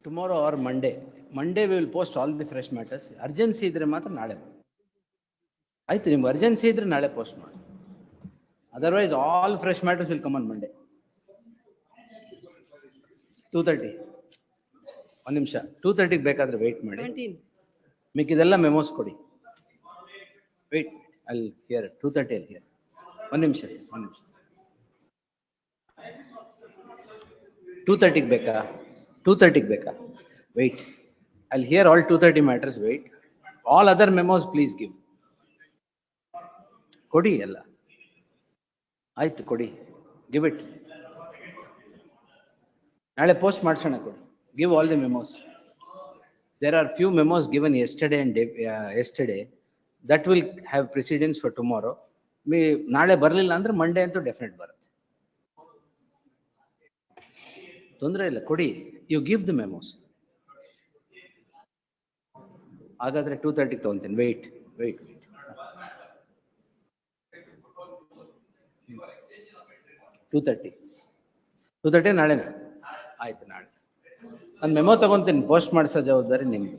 Tomorrow or Monday. Monday we will post all the fresh matters. Urgency idre matra naale. ಆಯ್ತು ನಿಮ್ಗೆ urgency ಇದ್ರೆ ನಾಳೆ post ಮಾಡಿ. Otherwise all fresh matters will come on Monday. 2:30. ಒಂದು ನಿಮಿಷ 2:30 ಬೇಕಾದ್ರೆ wait ಮಾಡಿ. ಮಿಕ್ಕಿದೆಲ್ಲ ಮೆಮೋಸ್ ಕೊಡಿ. ವೇಟ್ ಅಲ್ಲಿ ಹಿಯರ್ 2:30 ಅಲ್ಲಿ ಹಿಯರ್. ಒಂದು ನಿಮಿಷ ಸರ್, ಒಂದು ನಿಮಿಷ. 2:30 ಬೇಕಾ? 2:30 ಬೇಕಾ? Wait. I'll hear all 2:30 matters. Wait. All other memos, please give. ಕೊಡಿ ಎಲ್ಲ. ಆಯ್ತು ಕೊಡಿ. Give it. ನಾಳೆ ಪೋಸ್ಟ್ ಮಾಡ್ಸೋಣ ಕೊಡಿ. Give all the memos. There are few memos given yesterday and yesterday that will have precedence for tomorrow. ನಾಳೆ ಬರಲಿಲ್ಲ ಅಂದ್ರೆ ಮಂಡೇ ಅಂತೂ ಡೆಫಿನೆಟ್ ಬರುತ್ತೆ. ತೊಂದರೆ ಇಲ್ಲ ಕೊಡಿ. You give the memos. ಹಾಗಾದ್ರೆ 2:30 ತಗೊಂತೀನಿ. Wait wait wait. 2:30 ನಾಳೆನಾ? ಆಯ್ತು ನಾಳೆ ನಾನು ಮೆಮೋ ತಗೊಂತೀನಿ. ಪೋಸ್ಟ್ ಮಾಡಿಸೋ ಜವಾಬ್ದಾರಿ ನಿಮ್ದು.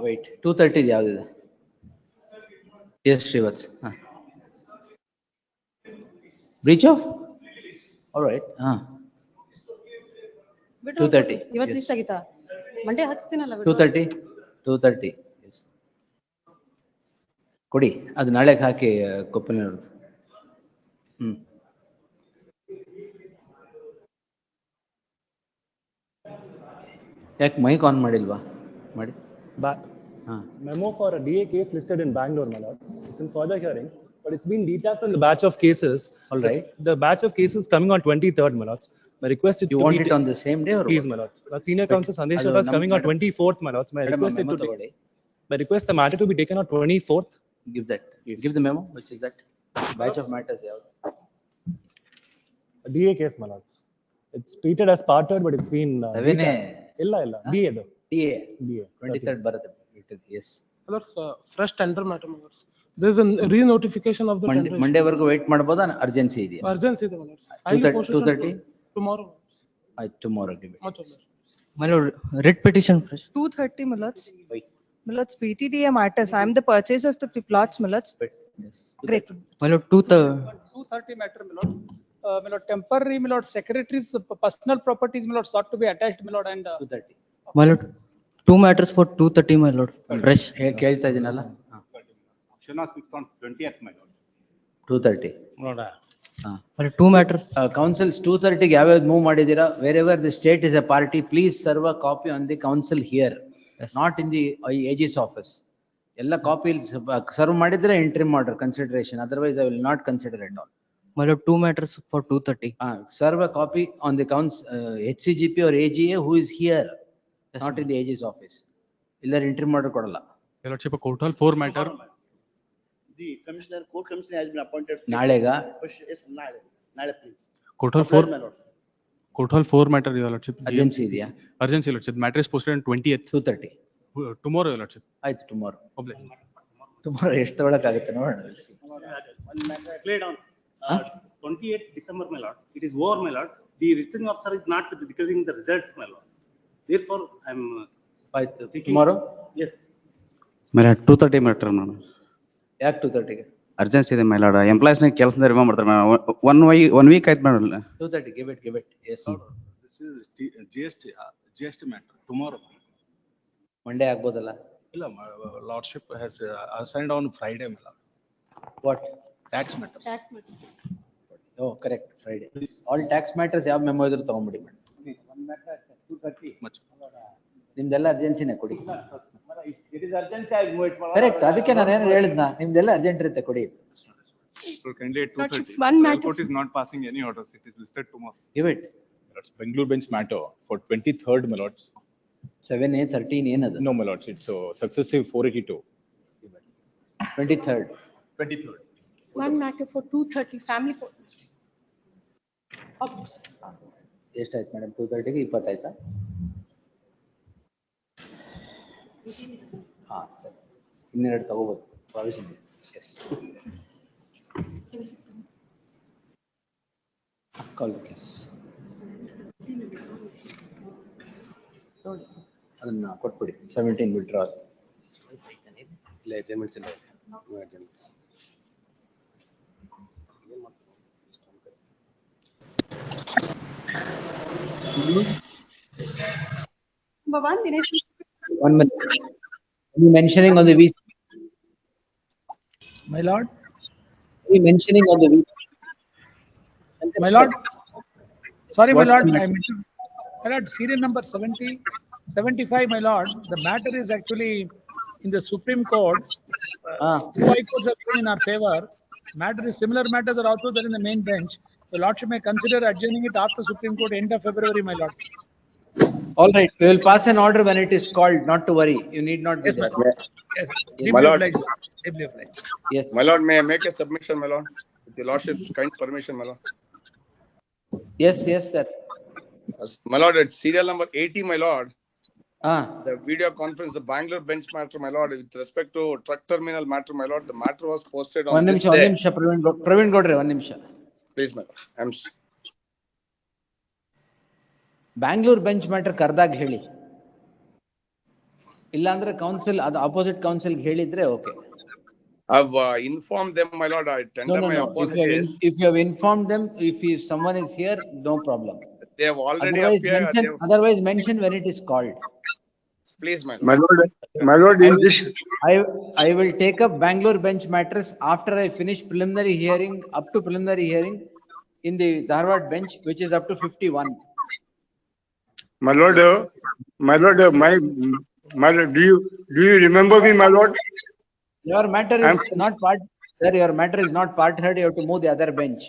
ವೇಟ್ 2:30 ಯಾವ್ದಿದೆ? Yes Srivats. Breach of all right. 2:30 ಇವತ್ತು ಲಿಸ್ಟ್ ಆಗಿತ್ತಾ? ಮಂಡೇ ಹಾಕ್ಸ್ತೀನಲ್ಲ. 2:30 ಎಸ್ ಕೊಡಿ. ಅದು ನಾಳೆಗೆ ಹಾಕಿ ಕೊಪ್ಪನವ್ರದ್ದು. ಯಾಕೆ ಮೈಕ್ ಆನ್ ಮಾಡಿಲ್ವಾ? ಮಾಡಿ. Memo for a DA case listed in Bangalore, my lord. It's in further hearing, but it's been detached from the batch of cases. All right. The batch of cases coming on 23rd, my lords. My request is you want it on the same day or please, my lords. The senior counsel Sandesh is coming on 24th, my lords. My request is to my request the matter to be taken on 24th. Give that. Yes. Give the memo. Which is that batch of matters? A DA case, my lords. It's treated as parted, but it's been illa DA though. DA 23rd bharat. Yes. Lords, fresh tender matter, my lords. There is a re-notification of the tender. Monday ವರೆಗೂ wait ಮಾಡಬಹುದಾ? Urgency ಇದೆಯಾ? Urgency ಇದೆ, my lords. 2:30 tomorrow. ಆಯ್ತು tomorrow give it. My lord, writ petition fresh. 2:30, my lords. Wait. My lords, PTDA matters. I am the purchaser of the plots, my lords. Yes. Grateful. My lord, 2:30 matter, my lord. My lord, temporary, my lord, secretary's personal properties, my lord, sought to be attached, my lord, and 2:30. My lord, 2 matters for 2:30, my lord. Fresh. ಕೇಳ್ತಾ ಇದೀನಲ್ಲ. Action was fixed on 20th, my lord. 2:30. My lord, 2 matters. Councils 2:30 ಗೆ ಯಾವ್ಯಾವ್ದು move ಮಾಡಿದೀರಾ? Wherever the state is a party, please serve a copy on the council here. Yes. Not in the AG's office. ಎಲ್ಲ copy serve ಮಾಡಿದ್ರೆ interim order consideration. Otherwise I will not consider at all. My lord, 2 matters for 2:30. Serve a copy on the HCGP or AGA who is here. Yes, not in the AG's office. Illa interim order kodalla. Your lordship, a total 4 matter. The court commissioner has been appointed. Nalega. Yes, Nale, please. Total 4 matter, your lordship. Urgency ಇದೆಯಾ? Urgency, your lordship. Matter is posted on 20th. 2:30. Tomorrow, your lordship. ಆಯ್ತು tomorrow. Tomorrow ಎಷ್ಟು ತಗೊಳಕಾಗುತ್ತೆ ನೋಡೋಣ. One matter played on 28th December, my lord. It is over, my lord. The returning officer is not declaring the results, my lord. Therefore, I am. Tomorrow? Yes. My lord, 2:30 matter, man. ಯಾಕೆ 2:30 ಗೆ? Urgency ಇದೆ, my lord. Employees ನ ಕೆಲಸದಿಂದ remove ಮಾಡ್ತಾರೆ, one week ಆಯ್ತು ಮಾಡಲ್ಲ. 2:30 give it. Yes. This is GST matter. Tomorrow. Monday ಆಗ್ಬೋದಲ್ಲ? ಇಲ್ಲ, lordship has assigned on Friday, my lord. What? Tax matters. Tax matter. Oh, correct. Friday. All tax matters ಯಾವ memo ಇದ್ರು ತಗೊಂಡ್ಬಿಡಿ madam. One matter at 2:30. ನಿಮ್ದೆಲ್ಲ ಅರ್ಜೆನ್ಸಿನೇ ಕೊಡಿ. It is urgency, I will wait for. Correct. ಅದಕ್ಕೆ ನಾನು ಏನು ಹೇಳಿದ್ನ, ನಿಮ್ದೆಲ್ಲ urgent ಇರುತ್ತೆ ಕೊಡಿ. So kindly at 2:30. One matter. Court is not passing any orders. It is listed tomorrow. Give it. That's Bangalore bench matter for 23rd, my lords. 7A 13 ಏನದು? No, my lords. It's successive 482. 23rd. 23rd. One matter for 2:30, family court. ಎಷ್ಟಾಯ್ತು madam? 2:30 ಗೆ 20 ಆಯ್ತಾ? ಸರಿ. ಇನ್ನೆರಡು ತಗೋಬೋದು provision. Yes. Call the case. ಅದನ್ನ ಕೊಟ್ಬಿಡಿ 17 withdrawal. ಇಲ್ಲ adjournments ಇಲ್ಲ. No adjournments. Bhavan, Dinesh. 1 minute. Any mentioning on the VC? My lord, Any mentioning on the VC? my lord. Sorry, my What's lord, the matter? my lord, serial number 70, 75, my lord. The matter is actually in the Supreme Court. Two high courts have given in our favor. Similar matters are also there in the main bench. The lordship may consider adjourning it after Supreme Court end of February, my lord. All right, we will pass an order when it is called, not to worry. You need not be Yes, my there. lord. Yes, Yes. deeply My lord. obliged. Deeply obliged. Yes. My lord, may I make a submission, my lord? With the lordship's kind permission, my lord. Yes, yes, sir. My lord, it's serial number 80, my lord. Ah, The video conference, the Bangalore bench matter, my lord, with respect to truck terminal matter, my lord, the matter was posted on this one day. ನಿಮಿಷ ಪ್ರವೀಣ್ ಗೌಡ್ರೆ, 1 ನಿಮಿಷ. Please, my lord. Bangalore bench matter ಕರ್ದಾಗ ಹೇಳಿ. ಇಲ್ಲಾಂದ್ರೆ council, ಅದು opposite council ಹೇಳಿದ್ರೆ okay. I've informed them, my lord, I tender my apologies. If you have informed them, if someone is here, no problem. They have already appeared. Otherwise mention when it is called. Please, my lord. My lord, in this, I will take up Bangalore bench matters after I finish preliminary hearing, up to preliminary hearing in the Dharwad bench, which is up to 51. my lord, my lord, do you remember me, my lord? Your matter is not part, sir, your matter is not part heard, you have to move the other bench.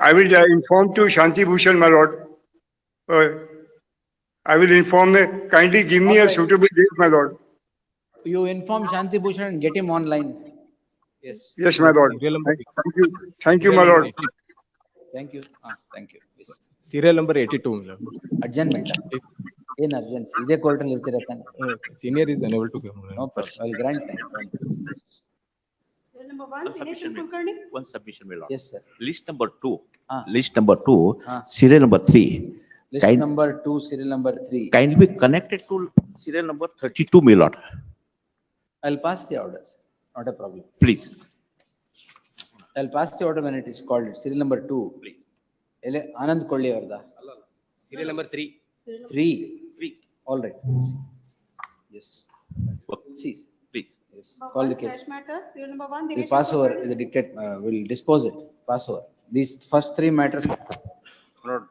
I will inform to Shanti Bhushan, my lord. I will inform, kindly give me a suitable date, my lord. You inform Shanti Bhushan and get him online. Yes. Yes, my lord. Thank you, my lord. Thank you. Thank you. Yes. Serial number 82. Adjournment. In urgency. Iದೇ court ಅಲ್ಲಿ ಇರ್ತೀರ ತಾನೆ? Senior is unable to come. No problem. I will grant time. Serial number 1, Dinesh Kulkarni. One submission, my lord. Yes, sir. List number 2. Ah. List number 2, Ah. serial number 3. List number 2, serial number 3. Kindly be connected to serial number 32, my lord. I'll pass the orders. Not a problem. Please. I'll pass the order when it is called. Serial number 2. Please. Anand Kolli avarda. Serial number 3. 3. 3. All right. Yes. See. Please. Yes. Call the case. Fresh matters, serial number 1, We'll Dinesh pass over Kulkarni. the dictate, we'll dispose it, pass over. These first 3 matters. Lord,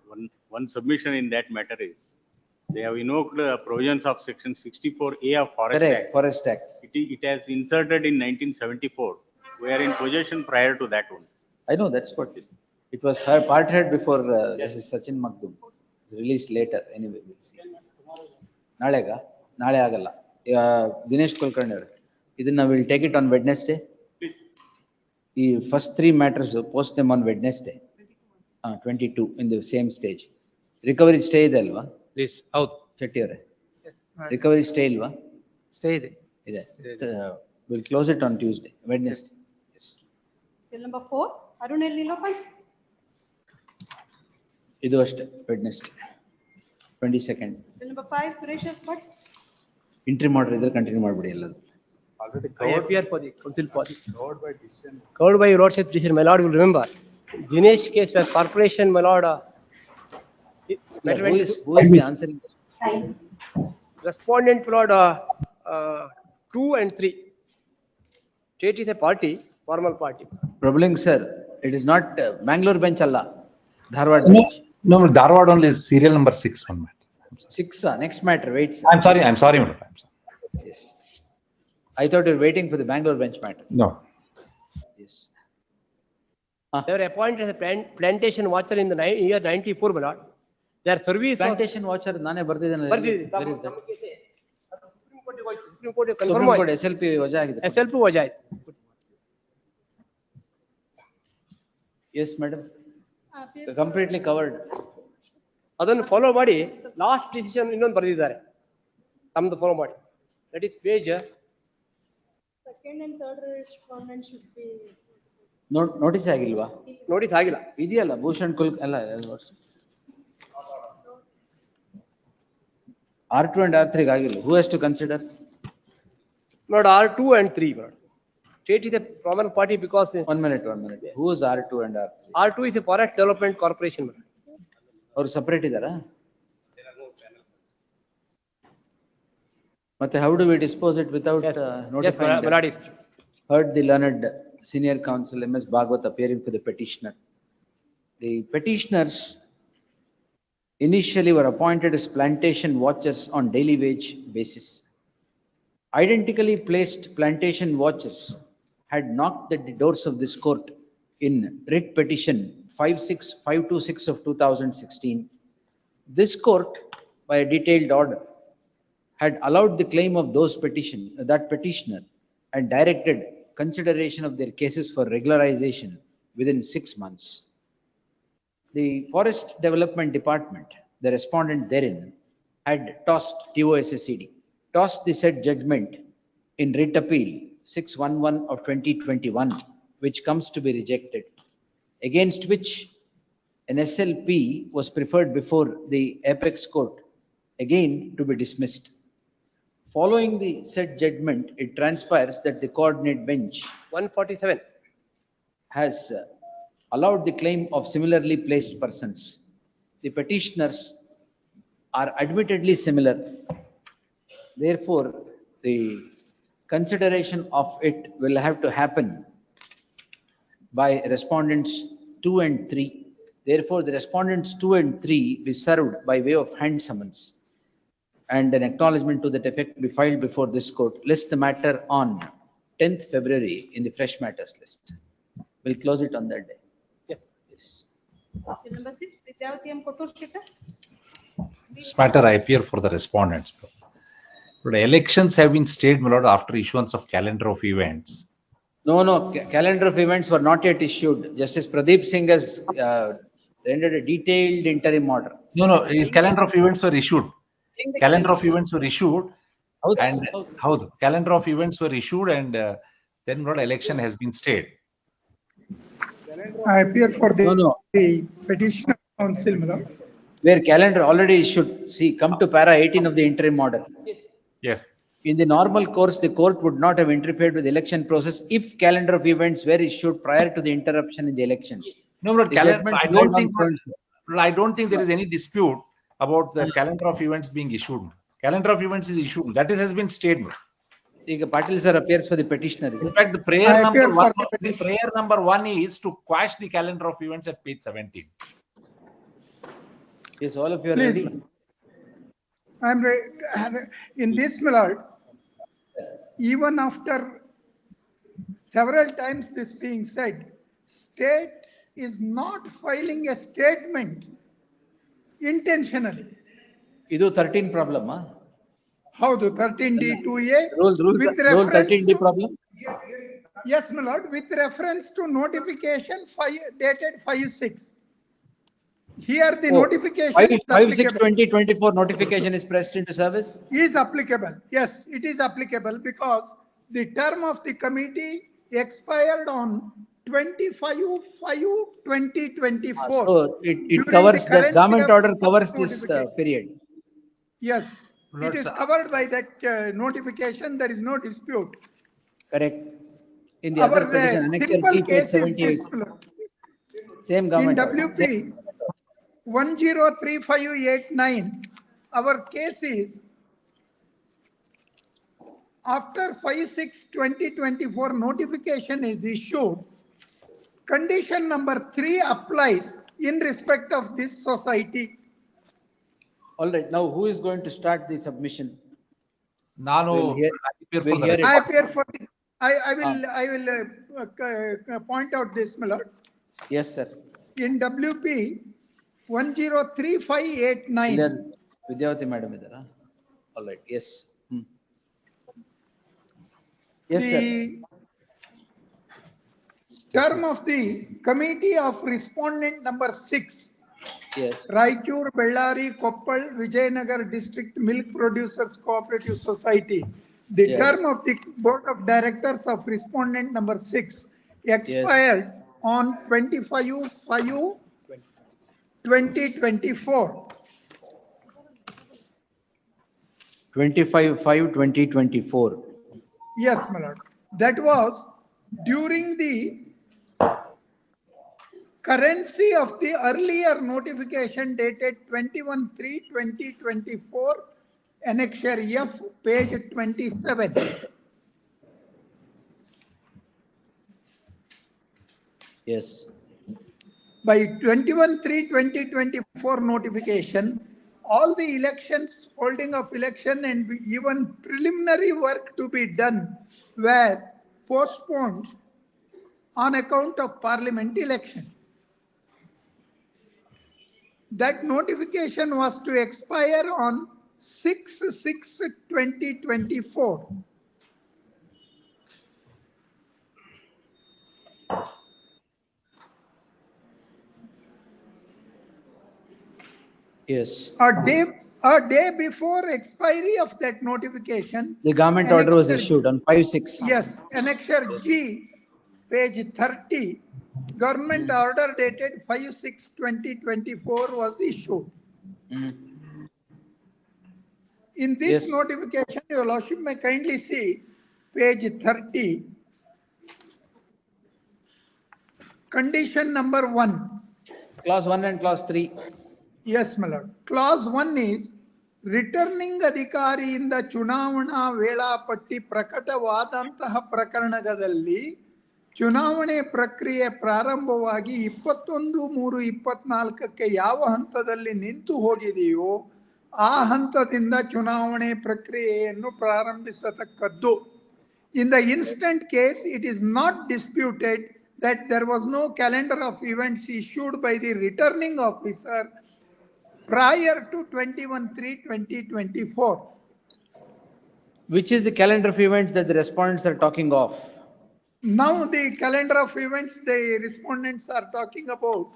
one submission in that matter is, they have invoked the provisions of section 64A of Forest Correct, Act. Forest Act. It has inserted in 1974. We are in possession prior to that one. I know, that's what it was part heard before this is Sachin Magdum. It's released later, anyway, we'll see. ನಾಳೆ ಆಗಲ್ಲ. ದಿನೇಶ್ ಕುಲಕರ್ಣಿ ಅವರು, ಇದನ್ನ will take it on Wednesday. ಈ first 3 matters post them on Wednesday. 22 in the same stage. Recovery stay ಇದೆ ಅಲ್ವಾ? Please. Out. Shetty ಅವರೇ, recovery stay ಇಲ್ವಾ? Stay there. ಇದೆ. We'll close it on Tuesday, Wednesday. Yes. Serial number 4, Arun L. Nilopan. ಇದು ಅಷ್ಟೇ, Wednesday 22nd. Serial number 5, Suresh S. Bhatt. Entry ಮಾಡ್ರಿ, ಇದ್ರೆ continue ಮಾಡ್ಬಿಡಿ ಎಲ್ಲದು. I appear for the council for the covered by your lordship decision, my lord will remember. Dinesh case where corporation, my lord. Who is the answering? Respondent, my lord, 2 and 3. State is a party, formal party. Prabhuling sir, it is not Bangalore bench alla, Dharwad bench. No, Dharwad only is serial number 6 one matter. 6, next matter, wait sir. I'm sorry, madam. I'm sorry. Yes. I thought you were waiting for the Bangalore bench matter. No. Yes. They were appointed as a plantation watcher in the year 94, my lord. Their service was. Plantation watcher ನಾನೇ ಬರ್ದಿದ್ದೇನೆ. Where is that? Supreme Court confirm Supreme Court SLP ವಜಾ ಆಗಿದೆ. SLP ವಜಾ ಆಯ್ತು. Yes madam. Completely covered. ಅದನ್ನು follow ಮಾಡಿ last decision ಇನ್ನೊಂದು ಬರೆದಿದ್ದಾರೆ, ತಮ್ಮದು ಫಾಲೋ ಮಾಡಿ. That is page. Second and third respondent should be. Notice ಆಗಿಲ್ವಾ? ನೋಟಿಸ್ ಆಗಿಲ್ಲ. ಇದೆಯಲ್ಲ ಭೂಷಣ್ ಕುಲ್ ಅಲ್ಲ R2 and R3 ಆಗಿಲ್ಲ. Who has to consider? Not R2 and 3, but state is a prominent party because 1 minute. Who is R2 and R3? R2 is a Forest Development Corporation. ಅವರು separate ಇದ್ದಾರಾ? ಮತ್ತೆ how do we dispose it without notifying them? Maladi. Heard the learned senior counsel MS Bhagwat appearing for the petitioner. The petitioners initially were appointed as plantation watchers on daily wage basis. Identically placed plantation watchers had knocked at the doors of this court in writ petition 56526 of 2016. This court, by a detailed order, had allowed the claim of that petitioner and directed consideration of their cases for regularization within 6 months. The Forest Development Department, the respondent therein, had tossed the said judgment in writ appeal 611 of 2021, which comes to be rejected, against which an SLP was preferred before the apex court, again to be dismissed. Following the said judgment, it transpires that the coordinate bench 147 has allowed the claim of similarly placed persons. The petitioners are admittedly similar. Therefore, the consideration of it will have to happen by respondents 2 and 3. Therefore, the respondents 2 and 3 be served by way of hand summons, and an acknowledgement to that effect be filed before this court. List the matter on 10th February in the fresh matters list. We'll close it on that day. Yes. Number 6, Vidyavati M. Kotur Shita. This matter I appear for the respondents. But elections have been stayed, my lord, after issuance of calendar of events. No, calendar of events were not yet issued. Justice Pradeep Singh has rendered a detailed interim order. No, calendar of events were issued. Calendar of events were issued, and how the calendar of events were issued, and then not election has been stayed. I appear for the petitioner council, madam. Where calendar already issued. See, come to para 18 of the interim order. Yes. In the normal course, the court would not have interfered with the election process if calendar of events were issued prior to the interruption in the elections. No, but I don't think there is any dispute about the calendar of events being issued. Calendar of events is issued. That has been stayed. Patil sir appears for the petitioner. In fact, the prayer number one is to quash the calendar of events at page 17. Yes, all of you are ready. I'm ready. In this, my lord, even after several times this being said, state is not filing a statement intentionally. Idu 13 problem, huh? How do 13D2A? Rule 13D problem? Yes, my lord, with reference to notification dated 5/6. Here the notification 5/6/2024 notification is pressed into service? Is applicable. Yes, it is applicable because the term of the committee expired on 25/5/2024. So it covers, the government order covers this period. Yes, it is covered by that notification. There is no dispute. Correct. In the other petition, simple case is this. Same government. In WP 103589, our case is after 5/6/2024 notification is issued, condition number 3 applies in respect of this society. All right, now who is going to start the submission? Nanu, I appear for the, I will point out this, my lord. Yes, sir. In WP 103589. Vidyavati madam idara. All right, yes. Yes, the sir. Term of the committee of respondent number 6. Yes. Raichur, Bellary, Koppal, Vijayanagar District Milk Producers Cooperative Society. The term of the board of directors of respondent number 6 expired on 25/5/2024. 25/5/2024. Yes, my lord. That was during the currency of the earlier notification dated 21/3/2024, Annexure F, page 27. Yes. By 21/3/2024 notification, all the elections, holding of election and even preliminary work to be done were postponed on account of parliament election. That notification was to expire on 6/6/2024. Yes. A day before expiry of that notification, The government order was Annexure- issued on 5/6. Yes, Annexure G, page 30, government order dated 5/6/2024 was issued. In this Yes. notification, your lordship may kindly see page 30, condition number 1. Clause 1 and clause 3. Yes, my lord. Clause 1 is returning ಅಧಿಕಾರಿಯಿಂದ ಚುನಾವಣಾ ವೇಳಾಪಟ್ಟಿ ಪ್ರಕಟವಾದಂತಹ ಪ್ರಕರಣದಲ್ಲಿ ಚುನಾವಣೆ ಪ್ರಕ್ರಿಯೆ ಪ್ರಾರಂಭವಾಗಿ 21/3/24ಕ್ಕೆ ಯಾವ ಹಂತದಲ್ಲಿ ನಿಂತು ಹೋಗಿದೆಯೋ ಆ ಹಂತದಿಂದ ಚುನಾವಣೆ ಪ್ರಕ್ರಿಯೆಯನ್ನು ಪ್ರಾರಂಭಿಸತಕ್ಕದ್ದು. In the instant case, it is not disputed that there was no calendar of events issued by the returning officer prior to 21/3/2024. Which is the calendar of events that the respondents are talking of? Now the calendar of events the respondents are talking about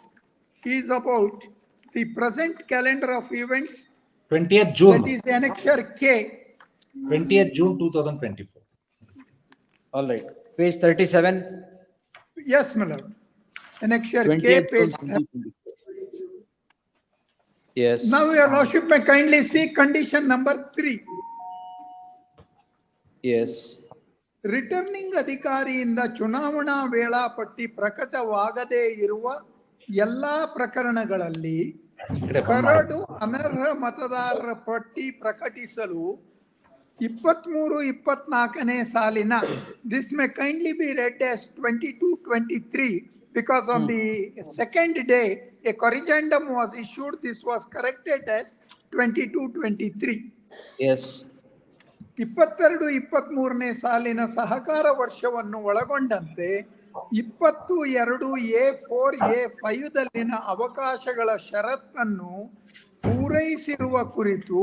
is about the present calendar of events. 20th June. That is Annexure K. 20th June 2024. All right. Page 37. Yes, my lord. Annexure K, 20th page June 2024. Yes. Now your lordship may kindly see condition number 3. Yes. Returning ಅಧಿಕಾರಿಯಿಂದ ಚುನಾವಣಾ ವೇಳಾಪಟ್ಟಿ ಪ್ರಕಟವಾಗದೇ ಇರುವ ಎಲ್ಲಾ ಪ್ರಕರಣಗಳಲ್ಲಿ curd ಅನರ್ಹ ಮತದಾರರ ಪಟ್ಟಿ ಪ್ರಕಟಿಸಲು 23-24ನೇ ಸಾಲಿನ this may kindly be read as 22-23 because on the second day a corrigendum was issued. This was corrected as 22-23. Yes. 22-23ನೇ ಸಾಲಿನ ಸಹಕಾರ ವರ್ಷವನ್ನು ಒಳಗೊಂಡಂತೆ 20(2)(a)(4)(a)(5) ಅವಕಾಶಗಳ ಷರತ್ತನ್ನು ಪೂರೈಸಿರುವ ಕುರಿತು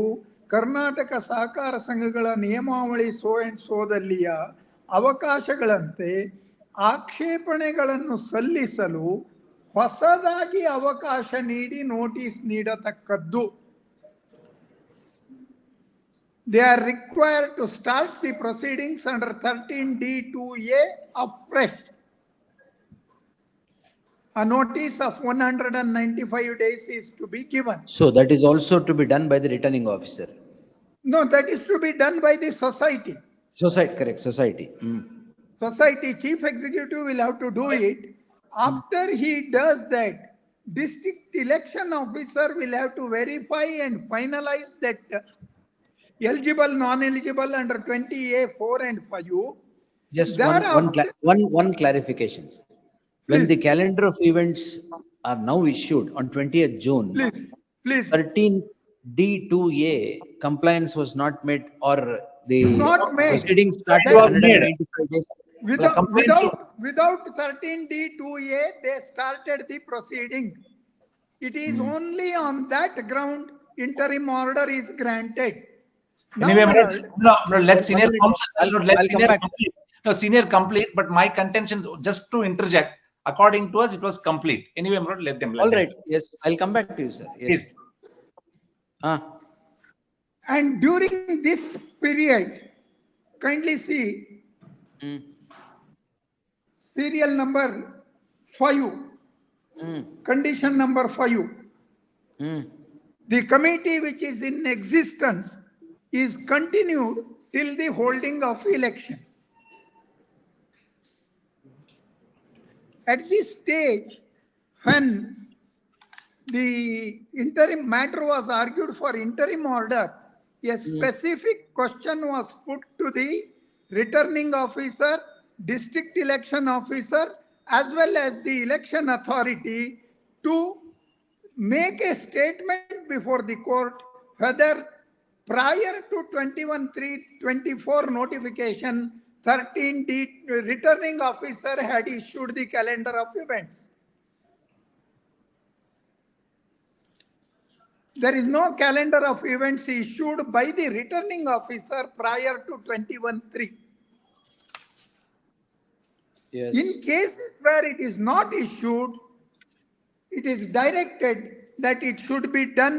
ಕರ್ನಾಟಕ ಸಹಕಾರ ಸಂಘಗಳ ನಿಯಮಾವಳಿ ಸೋ ಅಂಡ್ ಸೋದಲ್ಲಿಯ ಅವಕಾಶಗಳಂತೆ ಆಕ್ಷೇಪಣೆಗಳನ್ನು ಸಲ್ಲಿಸಲು ಹೊಸದಾಗಿ ಅವಕಾಶ ನೀಡಿ notice ನೀಡತಕ್ಕದ್ದು. They are required to start the proceedings under 13D2A afresh. A notice of 195 days is to be given. So that is also to be done by the returning officer. No, that is to be done by the society. Society, correct, society. Society chief executive will have to do it. After he does that, district election officer will have to verify and finalize that eligible, non-eligible under 20A(4) and 5. Just one clarification. When the calendar of events are now issued on 20th June, please. 13D2A compliance was not met, or the Not made. proceedings started 195 days. Without 13D2A, they started the proceeding. It is only on that ground interim order is granted. Anyway, let senior complete. No, senior complete, but my contention, just to interject, according to us, it was complete. Anyway, let them. All right. Yes, I'll come back to you, sir. Yes. Please. And during this period, kindly see serial number 5, condition number 5. The committee which is in existence is continued till the holding of election. At this stage, when the interim matter was argued for interim order, a specific question was put to the returning officer, district election officer, as well as the election authority to make a statement before the court whether prior to 21/3/24 notification, 13D returning officer had issued the calendar of events. There is no calendar of events issued by the returning officer prior to 21/3. Yes. In cases where it is not issued, it is directed that it should be done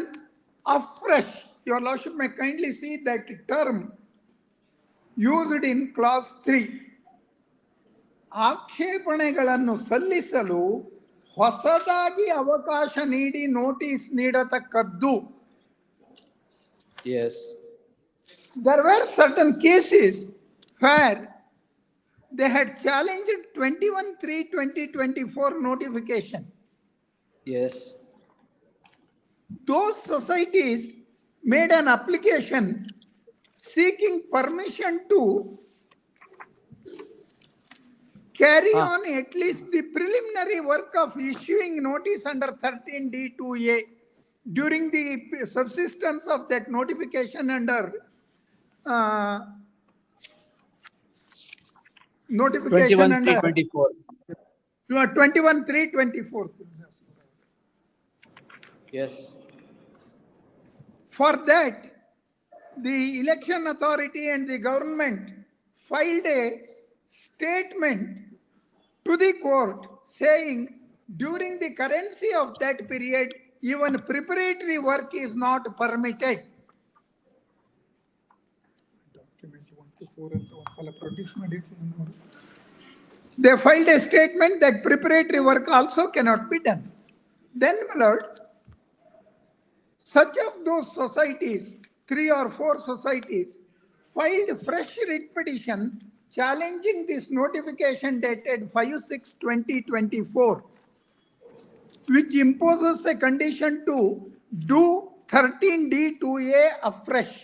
afresh. Your Lordship may kindly see that term used in clause 3. ಆಕ್ಷೇಪಣೆಗಳನ್ನು ಸಲ್ಲಿಸಲು ಹೊಸದಾಗಿ ಅವಕಾಶ ನೀಡಿ notice ನೀಡತಕ್ಕದ್ದು. Yes. There were certain cases where they had challenged 21/3/2024 notification. Yes. Those societies made an application seeking permission to carry on at least the preliminary work of issuing notice under 13D2A during the subsistence of that notification under notification under 21/3/24. 21/3/24. Yes. For that, the election authority and the government filed a statement to the court saying during the currency of that period, even preparatory work is not permitted. They filed a statement that preparatory work also cannot be done. Then, my lord, such of those societies, 3 or 4 societies, filed fresh writ petition challenging this notification dated 5/6/2024, which imposes a condition to do 13D2A afresh.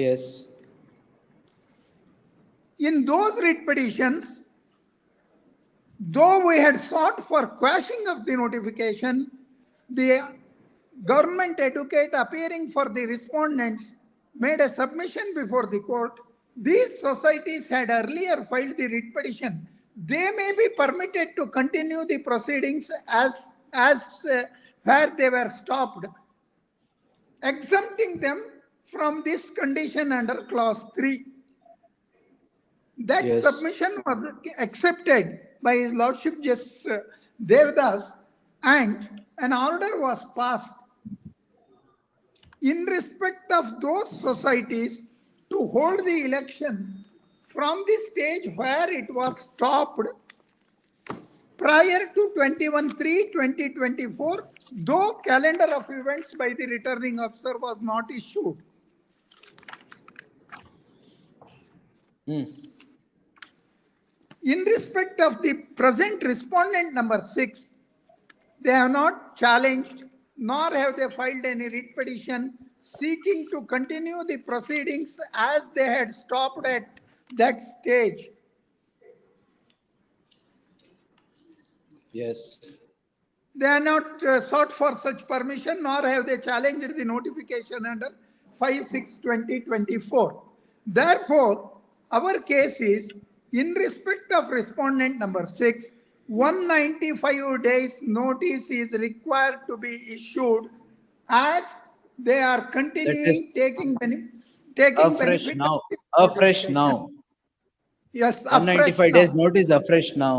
Yes. In those writ petitions, though we had sought for quashing of the notification, the government advocate appearing for the respondents made a submission before the court. These societies had earlier filed the writ petition. They may be permitted to continue the proceedings as where they were stopped, exempting them from this condition under clause 3. That Yes. submission was accepted by His Lordship Justice Devdas, and an order was passed in respect of those societies to hold the election from the stage where it was stopped prior to 21/3/2024, though calendar of events by the returning officer was not issued. In respect of the present respondent number 6, they have not challenged nor have they filed any writ petition seeking to continue the proceedings as they had stopped at that stage. Yes. They are not sought for such permission nor have they challenged the notification under 5/6/2024. Therefore, our case is in respect of respondent number 6, 195 days notice is required to be issued as they are continuing taking Afresh benefit. now. Afresh now. Yes, 195 days notice afresh now.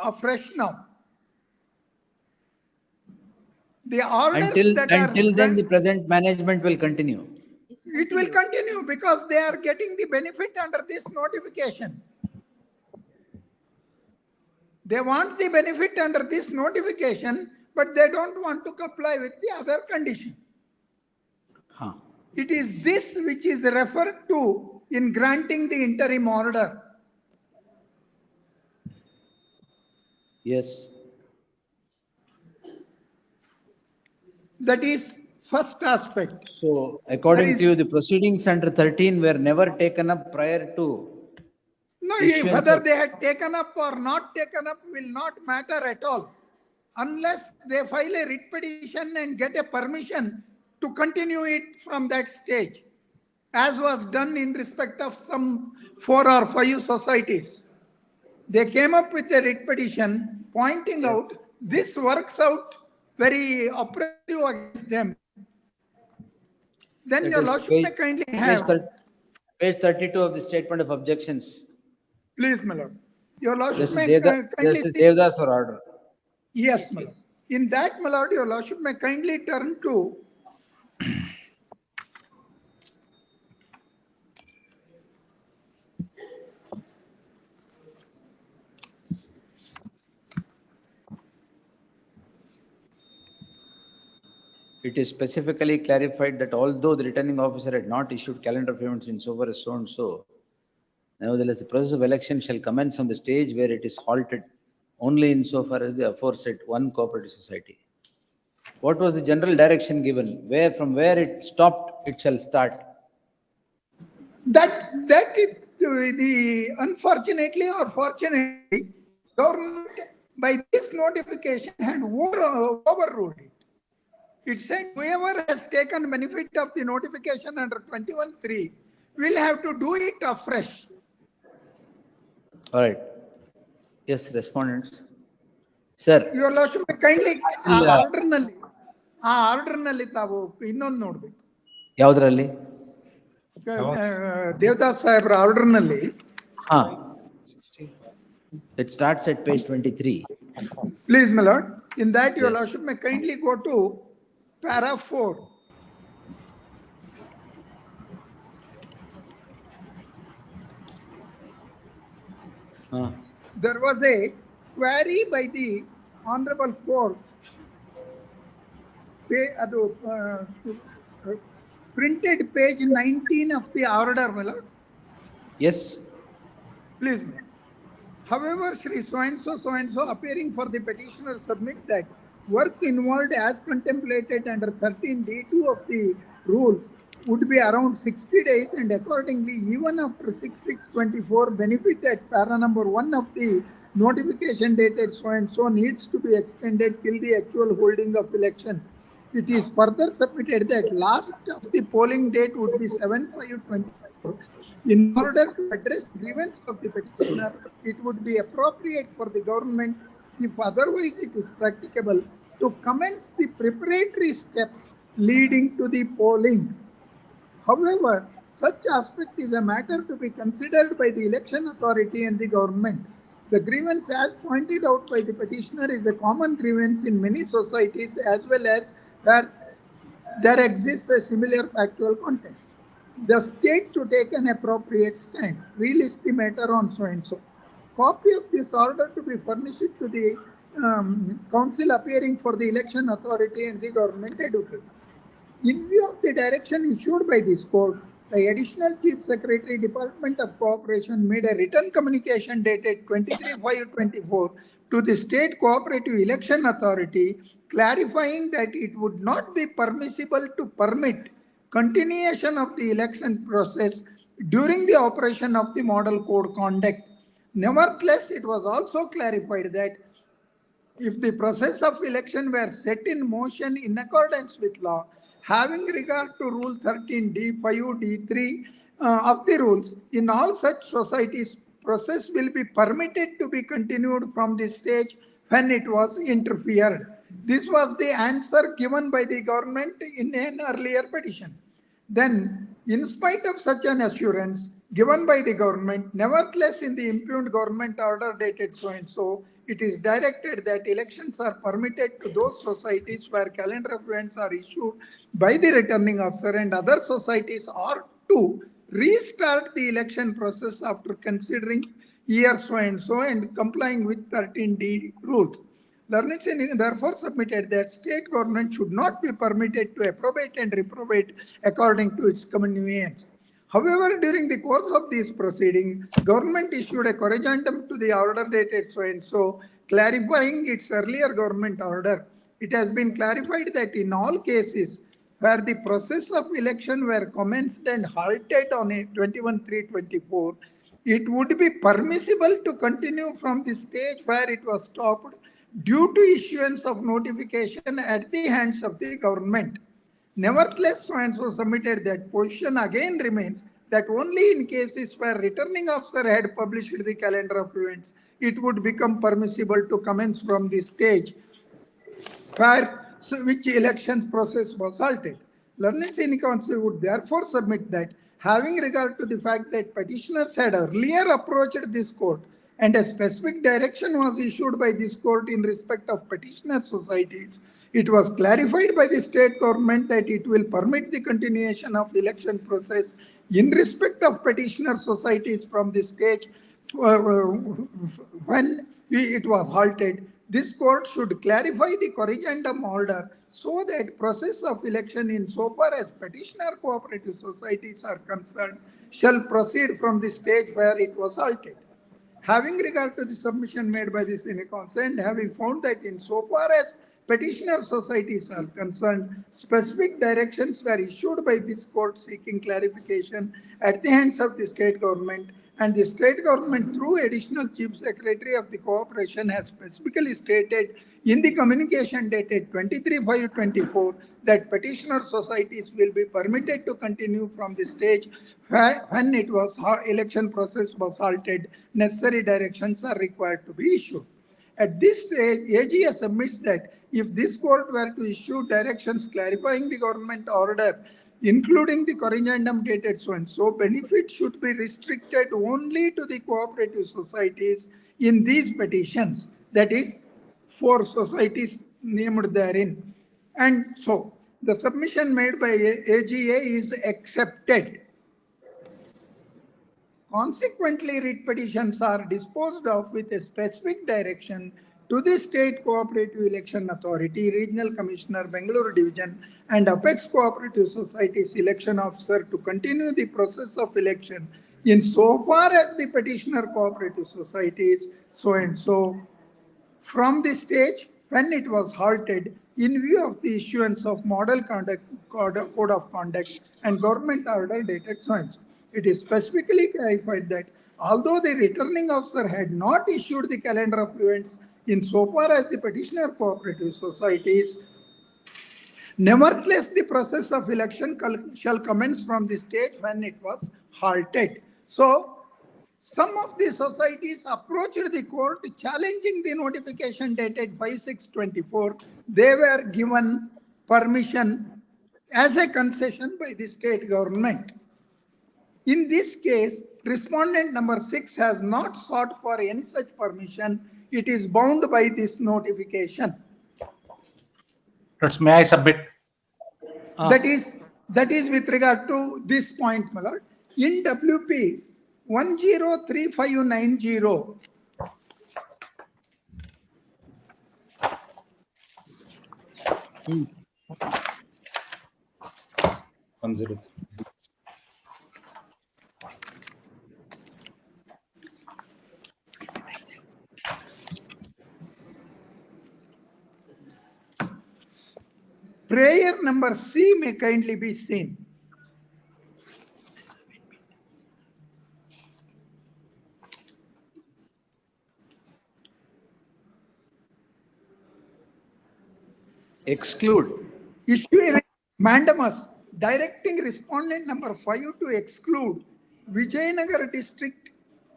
Afresh now. The orders Until then, the present management will continue. It will continue because they are getting the benefit under this notification. They want the benefit under this notification, but they don't want to comply with the other condition. Huh. It is this which is referred to in granting the interim order. Yes. That is first aspect. So according to you, the proceedings under 13 were never taken up prior to. No, issuance whether of- they had taken up or not taken up will not matter at all, unless they file a writ petition and get a permission to continue it from that stage, as was done in respect of some 4 or 5 societies. They came up with a writ petition pointing out this works out very oppressive against them. Then It your is lordship may kindly page have. Page 32 of the statement of objections. Please, my lord. Your lordship This is may kindly see. Devdas for order. Yes, my lord. In that, my lord, your lordship may kindly turn to It is specifically clarified that although the returning officer had not issued calendar payments in so far as so and so, nevertheless, the process of election shall commence from the stage where it is halted only insofar as the aforesaid one cooperative society. What was the general direction given? From where it stopped, it shall start. that is the unfortunately or fortunately, government by this notification had overruled it. It said whoever has taken benefit of the notification under 21(3) will have to do it afresh. All right. Yes, respondents. Sir. Your lordship may kindly ಆರ್ಡರ್ನಲ್ಲಿ ತಾವು ಇನ್ನೊಂದು ನೋಡ್ಬೇಕು. ಯಾವುದರಲ್ಲಿ? ದೇವದಾಸ್ ಸಾಹೇಬ್ರ ಆರ್ಡರ್ನಲ್ಲಿ. It starts at page 23. Please, my lord. In that, your lordship may kindly go to para 4. There was a query by the Honorable Court. Printed page 19 of the order, my lord. Yes. Please, my lord. However, Shri so-and-so appearing for the petitioner submit that work involved as contemplated under 13D2 of the rules would be around 60 days, and accordingly, even after 6/6/24, benefit at para number 1 of the notification dated so-and-so needs to be extended till the actual holding of election. It is further submitted that last of the polling date would be 7/5/24. In order to address grievance of the petitioner, it would be appropriate for the government, if otherwise it is practicable, to commence the preparatory steps leading to the polling. However, such aspect is a matter to be considered by the election authority and the government. The grievance, as pointed out by the petitioner, is a common grievance in many societies, as well as where there exists a similar factual context. The state to take an appropriate stand, relist the matter on so-and-so. Copy of this order to be furnished to the council appearing for the election authority and the government advocate. In view of the direction issued by this court, the Additional Chief Secretary, Department of Cooperation, made a written communication dated 23/5/24 to the State Cooperative Election Authority, clarifying that it would not be permissible to permit continuation of the election process during the operation of the Model Code conduct. Nevertheless, it was also clarified that if the process of election were set in motion in accordance with law, having regard to Rule 13(d)(5)(d)(3) of the rules, in all such societies, process will be permitted to be continued from the stage when it was interfered. This was the answer given by the government in an earlier petition. Then, in spite of such an assurance given by the government, nevertheless, in the impugned government order dated so-and-so, it is directed that elections are permitted to those societies where calendar of events are issued by the returning officer, and other societies are to restart the election process after considering year so and complying with 13D rules. Learned Senior therefore submitted that state government should not be permitted to approbate and reprobate according to its convenience. However, during the course of these proceedings, government issued a corrigendum to the order dated so clarifying its earlier government order. It has been clarified that in all cases where the process of election were commenced and halted on a 21/3/24, it would be permissible to continue from the stage where it was stopped due to issuance of notification at the hands of the government. Nevertheless, so submitted that position again remains that only in cases where returning officer had published the calendar of events, it would become permissible to commence from the stage where which elections process was halted. Learned Senior Counsel would therefore submit that having regard to the fact that petitioners had earlier approached this court and a specific direction was issued by this court in respect of petitioner societies, it was clarified by the state government that it will permit the continuation of election process in respect of petitioner societies from the stage when it was halted. This court should clarify the corrigendum order so that process of election insofar as petitioner cooperative societies are concerned shall proceed from the stage where it was halted. Having regard to the submission made by the Senior Counsel and having found that insofar as petitioner societies are concerned, specific directions were issued by this court seeking clarification at the hands of the state government, and the state government through additional chief secretary of the corporation has specifically stated in the communication dated 23/5/24 that petitioner societies will be permitted to continue from the stage when it was election process was halted. Necessary directions are required to be issued. At this stage, AGS submits that if this court were to issue directions clarifying the government order, including the corrigendum dated so, benefit should be restricted only to the cooperative societies in these petitions, that is, 4 societies named therein. And so, the submission made by AGA is accepted. Consequently, writ petitions are disposed of with a specific direction to the State Cooperative Election Authority, Regional Commissioner, Bangalore Division, and Apex Cooperative Societies Election Officer to continue the process of election in so far as the petitioner cooperative societies so from the stage when it was halted in view of the issuance of model code of conduct and government order dated so. It is specifically clarified that although the returning officer had not issued the calendar of events in so far as the petitioner cooperative societies, nevertheless the process of election shall commence from the stage when it was halted. So, some of the societies approached the court challenging the notification dated 5/6/24. They were given permission as a concession by the state government. In this case, respondent number 6 has not sought for any such permission. It is bound by this notification. May I submit? That is with regard to this point, my lord. In WP 103590, prayer number C may kindly be seen. Exclude. Issue a mandamus directing respondent number 5 to exclude Vijayanagar district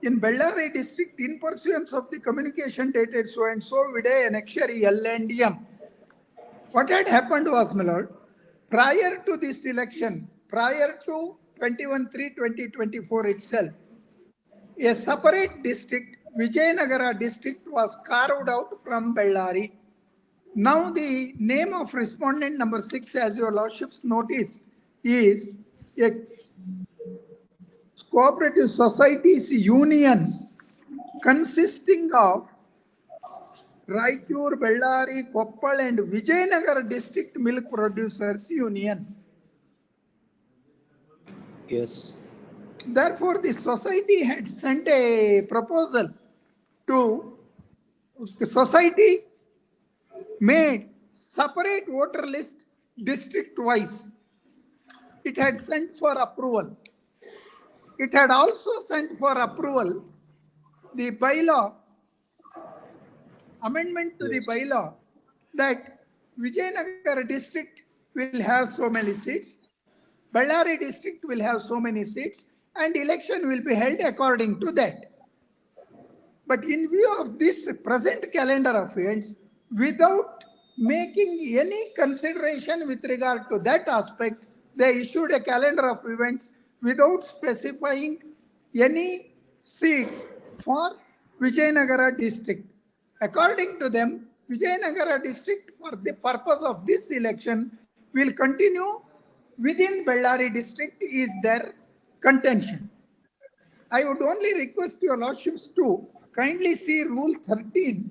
in Bellary district in pursuance of the communication dated so and so vide annexure L&M. What had happened was, my lord, prior to this election, prior to 21/3/2024 itself, a separate district, Vijayanagara district, was carved out from Bellary. Now the name of respondent number 6, as your lordships notice, is a cooperative societies union consisting of Raichur, Bellary, Koppal and Vijayanagar District Milk Producers Union. Yes. Therefore, the society had sent a proposal to the society made separate voter list district wise. It had sent for approval. It had also sent for approval the bylaw, amendment to the bylaw that Vijayanagar district will have so many seats, Bellary district will have so many seats, and election will be held according to that. But in view of this present calendar of events, without making any consideration with regard to that aspect, they issued a calendar of events without specifying any seats for Vijayanagara district. According to them, Vijayanagara district for the purpose of this election will continue within Bellary district is their contention. I would only request your lordships to kindly see Rule 13.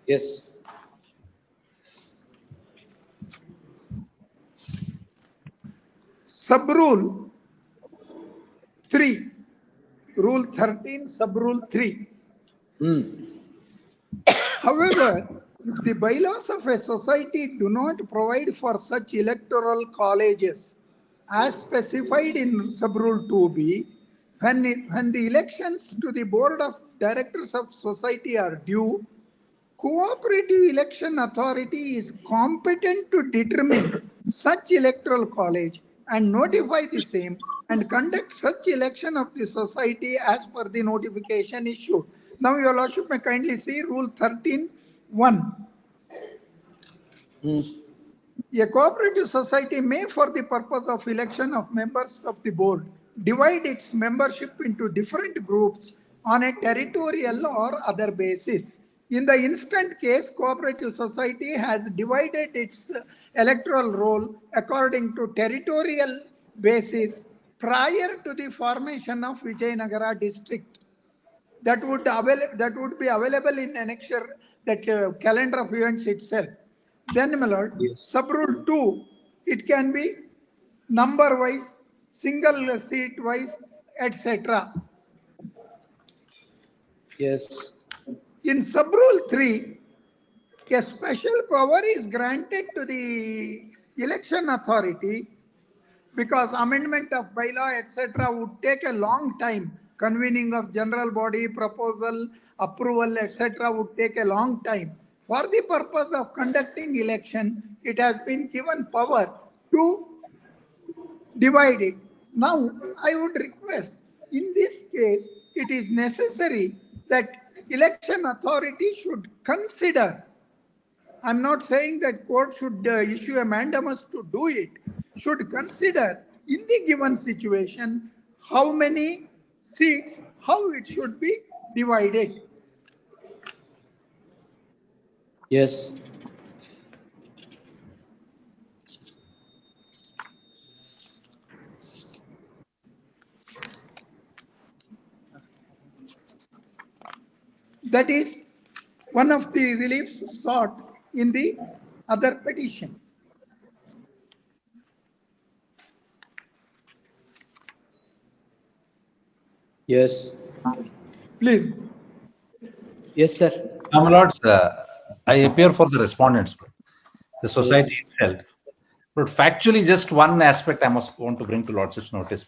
Yes. Sub-rule 3. Rule 13, sub-rule 3. However, if the bylaws of a society do not provide for such electoral colleges as specified in sub-rule 2b, when the elections to the board of directors of society are due, cooperative election authority is competent to determine such electoral college and notify the same and conduct such election of the society as per the notification issued. Now, your lordship may kindly see Rule 13(1). A cooperative society may, for the purpose of election of members of the board, divide its membership into different groups on a territorial or other basis. In the instant case, cooperative society has divided its electoral roll according to territorial basis prior to the formation of Vijayanagara district. That would be available in annexure, that calendar of events itself. Then, my lord, sub-rule 2, it can be number wise, single seat wise, etc. Yes. In sub-rule 3, a special power is granted to the election authority because amendment of bylaw, etc. would take a long time. Convening of general body, proposal, approval, etc. would take a long time. For the purpose of conducting election, it has been given power to divide it. Now, I would request, in this case, it is necessary that election authority should consider. I'm not saying that court should issue a mandamus to do it. Should consider in the given situation how many seats, how it should be divided. Yes. That is one of the reliefs sought in the other petition. Yes. Please. Yes, sir. My lords, I appear for the respondents, the society itself. But factually, just one aspect I must want to bring to lordship's notice.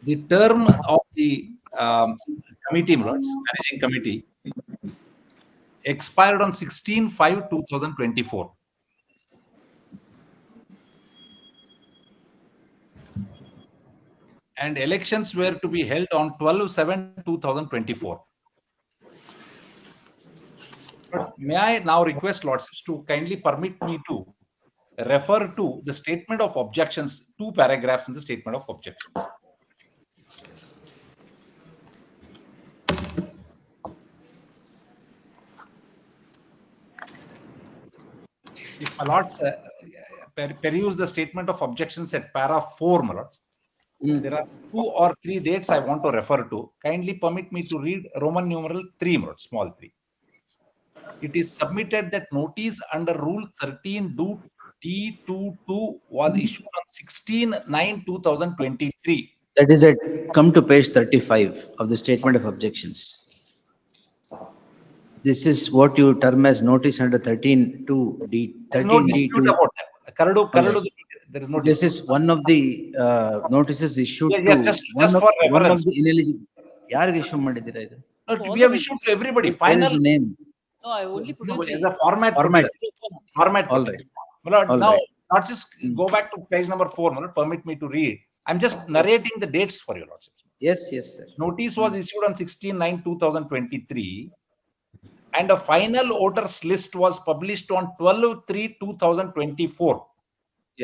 The term of the committee, my lords, managing committee, expired on 16/5/2024. And elections were to be held on 12/7/2024. But may I now request lordships to kindly permit me to refer to the statement of objections, 2 paragraphs in the statement of objections. If my lords peruse the statement of objections at para 4, my lords, there are 2 or 3 dates I want to refer to. Kindly permit me to read Roman numeral 3, my lords, small 3. It is submitted that notice under Rule 13 do T22 was issued on 16/9/2023. That is it. Come to page 35 of the statement of objections. This is what you term as notice under 13(2)D. There is no dispute about that. Karadu, there is no This dispute. is one of the notices issued Yeah, to just one for of reference. the ineligible. ಯಾರಿಗೆ issue ಮಾಡಿದ್ದೀರಾ ಇದು? No, we have issued to everybody. Where is Final. the name? No, I only produced As a format. Format. Format. All right. My lord, All now, right. not just go back to page number 4, my lord, permit me to read. I'm just narrating the dates for your lordship. Yes, yes, sir. Notice was issued on 16/9/2023 and a final voters list was published on 12/3/2024.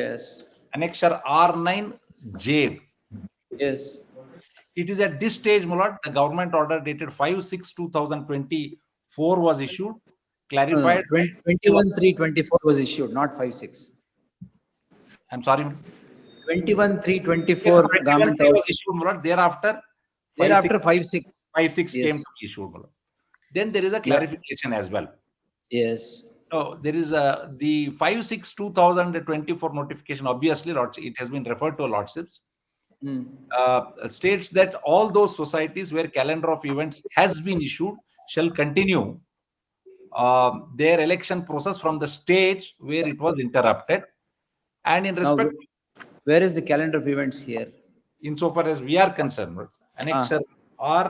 Yes. Annexure R9J. Yes. It is at this stage, my lord, the government order dated 5/6/2024 was issued, clarified. 21/3/24 was issued, not 5/6. I'm sorry. 21/3/24 government was order. issued, my lord. Thereafter 5/6. 5/6 Yes. came to be issued, my lord. Then there is a clarification as well. Yes. Oh, there is the 5/6/2024 notification. Obviously, lordship, it has been referred to lordships. States that all those societies where calendar of events has been issued shall continue their election process from the stage where it was interrupted. And in respect, now, where is the calendar of events here? Insofar as we are concerned, annexure or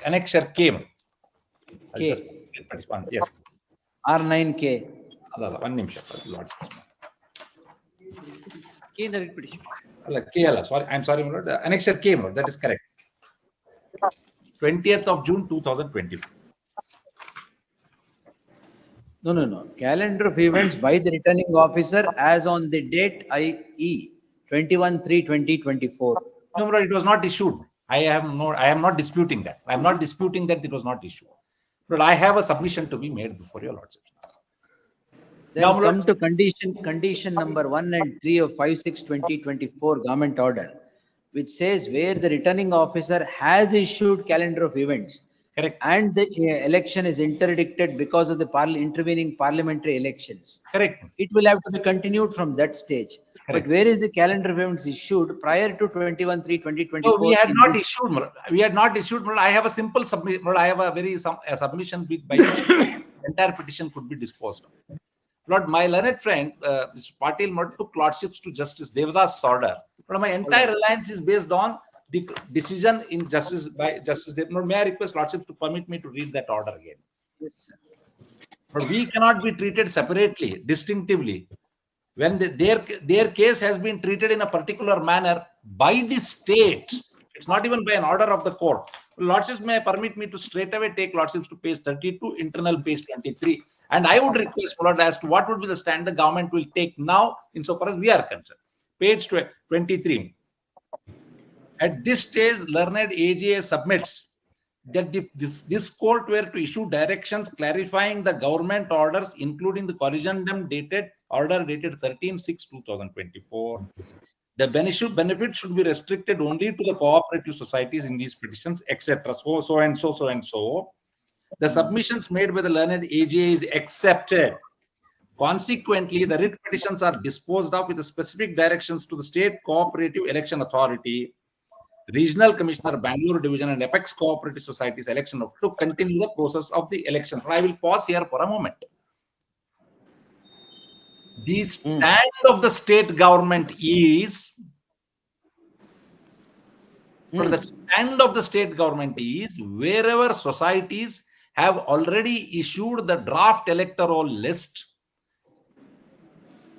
annexure came. K. Yes. R9K. One nimsham, lords. K in the writ petition. Sorry, I'm sorry, my lord. Annexure came, lord. That is correct. 20th of June 2024. No. Calendar of events by the returning officer as on the date i.e. 21/3/2024. No, but it was not issued. I am not disputing that. I am not disputing that it was not issued. But I have a submission to be made before your lordship. Then now, come to condition number 1 and 3 of 5/6/2024 government order, which says where the returning officer has issued calendar of events. Correct. And the election is interdicted because of the intervening parliamentary elections. Correct. It will have to be continued from that stage. Correct. But where is the calendar of events issued prior to 21/3/2024? No, we had not issued. We had not issued. I have a simple submission. I have a submission by which the entire petition could be disposed of. Lord, my learned friend, Mr. Patil, took lordships to Justice Devdas' order. But my entire reliance is based on the decision in Justice by Justice Devdas. May I request lordships to permit me to read that order again? Yes, sir. But we cannot be treated separately, distinctively. When their case has been treated in a particular manner by the state, it's not even by an order of the court. Lordships may permit me to straight away take lordships to page 32, internal page 23. And I would request, Lord, as to what would be the stand the government will take now, insofar as we are concerned. Page 23. At this stage, learned AGA submits that if this court were to issue directions clarifying the government orders, including the corrigendum order dated 13/6/2024, the benefit should be restricted only to the cooperative societies in these petitions, etc. So and so. The submissions made by the learned AGA is accepted. Consequently, the writ petitions are disposed of with the specific directions to the State Cooperative Election Authority, Regional Commissioner, Bangalore Division, and Apex Cooperative Societies election to continue the process of the election. I will pause here for a moment. The stand of the state government is, the stand of the state government is wherever societies have already issued the draft electoral list,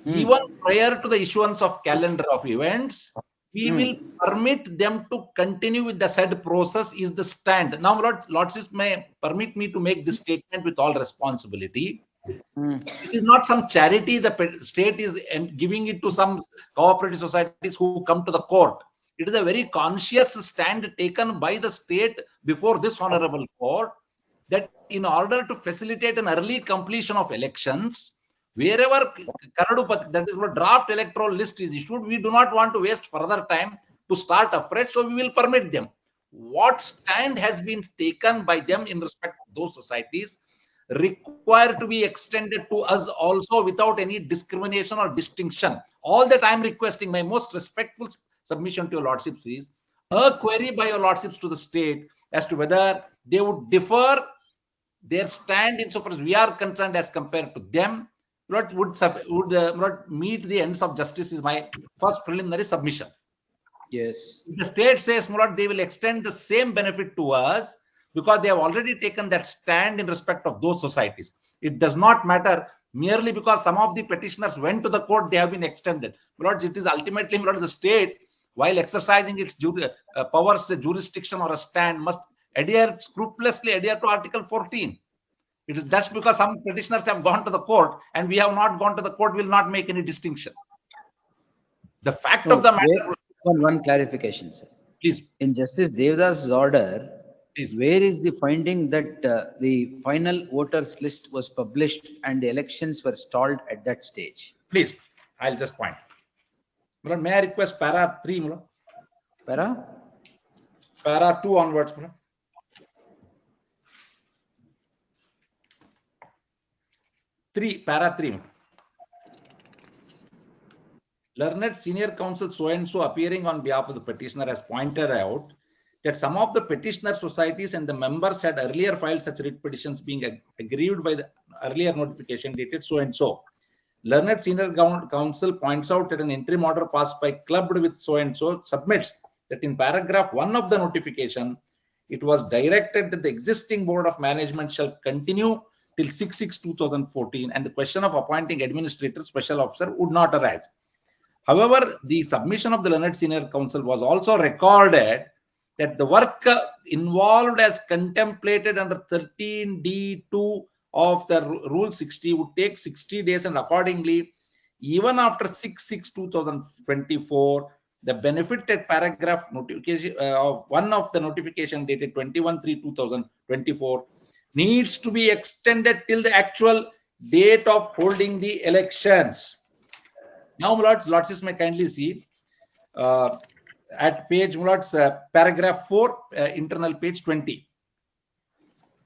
even prior to the issuance of calendar of events, we will permit them to continue with the said process is the stand. Now, lordships may permit me to make this statement with all responsibility. This is not some charity the state is giving it to some cooperative societies who come to the court. It is a very conscious stand taken by the state before this honorable court that in order to facilitate an early completion of elections, Wherever Karadu, that is what draft electoral list is issued, we do not want to waste further time to start afresh, so we will permit them. What stand has been taken by them in respect to those societies require to be extended to us also without any discrimination or distinction. All that I am requesting, my most respectful submission to your lordships is a query by your lordships to the state as to whether they would differ their stand insofar as we are concerned as compared to them, would not meet the ends of justice is my first preliminary submission. Yes. If the state says, Mulad, they will extend the same benefit to us because they have already taken that stand in respect of those societies. It does not matter merely because some of the petitioners went to the court, they have been extended. Mulad, it is ultimately, Mulad, the state, while exercising its powers, jurisdiction or a stand, must scrupulously adhere to Article 14. It is just because some petitioners have gone to the court and we have not gone to the court will not make any distinction. The fact of the matter. One clarification, sir. Please. In Justice Devdas' order, where is the finding that the final voters list was published and the elections were stalled at that stage? Please, I'll just point. Mulad, may I request para 3, Mulad? Para 2 onwards, Mulad. 3, para 3. Learned senior counsel so-and-so appearing on behalf of the petitioner has pointed out that some of the petitioner societies and the members had earlier filed such writ petitions being aggrieved by the earlier notification dated so-and-so. Learned senior counsel points out that an interim order passed by clubbed with so-and-so submits that in paragraph 1 of the notification, it was directed that the existing board of management shall continue till 6/6/2014 and the question of appointing administrator special officer would not arise. However, the submission of the Learned Senior Counsel was also recorded that the work involved as contemplated under 13D2 of the Rule 60 would take 60 days and accordingly, even after 6/6/2024, the benefited paragraph notification of 1 of the notification dated 21/3/2024 needs to be extended till the actual date of holding the elections. Now, Lordships may kindly see at page, paragraph 4, internal page 20.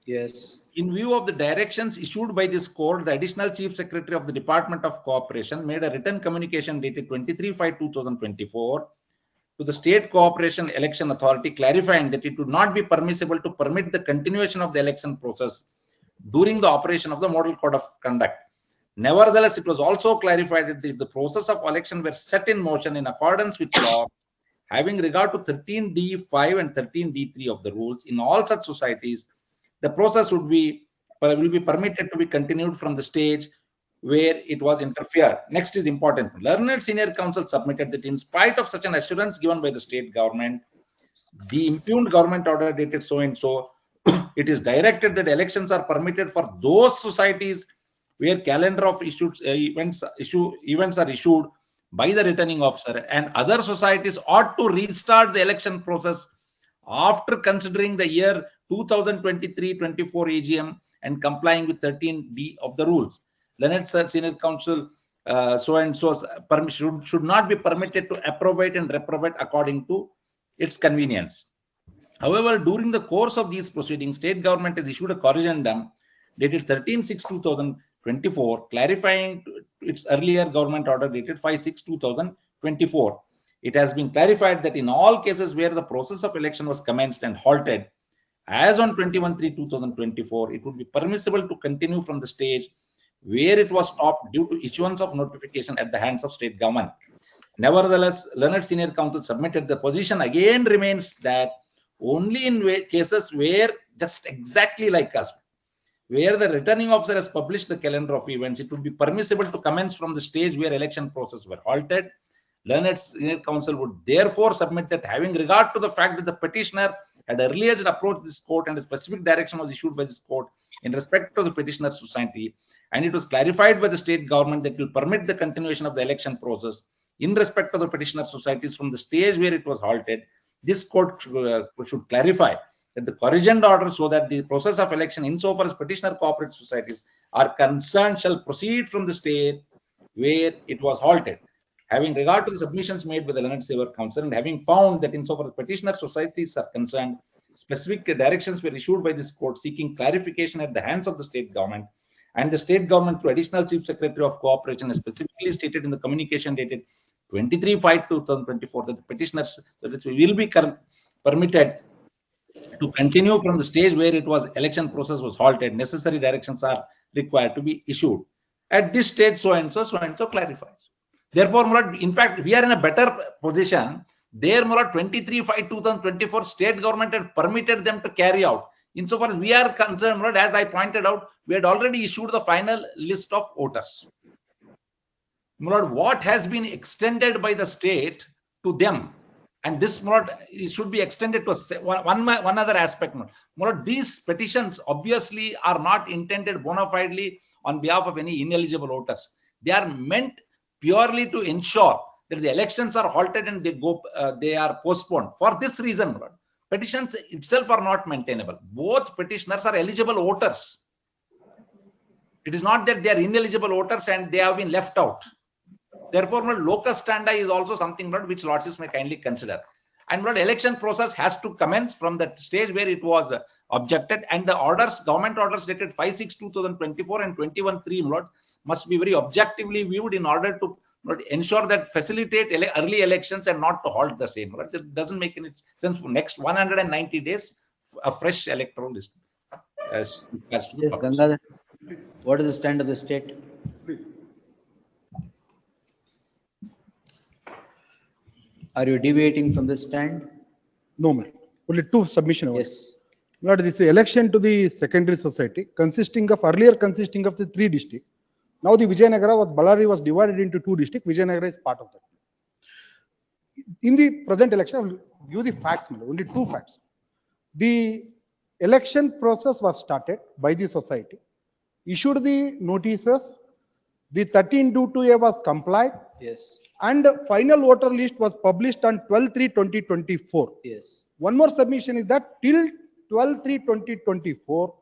Yes. In view of the directions issued by this court, the Additional Chief Secretary of the Department of Cooperation made a written communication dated 23/5/2024 to the State Cooperation Election Authority clarifying that it would not be permissible to permit the continuation of the election process during the operation of the Model Code of Conduct. Nevertheless, it was also clarified that if the process of election were set in motion in accordance with law, having regard to 13D5 and 13D3 of the rules, in all such societies, the process will be permitted to be continued from the stage where it was interfered. Next is important. Learned Senior Counsel submitted that in spite of such an assurance given by the state government, the impugned government order dated so-and-so, it is directed that elections are permitted for those societies where calendar of events are issued by the returning officer, and other societies ought to restart the election process after considering the year 2023-24 AGM and complying with 13D of the rules. Learned Senior Counsel so-and-so's permission should not be permitted to approbate and reprobate according to its convenience. However, during the course of these proceedings, state government has issued a corrigendum dated 13/6/2024, clarifying its earlier government order dated 5/6/2024. It has been clarified that in all cases where the process of election was commenced and halted, as on 21/3/2024, it would be permissible to continue from the stage where it was stopped due to issuance of notification at the hands of state government. Nevertheless, Learned Senior Counsel submitted the position again remains that only in cases where, just exactly like us, where the returning officer has published the calendar of events, it would be permissible to commence from the stage where election process were halted. Learned Senior Counsel would therefore submit that having regard to the fact that the petitioner had earlier approached this court and a specific direction was issued by this court in respect to the petitioner society, and it was clarified by the state government that will permit the continuation of the election process in respect of the petitioner societies from the stage where it was halted, this court should clarify that the corrigend order so that the process of election insofar as petitioner cooperative societies are concerned shall proceed from the state where it was halted. Having regard to the submissions made by the Learned Saver Council and having found that insofar as petitioner societies are concerned, specific directions were issued by this court seeking clarification at the hands of the state government, and the state government through Additional Chief Secretary of Cooperation has specifically stated in the communication dated 23/5/2024 that the petitioners will be permitted to continue from the stage where it was election process was halted. Necessary directions are required to be issued. At this stage, so and so clarifies. Therefore, Murad, in fact, we are in a better position. There, Murad, 23/5/2024, state government had permitted them to carry out. Insofar as we are concerned, Murad, as I pointed out, we had already issued the final list of voters. Murad, what has been extended by the state to them, and this, Murad, should be extended to one other aspect. Murad, these petitions obviously are not intended bona fidely on behalf of any ineligible voters. They are meant purely to ensure that the elections are halted and they are postponed. For this reason, Murad, petitions itself are not maintainable. Both petitioners are eligible voters. It is not that they are ineligible voters and they have been left out. Therefore, locus standi is also something which lordships may kindly consider. And election process has to commence from the stage where it was objected, and the orders, government orders dated 5/6/2024 and 21/3 must be very objectively viewed in order to ensure that facilitate early elections and not to halt the same. It doesn't make any sense for next 190 days a fresh electoral list. Yes, Gangadhar, what is the stand of the state? Are you deviating from the stand? No, ma'am. Only two submission. Yes. Lord, this is election to the secondary society earlier consisting of the 3 districts. Now the Ballari was divided into 2 districts. Vijayanagara is part of that. In the present election, I will give the facts, ma'am. Only 2 facts. The election process was started by the society, issued the notices, the 13(2)(2)A was complied. Yes. And final voter list was published on 12/3/2024. Yes. One more submission is that till 12/3/2024,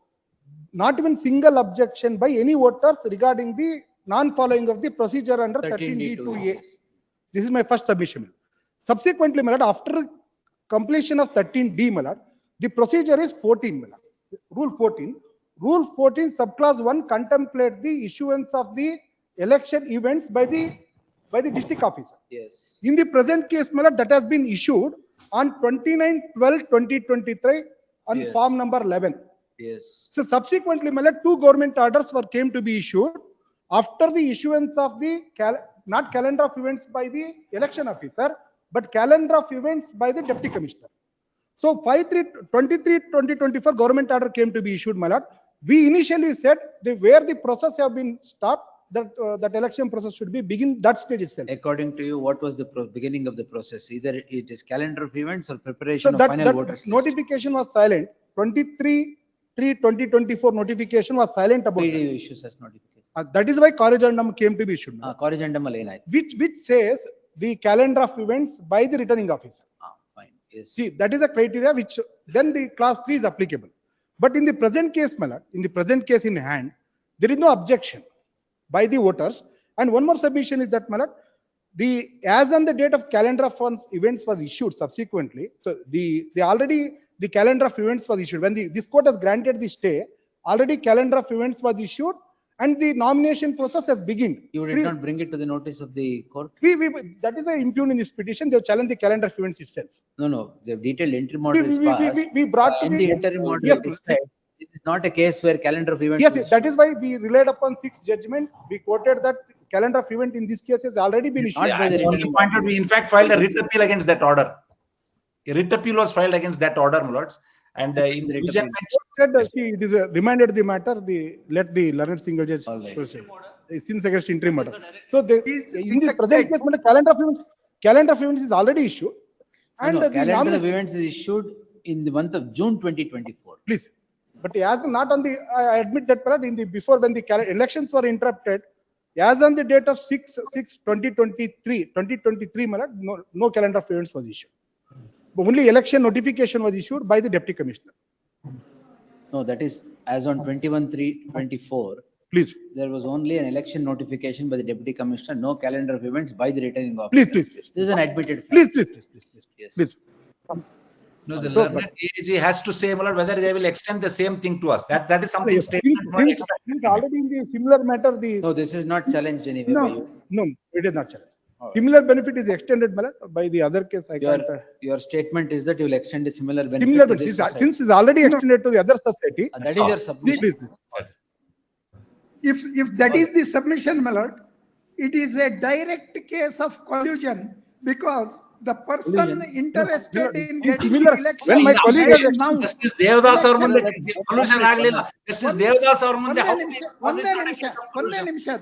not even single objection by any voters regarding the non-following of the procedure under 13(d)(2)A. This is my first submission. Subsequently, my lord, after completion of 13D, my lord, the procedure is 14, my lord. Rule 14. Rule 14 subclause 1 contemplate the issuance of the election events by the district officer. Yes. In the present case, my lord, that has been issued on 29/12/2023 on Yes. form number 11. Yes. So subsequently, my lord, 2 government orders came to be issued after the issuance of the not calendar of events by the election officer, but calendar of events by the deputy commissioner. So 5/3/23/2024 government order came to be issued, my lord. We initially said where the process have been stopped, that election process should be begin that stage itself. According to you, what was the beginning of the process? Either it is calendar of events or So preparation of that final voters list. notification was silent. 23/3/2024 notification was silent about that. PDU issues as notification. That is why corrigendum came to be issued. Corrigendum alone. Which says the calendar of events by the returning officer. Fine. Yes. See, that is a criteria which then the class 3 is applicable. But in the present case, my lord, in the present case in hand, there is no objection by the voters. And one more submission is that, my lord, as on the date of calendar of events was issued subsequently. So the calendar of events was issued when this court has granted the stay. Already calendar of events was issued and the nomination process has begun. You did not bring it to the notice of the court? That is impugned in this petition. They have challenged the calendar of events itself. No. The detailed interim order is passed. We brought to in the interim order. Yes, it is not a case where calendar of events. Yes, that is why we relied upon 6th judgment. We quoted that calendar of event in this case has already been issued. We in fact filed a writ appeal against that order. A writ appeal was filed against that order, my lords. And in the revision it is reminded the matter. Let the learned single judge proceed. Since against interim order. So in the present case, calendar of events is already issued. And the calendar of events is issued in the month of June 2024. Please. But as not on the, I admit that before when the elections were interrupted, as on the date of 6/6/2023, no calendar of events was issued. But only election notification was issued by the deputy commissioner. No, that is as on 21/3/24. Please, There was only an election notification by the deputy commissioner, no calendar of events by the returning officer. please. This is an admitted fact. Please. Yes. Please. No, the So, learned AG has to say, my lord, whether they will extend the same thing to us. That is something Since statement. not express. already in the similar matter, the. No, this is not challenged anyway by you. No, it is not challenged. Similar benefit is extended, my lord, by the other case. I can't. Your statement is that you will extend a similar benefit Similar to benefit, this society. since it's already extended to the other society. That is your submission. Please. If that is the submission, my lord, it is a direct case of collusion because the person interested in getting the election. When my colleague has now. Justice Devdas ಅವ್ರ ಮುಂದೆ collusion ಆಗ್ಲಿಲ್ಲ. Justice Devdas ಅವ್ರ ಮುಂದೆ ಒಂದೇ ನಿಮಿಷ.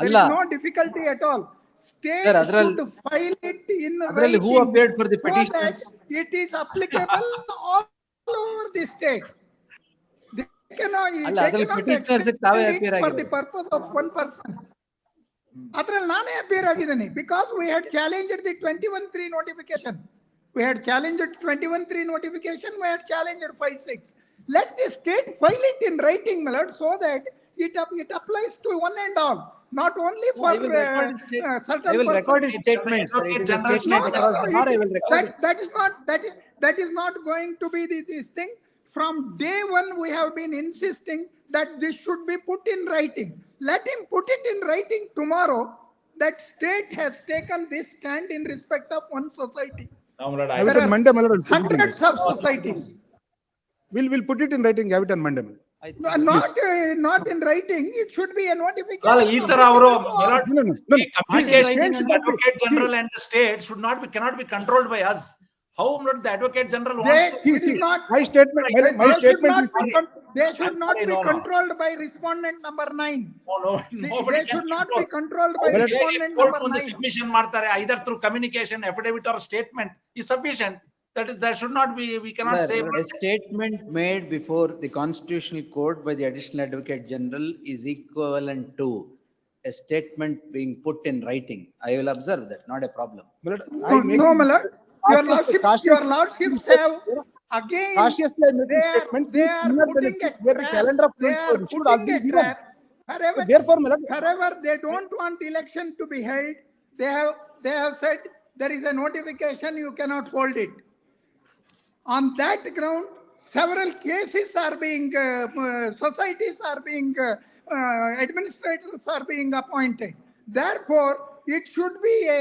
There is no difficulty at all. State should file it in writing. Who appeared for the so petitions? that it is applicable all over the state. They cannot extend it for the purpose of one person. ಅದ್ರಲ್ಲಿ ನಾನೇ appear ಆಗಿದ್ದೀನಿ because we had challenged the 21-3 notification. We had challenged 21-3 notification. We had challenged 5-6. Let the state file it in writing, my lord, so that it applies to one and all, not only for certain. I will record his statements. Sir. It is a statement across the bar. I will record it. That is not going to be this thing. From day one, we have been insisting that this should be put in writing. Let him put it in writing tomorrow that state has taken this stand in respect of one society. There are Monday, hundreds of societies. We'll put it in writing. Have it on Monday. Not in writing. It should be a notification. Communication with the Advocate General and the state cannot be controlled by us. How not the Advocate General wants to? My statement is. They should not be controlled by respondent number 9. They should not be controlled by respondent number 9. Submission ಮಾಡ್ತಾರೆ either through communication, affidavit or statement is sufficient. That should not be. We cannot say. A statement made before the Constitutional Court by the Additional Advocate General is equivalent to a statement being put in writing. I will observe that. Not a problem. No, my lord. Your lordships have again. They are putting a trap. Wherever they don't want election to be held, they have said there is a notification, you cannot hold it. On that ground, several cases are being, societies are being, administrators are being appointed. Therefore, it should be a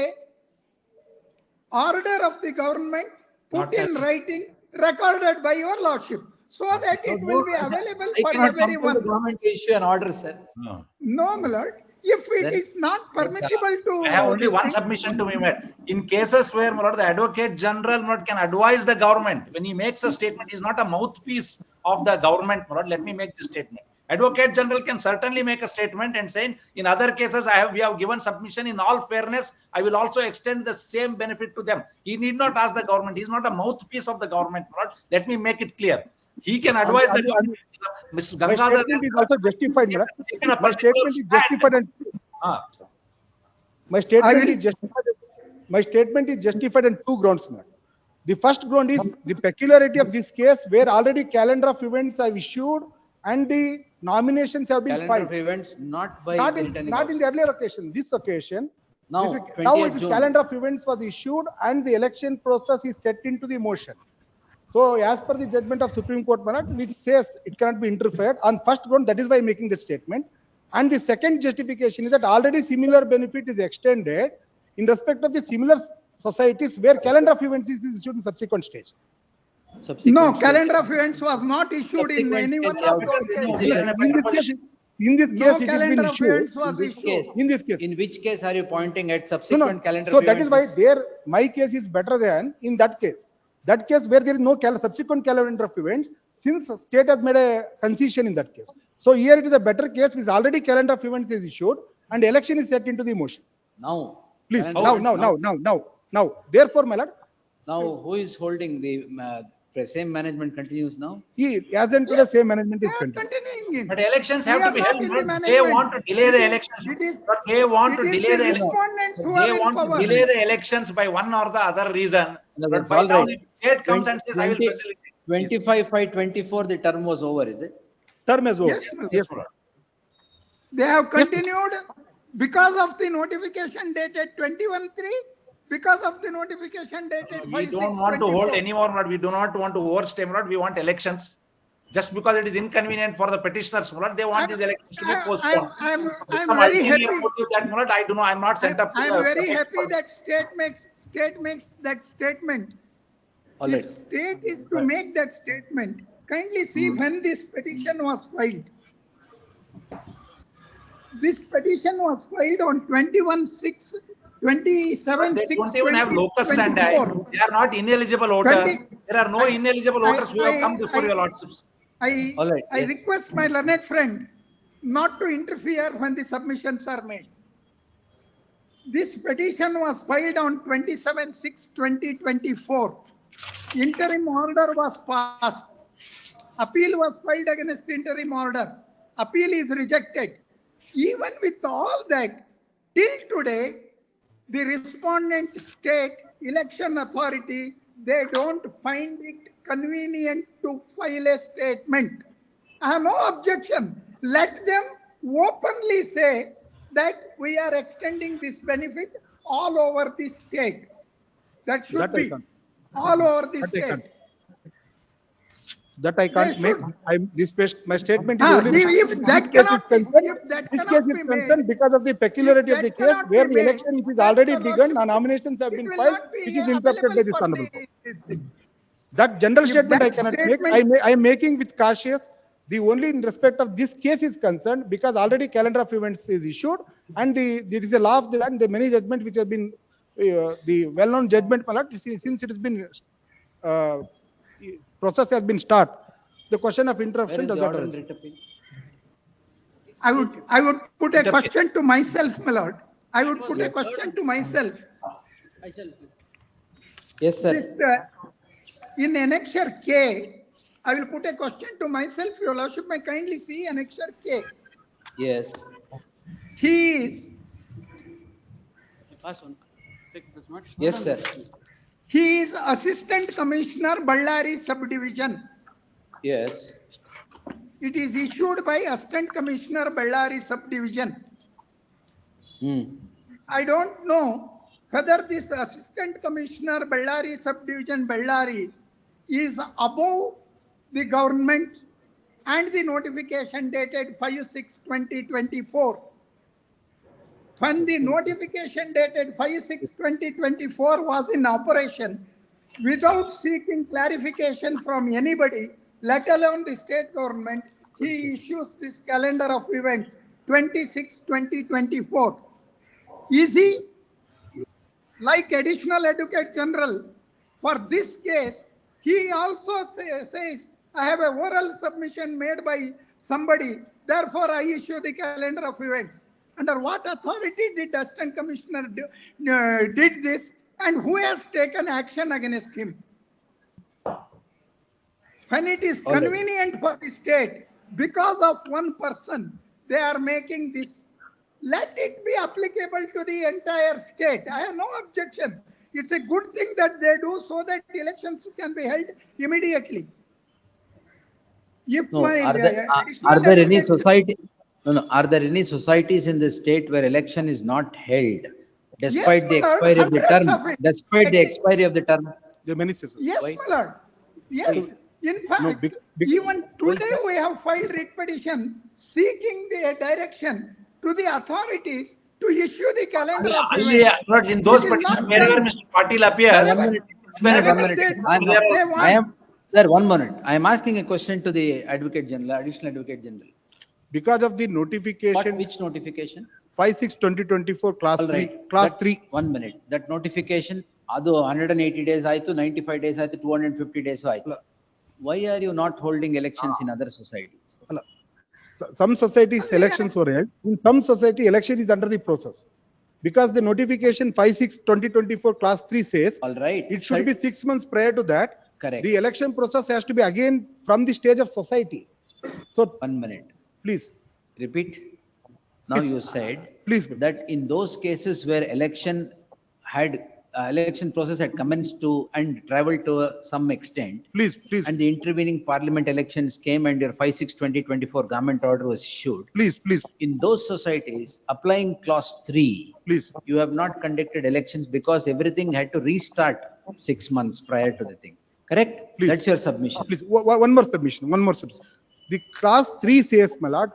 order of the government put in writing, recorded by your lordship, so that it will be available for everyone. The government to issue an order, sir. No, my lord. If it is not permissible to. I have only one submission to be made. In cases where the Advocate General can advise the government, when he makes a statement, he is not a mouthpiece of the government. Let me make this statement. Advocate General can certainly make a statement and say, in other cases, we have given submission. In all fairness, I will also extend the same benefit to them. He need not ask the government. He is not a mouthpiece of the government. Let me make it clear. He can advise the government. Mr. Gangadhar is also justified. My statement is justified. My statement is justified on 2 grounds. The first ground is the peculiarity of this case, where already calendar of events have issued and the nominations have been filed. Calendar of events not in the earlier occasion. This occasion, now it is calendar of events was issued and the election process is set into the motion. So, as per the judgment of Supreme Court, which says it cannot be interfered on first ground, that is why making the statement. And the second justification is that already similar benefit is extended in respect of the similar societies where calendar of events is issued in subsequent stage. No, calendar of events was not issued in any one of those cases. In this case, it has been issued. In which case are you pointing at subsequent calendar so of events? So that is why my case is better than in that case. That case where there is no subsequent calendar of events, since state has made a concession in that case. So here it is a better case which already calendar of events is issued and election is set into the motion. Now. Please, now. Therefore, my lord. Now, who is holding the same management continues now? As and the same management is continuing. But elections have to be held. They want to delay the elections. But they want to delay the elections. They want to delay the elections by one or the other reason. But by now, if state comes and says, I will facilitate. 25/5/24, the term was over, is it? Term is over. Yes. They have continued because of the notification dated 21/3, because of the notification dated 5/6/24. We don't want to hold any more, but we do not want to overstay, my lord. We want elections. Just because it is inconvenient for the petitioners, my lord, they want these elections to be postponed. I'm Some very ulterior happy. motive that, my lord, I do not, I'm not sent up to I'm the very happy expert. that state makes that statement. All If right. state is to make that statement, kindly see when this petition was filed. This petition was filed on 21/6, 27/6, They don't even have locus standi. They are not ineligible voters. There are no ineligible voters who have come before your lordships. All right, I yes. request my learned friend not to interfere when the submissions are made. This petition was filed on 27/6/2024. Interim order was passed. Appeal was filed against interim order. Appeal is rejected. Even with all that, till today, the respondent state election authority, they don't find it convenient to file a statement. I have no objection. Let them openly say that we are extending this benefit all over the state. That should That I be can't. all over the That I can't. state. That I can't make. My statement is Ah, only. if that cannot be- if that This cannot case be is made- concerned because of the peculiarity of if the that case cannot where be the made, election which is then already your begun lordship, and nominations have it been will filed, not be which is interrupted by available this for honorable. the- That general If statement I that cannot statement- make. I am making with cautious. The only in respect of this case is concerned because already calendar of events is issued and there is a law of the land, the many judgments which have been the well-known judgment, my lord, since it has been process has been start. The question of Where interruption is does the not order arise. in writ appeal? I would put a question to myself, my lord. I would put a Yes. question to myself. Yes, sir. This, in annexure K, I will put a question to myself. Your lordship may kindly see annexure K. Yes. He is Yes, sir. He is Assistant Commissioner, Ballari Subdivision. Yes. It is issued by Assistant Commissioner, Ballari Subdivision. I don't know whether this Assistant Commissioner, Ballari Subdivision, Ballari, is above the government and the notification dated 5/6/2024. When the notification dated 5/6/2024 was in operation, without seeking clarification from anybody, let alone the state government, he issues this calendar of events 26/2024. Is he like additional advocate general for this case? He also says, I have a oral submission made by somebody, therefore I issue the calendar of events. Under what authority did Assistant Commissioner did this, and who has taken action against him? When it is convenient for the state, because of one person, they are making this. Let it be applicable to the entire state. I have no objection. It's a good thing that they do so that elections can be held immediately. If No, my are there any advocate- society? No. Are there any societies in the state where election is not held despite Yes, the my lord, expiry of the hundreds term? of it. Despite the expiry of the term. There are many cases. Yes, Why? my lord. Yes. In fact, even today we have filed writ petition seeking the direction to the authorities to issue the calendar of events. But in those It is petitions, not wherever done. Mr. Patil appears, One minute. it's very One different. minute. I am, sir, 1 minute. I am asking a question to the Advocate General, Additional Advocate General. Because of the notification. Which notification? 5/6/2024 class All 3. right. Class That- 3. 1 minute. That notification, adu 180 days aitu, 95 days aitu, 250 days aitu. Why are you not holding elections in other societies? Some societies elections were held. In some society, election is under the process. Because the notification 5/6/2024 class 3 says, all right, it should be 6 months prior to that. Correct. The election process has to be again from the stage of society. So 1 minute. Please. Repeat. Now you said please that in those cases where election had election process had commenced to and traveled to some extent. Please. And the intervening parliament elections came and your 5/6/2024 government order was issued. Please. In those societies, applying clause 3, Please. you have not conducted elections because everything had to restart 6 months prior to the thing. Correct? Please. That's your submission. Please, one more submission. The class 3 says, my lord,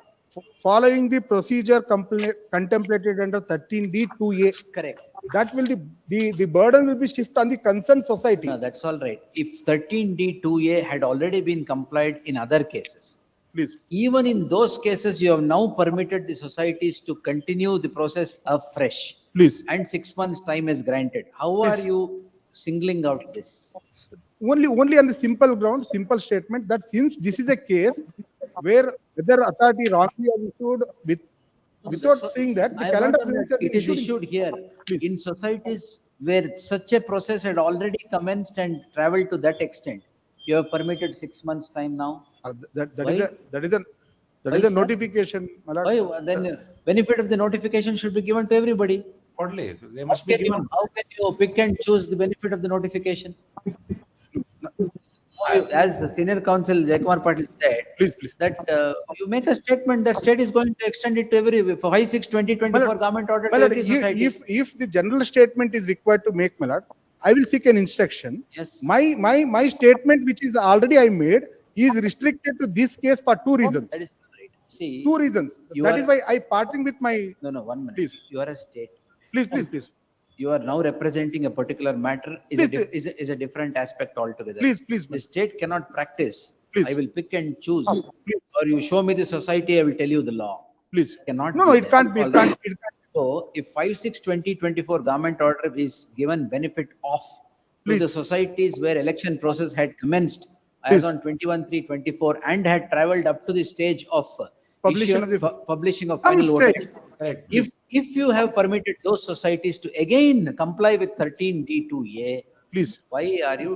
following the procedure contemplated under 13D2A. Correct. That will the burden will be shifted on the concerned society. No, that's all right. If 13D2A had already been complied in other cases, Please. even in those cases, you have now permitted the societies to continue the process afresh. Please. And 6 months time is granted. How are you singling out this? Only on the simple ground, simple statement that since this is a case where whether authority wrongly has issued without seeing that the calendar It is issued here. Please. In societies where such a process had already commenced and traveled to that extent, you have permitted 6 months time now. That is Why, a sir? notification, my lord. Why? Then benefit of the notification should be given to everybody. Only, they must be given. How can you pick and choose the benefit of the notification? As the senior counsel Jaikumar Patil said, Please. that you make a statement that state is going to extend it to every, for 5/6/2024 government order to My lord, every society. if the general statement is required to make, my lord, I will seek an instruction. Yes. My statement, which is already I made, is restricted to this case for two reasons. That is right. See, Two reasons. You That are- is why I partnering with my. no, 1 minute. Please. You are a state. Please. You are now representing a particular matter is a different aspect altogether. Please. The state cannot practice. Please. I will pick and choose. Please. Or you show me the society, I will tell you the law. Please. Cannot. No, be it there. can't be. All It right. can't. So if 5/6/2024 government order is given benefit of to Please. the societies where election process had commenced Please. as on 21/3/24 and had traveled up to the stage of Publishing of the- publishing of I will final stay. voting. If you have permitted those societies to again comply with 13D2A, Please. why are you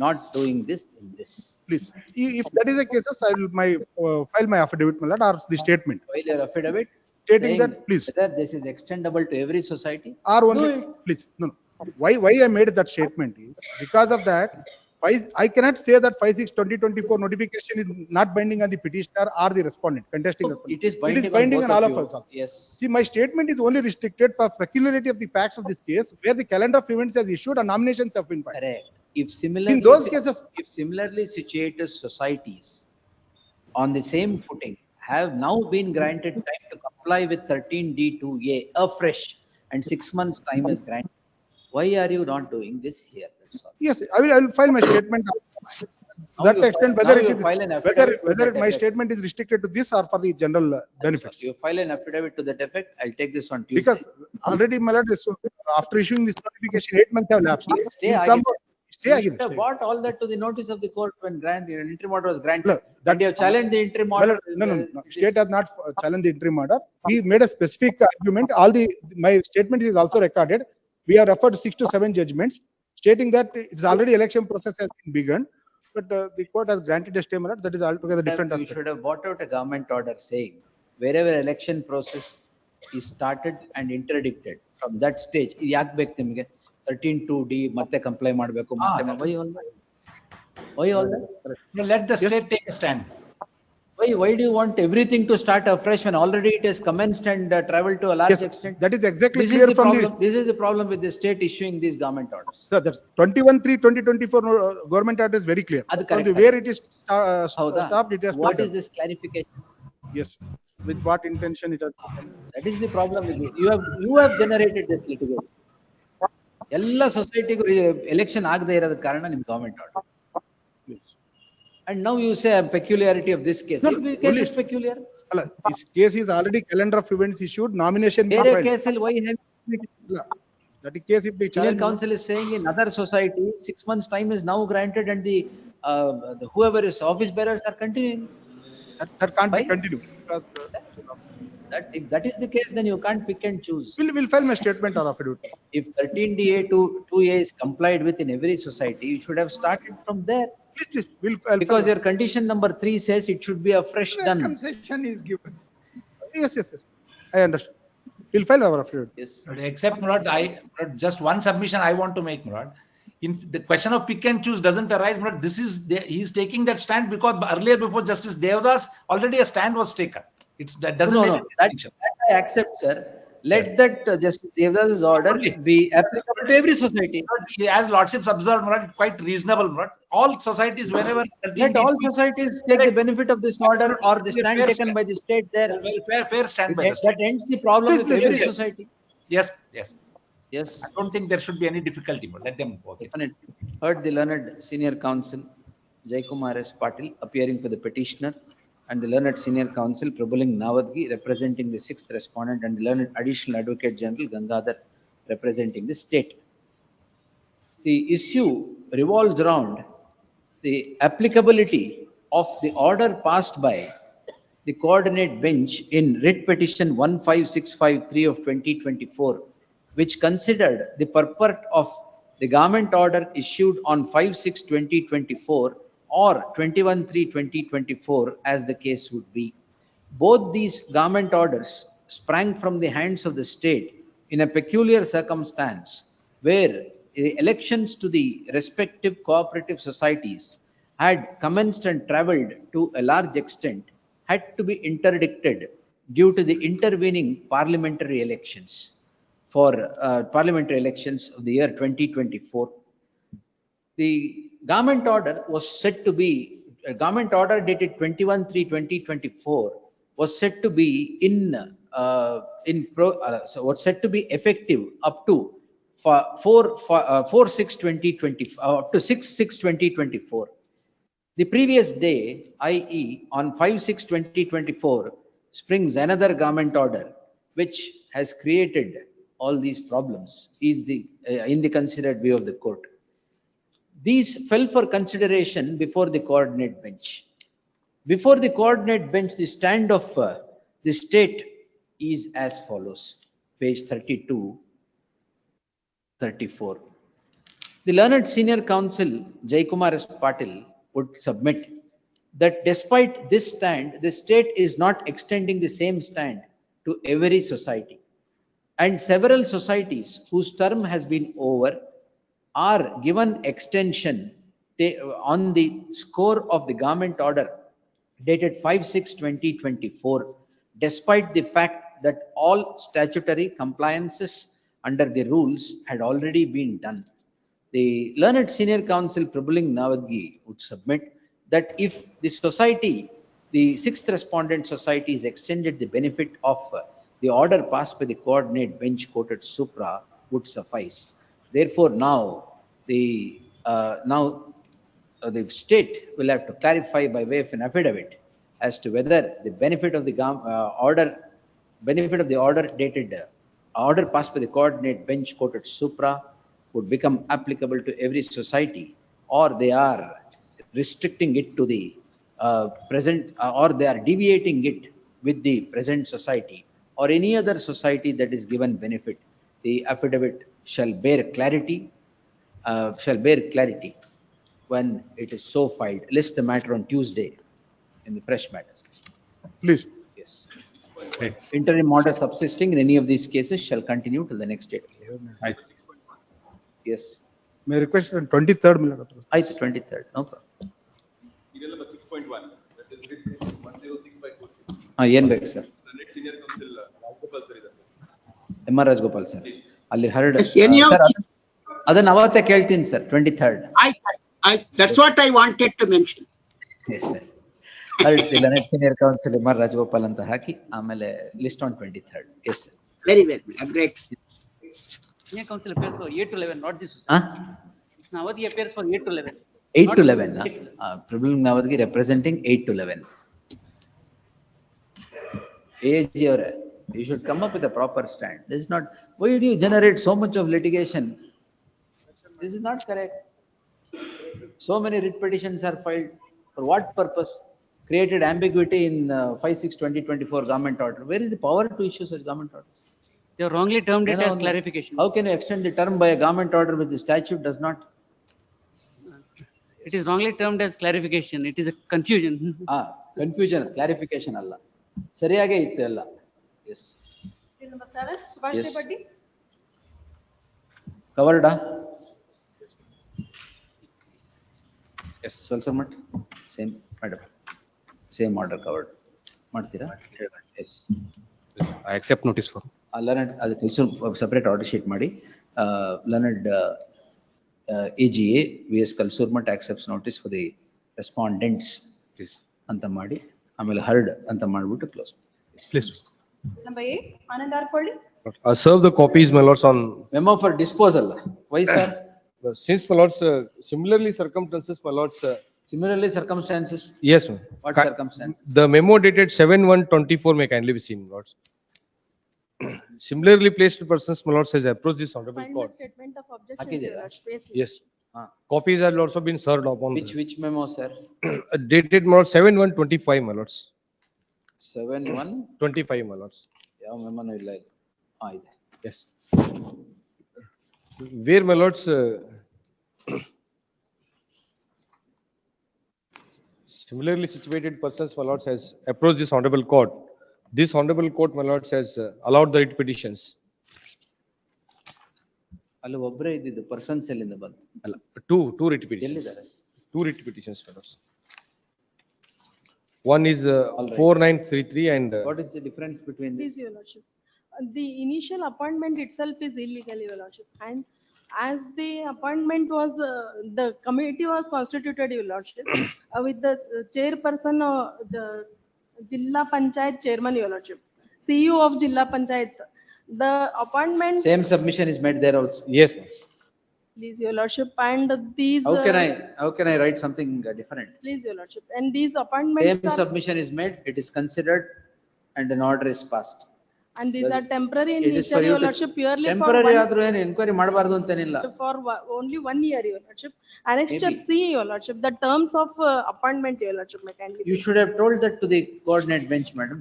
not doing this in this? Please. If that is the case, I will file my affidavit, my lord, or the statement File your affidavit stating saying that, please, whether this is extendable to every society. or Do only, it. please, no. Why I made that statement is because of that, I cannot say that 5/6/2024 notification is not binding on the petitioner or the respondent, contesting respondent. It is binding on on all both of of us you. also. Yes. See, my statement is only restricted for peculiarity of the facts of this case, where the calendar of events has issued and nominations have been filed. Correct. If those cases, if similarly situated societies on the same footing have now been granted time to comply with 13D2A afresh and 6 months time is granted, why are you not doing this here? That's all. yes, I will file my statement. Now That you extent, file- whether now it you is, file an affidavit to whether that my effect. statement is restricted to this or for the general benefits. You file an affidavit to that effect. I'll take this on Tuesday. Because already, my lord, so after issuing this notification, 8 months have lapsed. Stay In again. Stay You again. should have brought all that to the notice of the court when an interim order was granted. No, that- And you have challenged the interim My order. lord, no. State has not challenged the interim order. He made a specific argument. My statement is also recorded. We have referred 6 to 7 judgments stating that it's already election process has been begun, but the court has granted a stay, my lord. That is altogether different You aspect. should have brought out a government order saying wherever election process is started and interdicted from that stage, ಇದು ಯಾಕೆ ಬೇಕು ನಿಮಗೆ 13(2)D ಮತ್ತೆ comply ಮಾಡಬೇಕು ಮತ್ತೆ why all that? Let the state take a stand. Why do you want everything to start afresh when already it has commenced and traveled to a large Yes, extent? that is exactly This clear is the from problem. This is the problem with the state issuing these government orders. That's 21/3/2024 government order is very clear. ಅದು From correct. the where it is ಹೌದಾ? stopped, it has What stopped. is this clarification? Yes, with what intention it has. That is the problem with it. You have generated this litigation. ಎಲ್ಲ ಸೊಸೈಟಿಗೂ election ಆಗದೆ ಇರೋದ ಕಾರಣ ನಿಮ್ government order. And now you say a peculiarity of this case. No, If the case only- is peculiar, This case is already calendar of events issued, nomination. ಬೇರೆ filed. case ಅಲ್ಲಿ why have That is case if the Senior challenge. counsel is saying in other society 6 months time is now granted and the whoever is office bearers are continuing. That can't Why? be continued. Because, That if that is the case, then you can't pick and choose. we'll file my statement or affidavit. If 13DA to 2A is complied with in every society, you should have started from there. Please, I'll Because file. your condition number 3 says it should be a fresh done. Concession is given. Yes. I understand. We'll file our affidavit. Yes. Except, my lord, just one submission I want to make, my lord. In the question of pick and choose doesn't arise, but this is he is taking that stand because earlier before Justice Devdas already a stand was taken. That doesn't No, make no, a distinction. that I accept, sir. Let that Justice Devdas' order be applicable to every society. As lordships observed, my lord, quite reasonable, my lord. All societies wherever Let all societies take the benefit of this order or the stand fair taken by the state there. fair stand by the That state. ends the problem with every Yes. society. Yes, yes. Yes. I don't think there should be any difficulty, but let them go. Definitely. Heard the learned senior counsel Jaikumar S. Patil appearing for the petitioner and the learned senior counsel Prabhuling Navadgi representing the sixth respondent and the learned additional advocate general Gangadhar representing the state. The issue revolves around the applicability of the order passed by the coordinate bench in writ petition 15653 of 2024, which considered the purport of the government order issued on 5/6/2024 or 21/3/2024 as the case would be. Both these government orders sprang from the hands of the state in a peculiar circumstance where the elections to the respective cooperative societies had commenced and travelled to a large extent had to be interdicted due to the intervening parliamentary elections of the year 2024. The government order was said to be a government order dated 21/3/2024 was said to be was said to be effective up to 4/6/2020 up to 6/6/2024. The previous day, i.e. on 5/6/2024, springs another government order which has created all these problems is in the considered view of the court. These fell for consideration before the coordinate bench. Before the coordinate bench, the stand of the state is as follows, page 32, 34. The learned senior counsel Jaikumar S. Patil would submit that despite this stand, the state is not extending the same stand to every society. And several societies whose term has been over are given extension on the score of the government order dated 5/6/2024, despite the fact that all statutory compliances under the rules had already been done. The learned senior counsel Prabhuling Navadgi would submit that if the society, the sixth respondent society, is extended the benefit of the order passed by the coordinate bench quoted supra would suffice. Therefore, now the state will have to clarify by way of an affidavit as to whether the benefit of the order dated order passed by the coordinate bench quoted supra would become applicable to every society, or they are restricting it to the present, or they are deviating it with the present society or any other society that is given benefit. The affidavit shall bear clarity when it is so filed. List the matter on Tuesday in the fresh matters. Please. Yes. Interim order subsisting in any of these cases shall continue till the next date. Right. Yes. May I request on 23rd, my lord? 23rd, no problem. Serial number 6.1, that is writ 106 by 46. ಏನ್ ಬೇಕು sir? Senior counsel Rajgopal sir ಇದ್ದಾರೆ. MR Rajgopal sir. ಅಲ್ಲಿ heard Sir, ಅದನ್ನ ಅವತ್ತೇ ಕೇಳ್ತೀನಿ sir 23rd. That's what I wanted to mention. Yes sir. Heard senior counsel MR Rajgopal ಅಂತ ಹಾಕಿ ಆಮೇಲೆ list on 23rd. Yes sir. Very well, great. Senior counsel appears for 8 to 11, not this. This Navadgi appears for 8 to 11. 8 to 11. Prabhuling Navadgi representing 8 to 11. AG, you should come up with a proper stand. This is not. Why do you generate so much of litigation? This is not correct. So many writ petitions are filed. For what purpose? Created ambiguity in 5/6/2024 government order. Where is the power to issue such government orders? They have wrongly termed it as clarification. How can you extend the term by a government order which the statute does not? It is wrongly termed as clarification. It is a confusion. Confusion, clarification alla. Sariyage ittu alla. Yes. Serial number 7, Subhash Yes. Tripati. Covered? Yes. Swalsammat? Same, madam. Same order covered. Martira? Yes. I accept notice for. Learned, separate order sheet madi. Learned AGA, VS Kalsurmat accepts notice for the respondents. Please. Anta madi. Amele heard anta madbiಟ್ಟು close. Please. Number 8, Anand Arpalli. Serve the copies, my lords, on. Memo for disposal. Why, sir? Since, my lords, similarly circumstances, my lords. Similarly circumstances? Yes, ma'am. What circumstances? The memo dated 7/1/24 may kindly be seen, lords. Similarly placed persons, my lords, has approached this honorable Find the court. statement of objection. Hakidira? Your Lordship. Yes. Copies have also been served upon. Which memo, sir? Dated, my lords, 7/1/25, my lords. 7/1/25, my lords. ಯಾವ ಮೆಮೊನೂ ಇಲ್ಲ ಇಲ್ಲಿ. ಇದೆ. Yes. Where, my lords, similarly situated persons, my lords, has approached this honorable court. This honorable court, my lords, has allowed the writ petitions. ಅಲ್ಲಿ ಒಬ್ಬರೇ ಇದ್ದಿದ್ದು persons ಎಲ್ಲಿಂದ ಬಂತು? ಅಲ್ಲ, two writ petitions. ಎಲ್ಲಿದ್ದಾರೆ? Two writ petitions, my lords. One is 4933 and. What is the difference between Please, this? Your Lordship. The initial appointment itself is illegal, Your Lordship. And as the appointment was, the committee was constituted, Your Lordship, with the chairperson, the Jilla Panchayat chairman, Your Lordship, CEO of Jilla Panchayat. The appointment. Same submission is made there also. Yes. Please, Your Lordship, and these. How can I write something different? Please, Your Lordship, and these appointments. Same submission is made, it is considered, and an order is passed. And these are temporary in It is nature, for you Your to- Lordship, purely for Temporary ಆದ್ರೂ ಏನು enquiry ಮಾಡಬಾರ್ದು ಅಂತೇನಿಲ್ಲ. for only 1 year, Your Lordship. Annexure Maybe. C, Your Lordship, the terms of appointment, Your Lordship, may kindly. You should have told that to the coordinate bench, madam.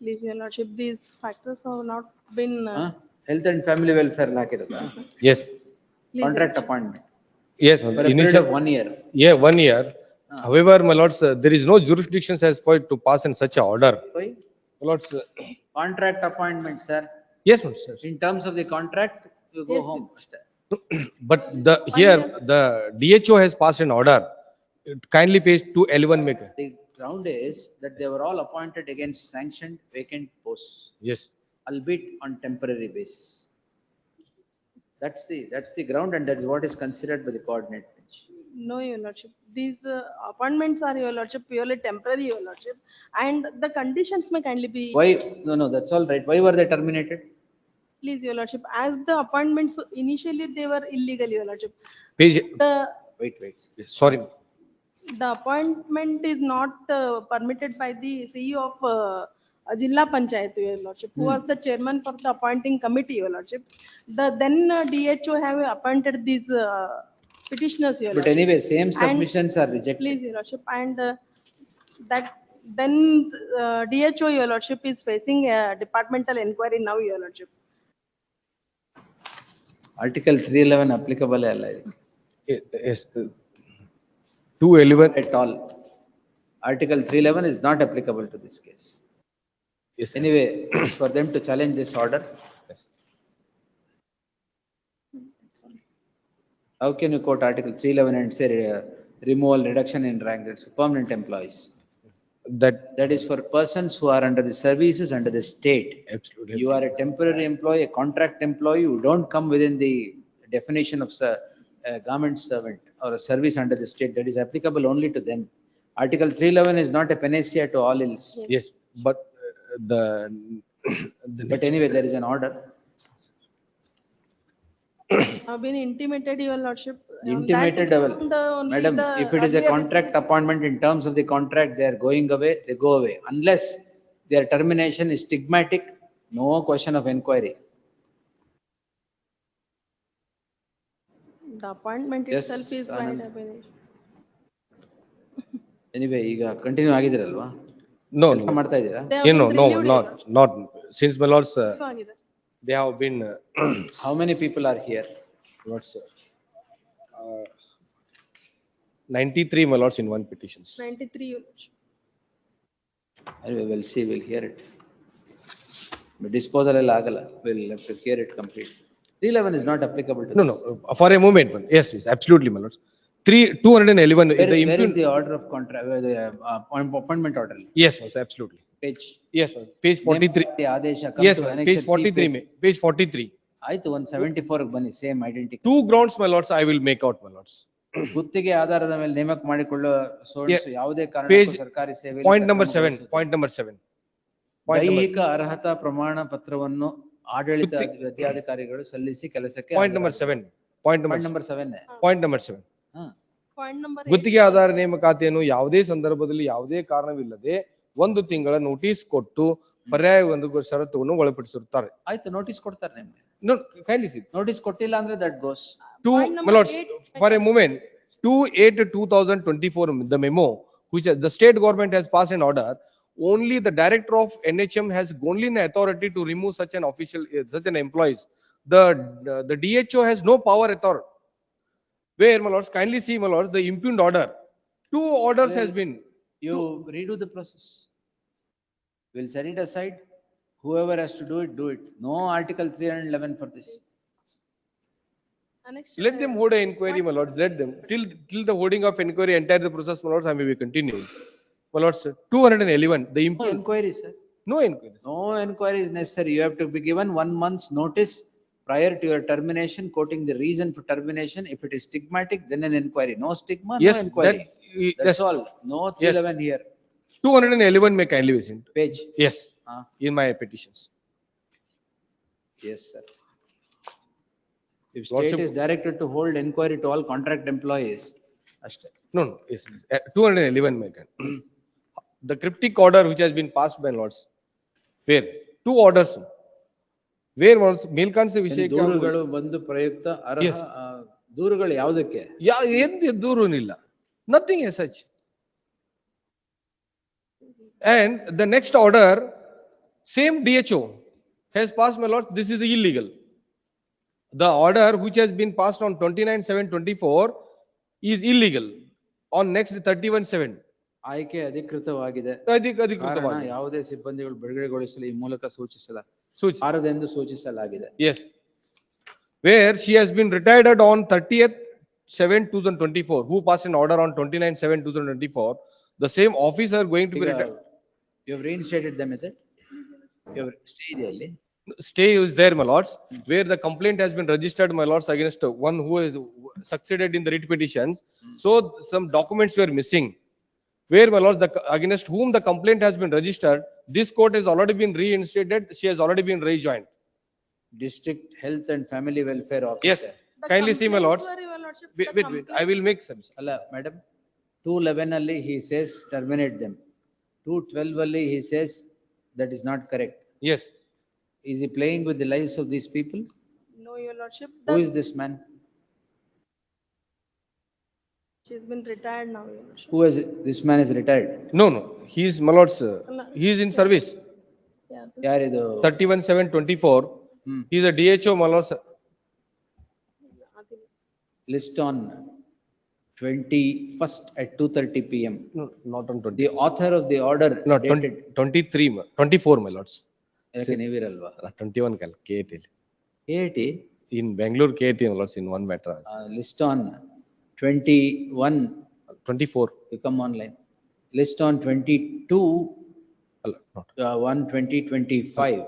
Please, Your Lordship, these factors have not been. Health and family welfare ಹಾಕಿರೋದಾ? Yes. Please, Contract Your appointment. Yes, For ma'am. a period of 1 year. Yeah, 1 year. However, my lords, there is no jurisdiction as per to pass in such a order. Why? My lords. Contract appointment, sir. Yes, ma'am, sir. In terms of the contract, you go Yes, home. But the DHO has passed an order. It kindly pays to L1 maker. The ground is that they were all appointed against sanctioned vacant posts. Yes. Albeit on temporary basis. That's the ground, and that is what is considered by the coordinate bench. No, Your Lordship, these appointments are, Your Lordship, purely temporary, Your Lordship, and the conditions may kindly be. Why? No, that's all right. Why were they terminated? Please, Your Lordship, as the appointments initially they were illegal, Your Lordship. Page. Wait. Sorry. The appointment is not permitted by the CEO of Jilla Panchayat, Your Lordship, who was the chairman for the appointing committee, Your Lordship. The then DHO have appointed these petitioners, Your But Lordship. anyway, same And- submissions are rejected. Please, Your Lordship, and that then DHO, Your Lordship, is facing a departmental inquiry now, Your Lordship. Article 311 applicable ಅಲ್ಲ ಇದು. Yes. 211 at all. Article 311 is not applicable to this case. Yes. Anyway, it's for them to challenge this order. Yes. How can you quote Article 311 and say removal, reduction in rank, that's permanent employees? That is for persons who are under the services under the state. Absolutely. You are a temporary employee, a contract employee, you don't come within the definition of a government servant or a service under the state. That is applicable only to them. Article 311 is not a panacea to all ills. Yes, but But anyway, there is an order. Have been intimated, Your Lordship. On Intimated, that ground, only madam, the if it is a earlier- contract appointment in terms of the contract, they are going away, they go away. Unless their termination is stigmatic, no question of inquiry. The appointment Yes, itself is Anand. wide open. Anyway, ಈಗ continue ಆಗಿದಿರಲ್ವಾ? No, ಕೆಲಸ ಮಾಡ್ತಾ ಇದ್ದೀರಾ? They have been renewed, not since my lords, ಆಗಿದೆ. they have been. How many people are here? Lords, 93 my lords in one petitions. 93, Your Lordship. Anyway, we'll see, we'll hear it. Disposal ಎಲ್ಲ ಆಗಲ್ಲ. We'll have to hear it complete. 311 is not applicable to No, this. no, for a moment, yes, yes, absolutely, my lords. 211, Where the where is impugn, the order of the appointment order? yes, yes, absolutely. Page. Yes, sir. Page 43. ನೇಮಕಾತಿ ಆದೇಶ come Yes, to sir. annexure Page C 43, page 43. ಆಯ್ತು 174 ಗೆ ಬನ್ನಿ, same identity. 2 grounds, my lords, I will make out, my lords. ಗುತ್ತಿಗೆ ಆಧಾರದ ಮೇಲೆ ನೇಮಕ ಮಾಡಿಕೊಳ್ಳುವ ಯಾವುದೇ Page, ಕಾರಣಕ್ಕೂ ಸರ್ಕಾರಿ ಸೇವೆ. point number 7, point number 7. ದೈಹಿಕ ಅರ್ಹತಾ ಪ್ರಮಾಣ ಪತ್ರವನ್ನು ಆಡಳಿತ ವಿದ್ಯಾಧಿಕಾರಿಗಳು ಸಲ್ಲಿಸಿ ಕೆಲಸಕ್ಕೆ. Point number 7, point number 7. Point number 7. Point number 8. ಗುತ್ತಿಗೆ ಆಧಾರ ನೇಮಕಾತಿಯನ್ನು ಯಾವುದೇ ಸಂದರ್ಭದಲ್ಲಿ ಯಾವುದೇ ಕಾರಣವಿಲ್ಲದೆ 1 ತಿಂಗಳ ನೋಟಿಸ್ ಕೊಟ್ಟು ಪರ್ಯಾಯ ಒಂದು ಷರತ್ತುಗಳನ್ನು ಒಳಪಡಿಸಿರುತ್ತಾರೆ. ಆಯ್ತು, ನೋಟಿಸ್ ಕೊಡ್ತಾರೆ ನಿಮ್ಗೆ. No, kindly see. ನೋಟಿಸ್ ಕೊಟ್ಟಿಲ್ಲ ಅಂದ್ರೆ that goes. My lords, for a moment, 2/8/2024, the memo, which the state government has passed an order, only the director of NHM has only an authority to remove such an official, such an employees. The DHO has no power at all. Where, my lords, kindly see, my lords, the impugned order. 2 orders has been. You redo the process. We'll set it aside. Whoever has to do it, do it. No article 311 for this. Let them hold an inquiry, my lords. Let them till the holding of inquiry, entire the process, my lords. I may be continuing. My lords, 211. The No inquiry, sir. No inquiries. No inquiry is necessary. You have to be given 1 month's notice prior to your termination, quoting the reason for termination. If it is stigmatic, then an inquiry. No stigma, Yes, no inquiry. That's yes. all. No 311 here. 211 may kindly be seen. Page. Yes. In my petitions. Yes, sir. If state is directed to hold inquiry to all contract employees. No, no, yes. 211 may kindly. The cryptic order which has been passed by lords. Where? 2 orders. Where was ಮೇಲ್ಕಾಣಿಸಿದ ವಿಷಯಕ್ಕೆ ದೂರುಗಳು ಬಂದು ಪ್ರಯುಕ್ತ ಅರ್ಹ ದೂರುಗಳು ಯಾವುದಕ್ಕೆ? ಏನು ದೂರು ಇಲ್ಲ. Nothing as such. And the next order, same DHO has passed, my lords, this is illegal. The order which has been passed on 29/7/24 is illegal. On next 31/7. ಆಯ್ಕೆ ಅಧಿಕೃತವಾಗಿದೆ. ಕಾರಣ ಯಾವುದೇ ಸಿಬ್ಬಂದಿಗಳು ಬಿಡುಗಡೆಗೊಳಿಸಲು ಈ ಮೂಲಕ ಸೂಚಿಸಲಾರದೆಂದು ಸೂಚಿಸಲಾಗಿದೆ. Yes. Where she has been retired on 30/7/2024. Who passed an order on 29/7/2024? The same officer going to be retired. You have reinstated them, is it? You have stayed there. Stay is there, my lords. Where the complaint has been registered, my lords, against one who has succeeded in the writ petitions. So some documents were missing. Where, my lords, against whom the complaint has been registered, this court has already been reinstated. She has already been rejoined. District Health and Family Welfare Officer. Yes. Kindly see, my lords. Wait. I will make some. Alla, madam. 211 alli he says terminate them. 212 alli he says that is not correct. Yes. Is he playing with the lives of these people? No, your lordship. Who is this man? She's been retired now, your lordship. Who is this man is retired? No. He is, my lords, he is in service. Yeah. Yaridu 31/7/24. He is a DHO, my lords. List on 21st at 2:30 p.m. No, not on 20. The author of the order. No, 24, my lords. ಯಾಕೆ ನೀವಿರಲ್ವಾ? 21 KT. KT? In Bangalore, KT, my lords, in one matter. List on 21. 24. You come online. List on 22. 1/20/25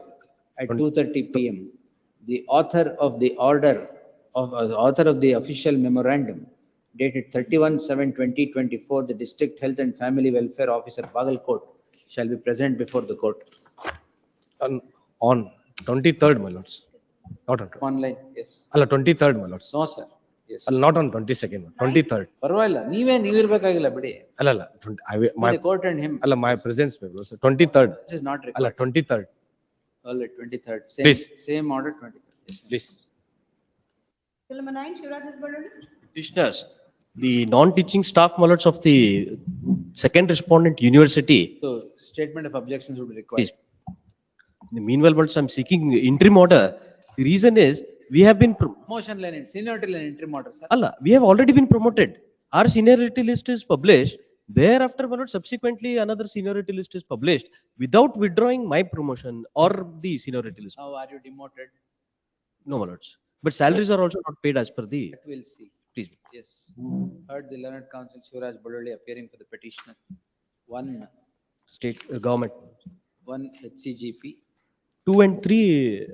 at 2:30 p.m. The author of the order author of the official memorandum dated 31/7/2024, the District Health and Family Welfare Officer, Bagalkot, shall be present before the court. On 23rd, my lords. Not on online. Yes. 23rd, my lords. No, sir. Yes. Not on 22nd. 23rd. ಪರವಾಗಿಲ್ಲ, ನೀವಿರ್ಬೇಕಾಗಿಲ್ಲ ಬಿಡಿ. My court and him. My presence, my lords. 23rd. This is not required. 23rd. All right, 23rd. Please. Same order, 23rd. Yes, please. Petitioners, the non-teaching staff, my lords, of the second respondent university. So statement of objections would be required. Please. Meanwhile, my lords, I'm seeking interim order. The reason is we have been promotion line, seniority line, interim order, sir. Allah, we have already been promoted. Our seniority list is published. Thereafter, my lord, subsequently another seniority list is published without withdrawing my promotion or the seniority list. How are you demoted? No, my lords. But salaries are also not paid as per the. That we'll see. Please. Yes. Heard the learned counsel Shivraj Badoli appearing for the petitioner. One State government. HCGP. 2 and 3.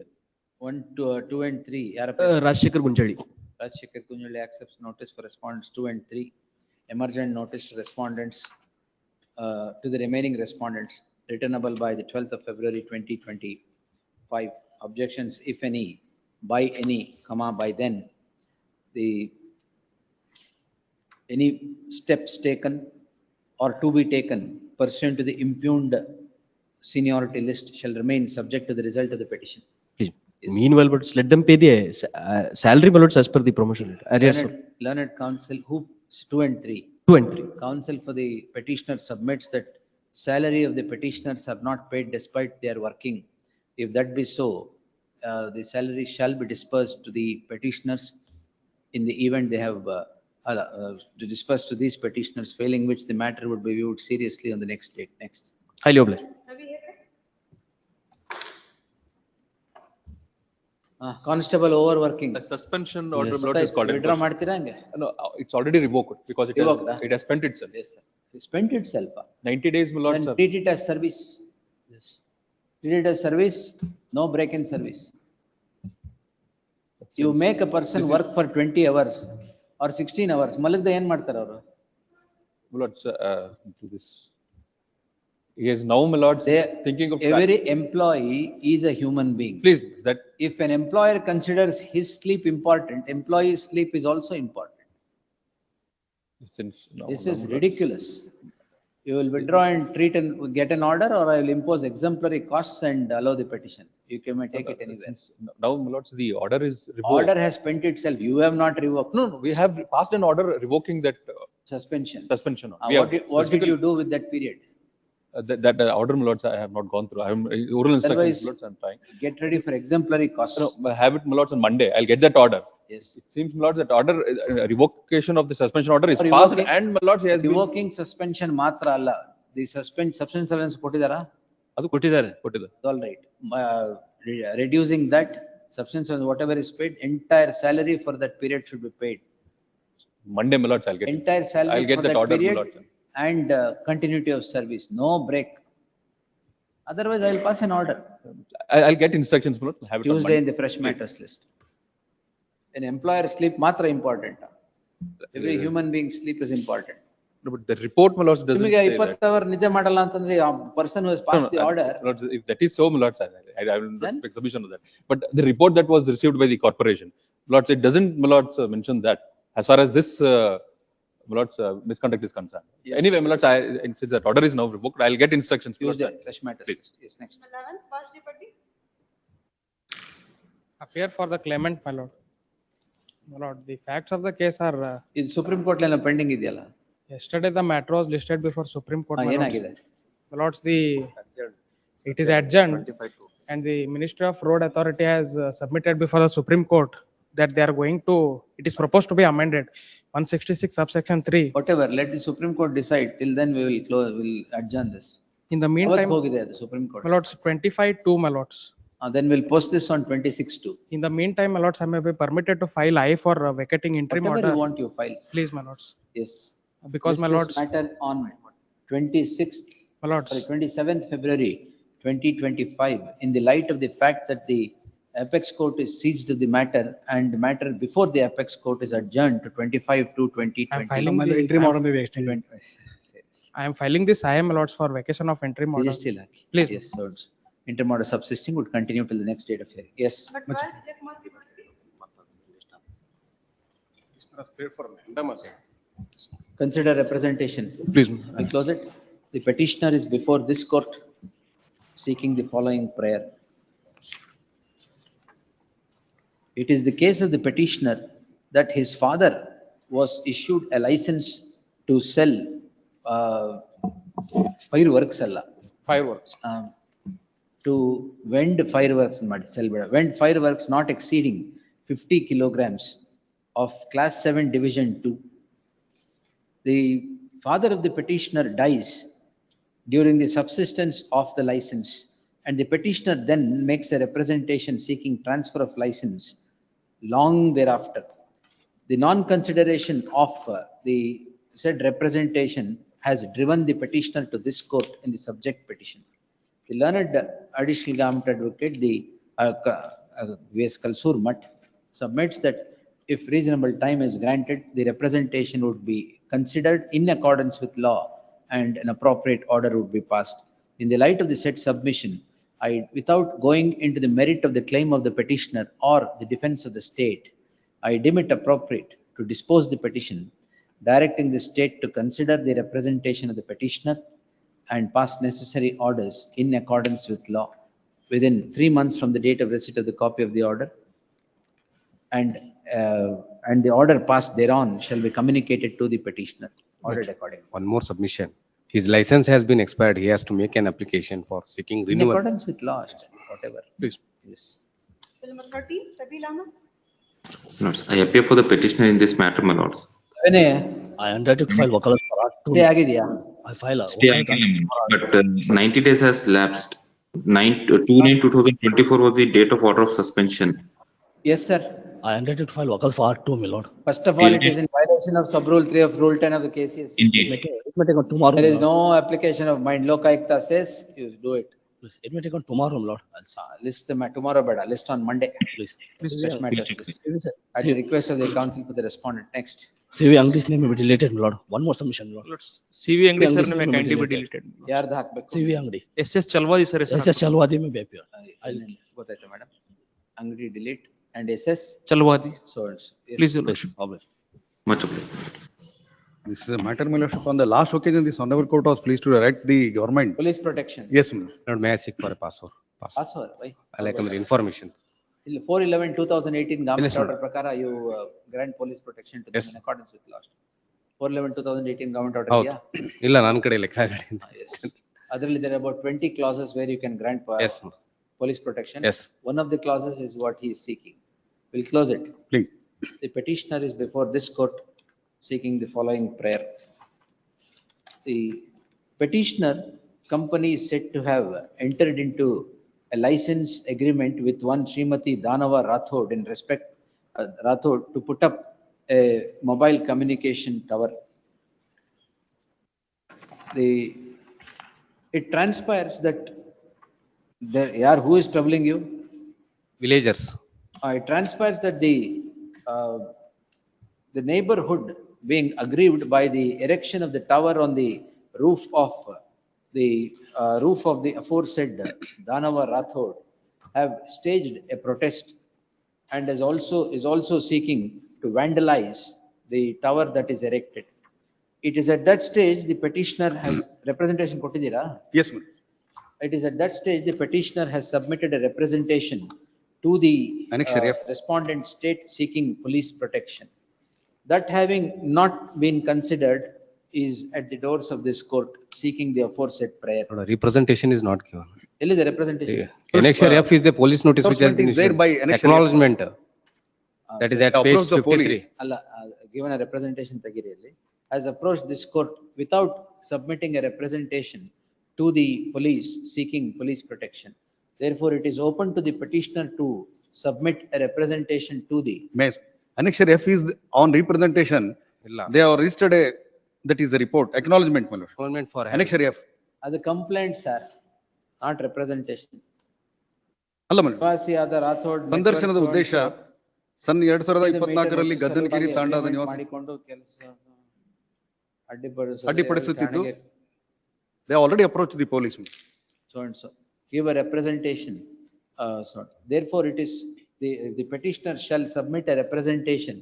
2 and 3. Rajshekhar Gunjali. Rajshekhar Gunjali accepts notice for respondents 2 and 3. Emergent notice to respondents, to the remaining respondents, returnable by the 12th of February 2025. Objections, if any, by any, by then. Any steps taken or to be taken pursuant to the impugned seniority list shall remain subject to the result of the petition. Yes. Meanwhile, but let them pay the salary ballots as per the promotion. Learned counsel who 2 and 3. 2 and 3. Counsel for the petitioner submits that salary of the petitioners have not paid despite their working. If that be so, the salary shall be dispersed to the petitioners in the event they have to disperse to these petitioners, failing which the matter would be viewed seriously on the next date. Next. Highly obliged. Constable overworking. The suspension order is called. Withdraw ಮಾಡ್ತೀರಾ ಹಂಗೆ? No, it's already revoked because it has spent itself. Yes, sir. It spent itself. 90 days, my lord, Then sir. treat it as service. Yes. Treat it as service, no break in service. You make a person work for 20 hours or 16 hours. ಮಲಗ್ದ ಏನ್ ಮಾಡ್ತಾರೆ ಅವರು? My lord, this. He is now, my lord, thinking of every employee is a human being. Please, that if an employer considers his sleep important, employee's sleep is also important. This is ridiculous. You will withdraw and treat and get an order, or I will impose exemplary costs and allow the petition. You can take it anywhere. Now, my lord, the order is revoked. Order has spent itself. You have not revoked. No, we have passed an order revoking that suspension. What did you do with that period? That order, my lords, I have not gone through. I am oral instructions, my lords, I'm trying. Get ready for exemplary costs. No, I have it, my lords, on Monday. I'll get that order. Yes. It seems, my lords, that order, revocation of the suspension order is passed, and my lords, he has revoking suspension matra alla. The suspension sentence ಕೊಟ್ಟಿದ್ದಾರಾ? ಅದು ಕೊಟ್ಟಿದ್ದಾರೆ. All right. Reducing that substance, whatever is paid, entire salary for that period should be paid. Monday, my lords, I'll get entire salary. I'll get for that order, period, my lords. And continuity of service, no break. Otherwise, I will pass an order. I'll get instructions. Have it Tuesday in the fresh matters list. An employer sleep matra important. Every human being sleep is important. No, but the report, my lords, doesn't say that. 20 hour ನಿದ್ದೆ ಮಾಡಲ್ಲ ಅಂತಂದ್ರೆ person who has passed the order. Lords, if that is so, my lords, I will not make submission of that. But the report that was received by the corporation, lords, it doesn't, my lords, mention that. As far as this my lords, misconduct is concerned. Yes. Anyway, my lords, since that order is now revoked, I'll get instructions. Tuesday, fresh matters. Yes, next. Appear for the claimant, my lord. My lord, the facts of the case are. In Supreme Court line pending ಇದೆಯಲ್ಲ. Yesterday, the matter was listed before Supreme Court. ಏನಾಗಿದೆ? My lords, it is adjourned, and the Ministry of Road Authority has submitted before the Supreme Court that they are going to. It is proposed to be amended. 166 subsection 3. Whatever, let the Supreme Court decide. Till then, we will close. We will adjourn this. In the meantime, the Supreme Court. My lords, 25-2, my lords. Then we'll post this on 26-2. In the meantime, my lords, I may be permitted to file I for vacating interim Whatever order. you want, you file. Please, my lords. Yes. Because, my lords, matter on 26th, my lords, 27th February 2025, in the light of the fact that the Apex Court is seized of the matter and the matter before the Apex Court is adjourned to 25/2/2020. I am filing the interim order may be extended. I am filing this I am, my lords, for vacation of interim order. Still, please. Yes, so interim order subsisting would continue till the next date of hearing. Yes. Consider representation. Please. I close it. The petitioner is before this court seeking the following prayer. It is the case of the petitioner that his father was issued a license to sell fireworks. Fireworks. To vend fireworks, vend fireworks not exceeding 50 kilograms of class 7 division 2. The father of the petitioner dies during the subsistence of the license, and the petitioner then makes a representation seeking transfer of license long thereafter, the non-consideration of the said representation has driven the petitioner to this court in the subject petition. The learned additional government advocate, the V.S. Kalsoor Mutt, submits that if reasonable time is granted, the representation would be considered in accordance with law and an appropriate order would be passed. In the light of the said submission, without going into the merit of the claim of the petitioner or the defense of the state, I deem it appropriate to dispose the petition, directing the state to consider the representation of the petitioner and pass necessary orders in accordance with law within 3 months from the date of receipt of the copy of the order, and the order passed thereon shall be communicated to the petitioner. Ordered accordingly. One more submission. His license has been expired. He has to make an application for seeking In renewal. accordance with law, whatever. Please. Yes. Bill number 13, Sabi Lama. Lords, I appear for the petitioner in this matter, my lords. I undertake to file wakalat for Art 2. Stay ಆಗಿದೆಯಾ? I file a Stay again, but 90 days has lapsed. 2/9/2024 was the date of order of suspension. Yes, sir. I undertake to file wakalat for Art 2, my lord. First of all, it is in violation of sub rule 3 of rule 10 of the KCS. Indeed. It may take on tomorrow. There is my lord. no application of mind. Lokayukta says you do it. Please, it may take on tomorrow, my lord. I'll see. List tomorrow, beda. List on Monday. Please. Such matters, please. At the request of the council for the respondent. Next. CV Angli's name may be deleted, my lord. One more submission, my lord. CV Angdi sir Angli's may name kindly be deleted. ಯಾರ್ದು ಹಾಕ್ಬೇಕು? CV Angdi. SS Chalwadi sir SS Chalwadi may be appear. ಗೊತ್ತಾಯ್ತು madam. ಅಂಗಡಿ delete and SS Chalwadi. So and so. Yes. Please, your lordship. Much obliged. This is a matter, my lordship. On the last occasion, this honorable court was pleased to direct the government. Police protection. Yes, my lord. Lord, may I seek for a password? Password. Why? I like information. 4/11/2018 government Yes, order prakara you grant police protection to them Yes. in accordance with law. 4/11/2018 government order ಹೌದು. ಇದೆಯಾ? ಇಲ್ಲ ನನ್ನ ಕಡೆ ಲೆಕ್ಕ ಗಾಡಿ. Yes. Adರಲ್ಲಿ there are about 20 clauses where you can grant Yes. police protection. Yes. One of the clauses is what he is seeking. We'll close it. Please. The petitioner is before this court seeking the following prayer. The petitioner company is said to have entered into a license agreement with one Srimati Danava Rathod in respect Rathod to put up a mobile communication tower. It transpires that who is troubling you? Villagers. It transpires that the neighborhood being aggrieved by the erection of the tower on the roof of the aforesaid Danava Rathod have staged a protest and is also seeking to vandalize the tower that is erected. It is at that stage the petitioner has representation kottidira? Yes, ma'am. It is at that stage the petitioner has submitted a representation to the respondent state seeking police protection. That having not been considered is at the doors of this court seeking the aforesaid prayer. Representation is not given. Only the representation. Annexure F is the police notice which has been issued. Acknowledgement. That is at page 53. Alla, given a representation Tagiriyalli has approached this court without submitting a representation to the police seeking police protection. Therefore, it is open to the petitioner to submit a representation to the. Annexure F is on representation. They have registered that is a report, acknowledgement, my lord. Acknowledgement for Annexure F. The complaints are not representation. ಅಲ್ಲ madam, ನಿವಾಸಿಯಾದ Rathore ಸಂದರ್ಶನದ ಉದ್ದೇಶ ಸನ್ 2024ರಲ್ಲಿ ಗದ್ದನಗಿರಿ ತಾಂಡಾದ ನಿವಾಸ ಮಾಡಿಕೊಂಡು ಕೆಲಸ ಅಡ್ಡಿಪಡಿಸುತ್ತಿದ್ದು. They already approached the police. So and so. Give a representation. Therefore, it is the petitioner shall submit a representation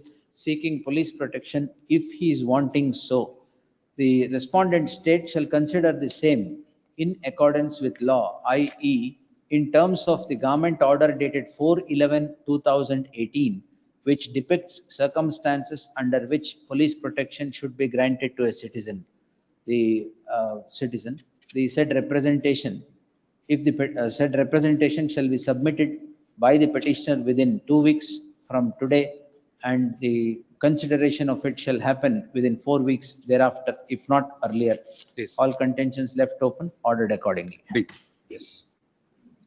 seeking police protection if he is wanting so. The respondent state shall consider the same in accordance with law, i.e. in terms of the government order dated 4/11/2018, which depicts circumstances under which police protection should be granted to a citizen. The said representation, if the said representation shall be submitted by the petitioner within 2 weeks from today, and the consideration of it shall happen within 4 weeks thereafter, if not earlier. Please. All contentions left open, ordered accordingly. Yes.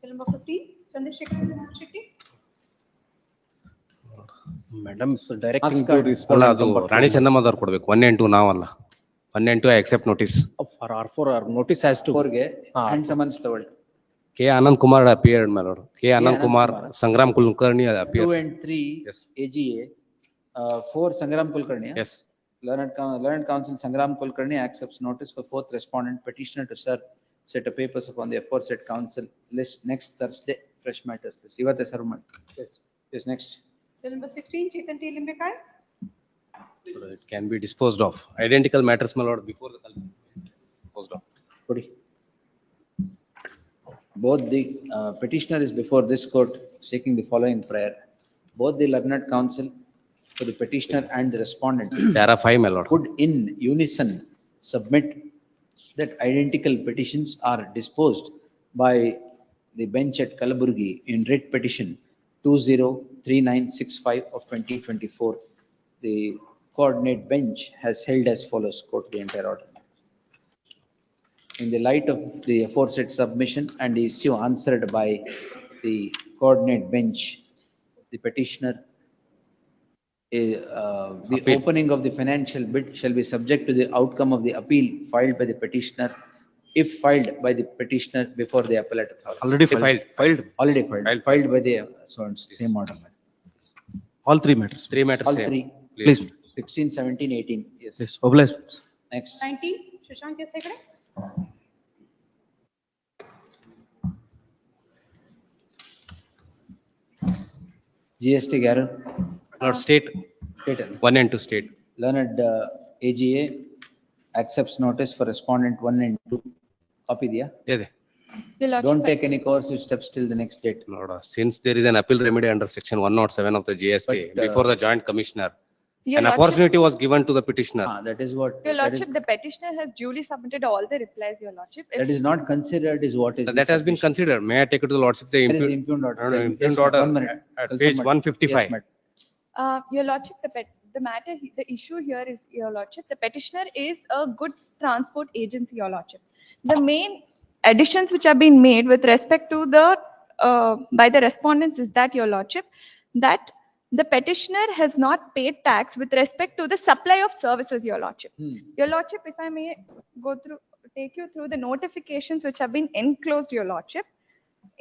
Bill number 15, Chandrasekhar Shetty. Madam is directing Marks to card. respond ಅಲ್ಲ on ಅದು number ರಾಣಿ 2. ಚೆನ್ನಮ್ಮದವ್ರು ಕೊಡ್ಬೇಕು 1 and 2 ನಾವಲ್ಲ 1 and 2 accept notice. For R4 our notice has to. Fourಗೆ hand summons ತಗೊಳ್ಳಿ. K. Anand Kumar appeared, my lord. K. Anand Anand Kumar, Kumar. Sangram Kulkarni 2 appears. and 3 Yes. AGA, 4 Sangram Kulkarni. Yes. Learned Counsel Sangram Kulkarni accepts notice for 4th respondent petitioner to serve set of papers upon the aforesaid council list next Thursday. Fresh matters list. Ivatte serve ಮಾಡಿ. Yes. Yes, next. Bill number 16, Chetan T. Limbekar. It can be disposed of. Identical matters, my lord, before the disposed of. ಕೊಡಿ. Both the petitioner is before this court seeking the following prayer. Both the learned counsel for the petitioner and the respondent Para 5, my lord. could in unison submit that identical petitions are disposed by the bench at Kalaburgi in writ petition 203965 of 2024. The coordinate bench has held as follows. Quote the entire order. In the light of the aforesaid submission and the issue answered by the coordinate bench, the petitioner, the Appeal. opening of the financial bid shall be subject to the outcome of the appeal filed by the petitioner, if filed by the petitioner before the appellate authority. Already filed. Already filed by the, so on, same order. All 3 matters. 3 matters All same. 3. Please. 16, 17, 18, yes. Yes. Oblige. Next. 19, Shashank S. Hegde. GST ಯಾರು? Lord, state State. 1 and 2 state. Learned AGA accepts notice for respondent 1 and 2. Copy ಇದೆಯಾ? Yes. Your Don't Lordship, take any coercive steps till the next date. Lord, since there is an appeal remedy under section 107 of the GST, But, before the joint commissioner, Your an Lordship, opportunity was given to the petitioner. That is what. Your that is- Lordship, the petitioner has duly submitted all the replies, Your Lordship. If- That is not considered is what is. the That has been submission. considered. May I take it to the lordship? The Where is the impugned impugned order? No, no, Yes, impugned ma'am. order 1 minute. at I'll page submit. 155. Yes, madam. Your Lordship, the matter, the issue here is, Your Lordship, the petitioner is a goods transport agency, Your Lordship. The main additions which have been made with respect to the, by the respondents is that, Your Lordship, that the petitioner has not paid tax with respect to the supply of services, Your Lordship. Your Lordship, if I may take you through the notifications which have been enclosed, Your Lordship.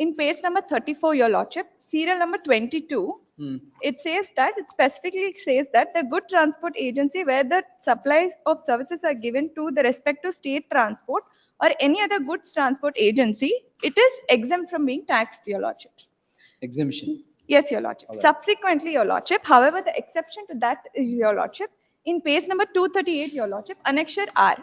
In page number 34, Your Lordship, serial number 22, it says that, it specifically says that the good transport agency where the supplies of services are given to the respective state transport or any other goods transport agency, it is exempt from being taxed, Your Lordship. Exemption. Yes, Your Lordship. All right. Subsequently, Your Lordship, however, the exception to that is, Your Lordship, in page number 238, Your Lordship, Annexure R.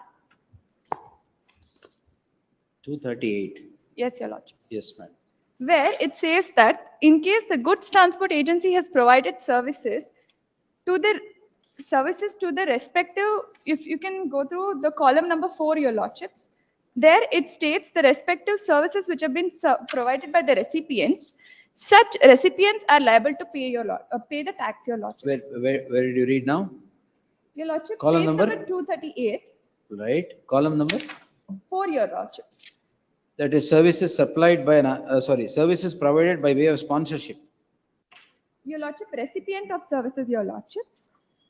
238. Yes, Your Lordship. Yes, madam. Where it says that in case the goods transport agency has provided services to the respective, if you can go through the column number 4, Your Lordships, there it states the respective services which have been provided by the recipients. Such recipients are liable to pay pay the tax, Your Lordship. Where did you read now? Your Lordship, Column page number? number 238, Right. Column number? 4, Your Lordship. That is services supplied by, services provided by way of sponsorship. Your Lordship, recipient of services, Your Lordship.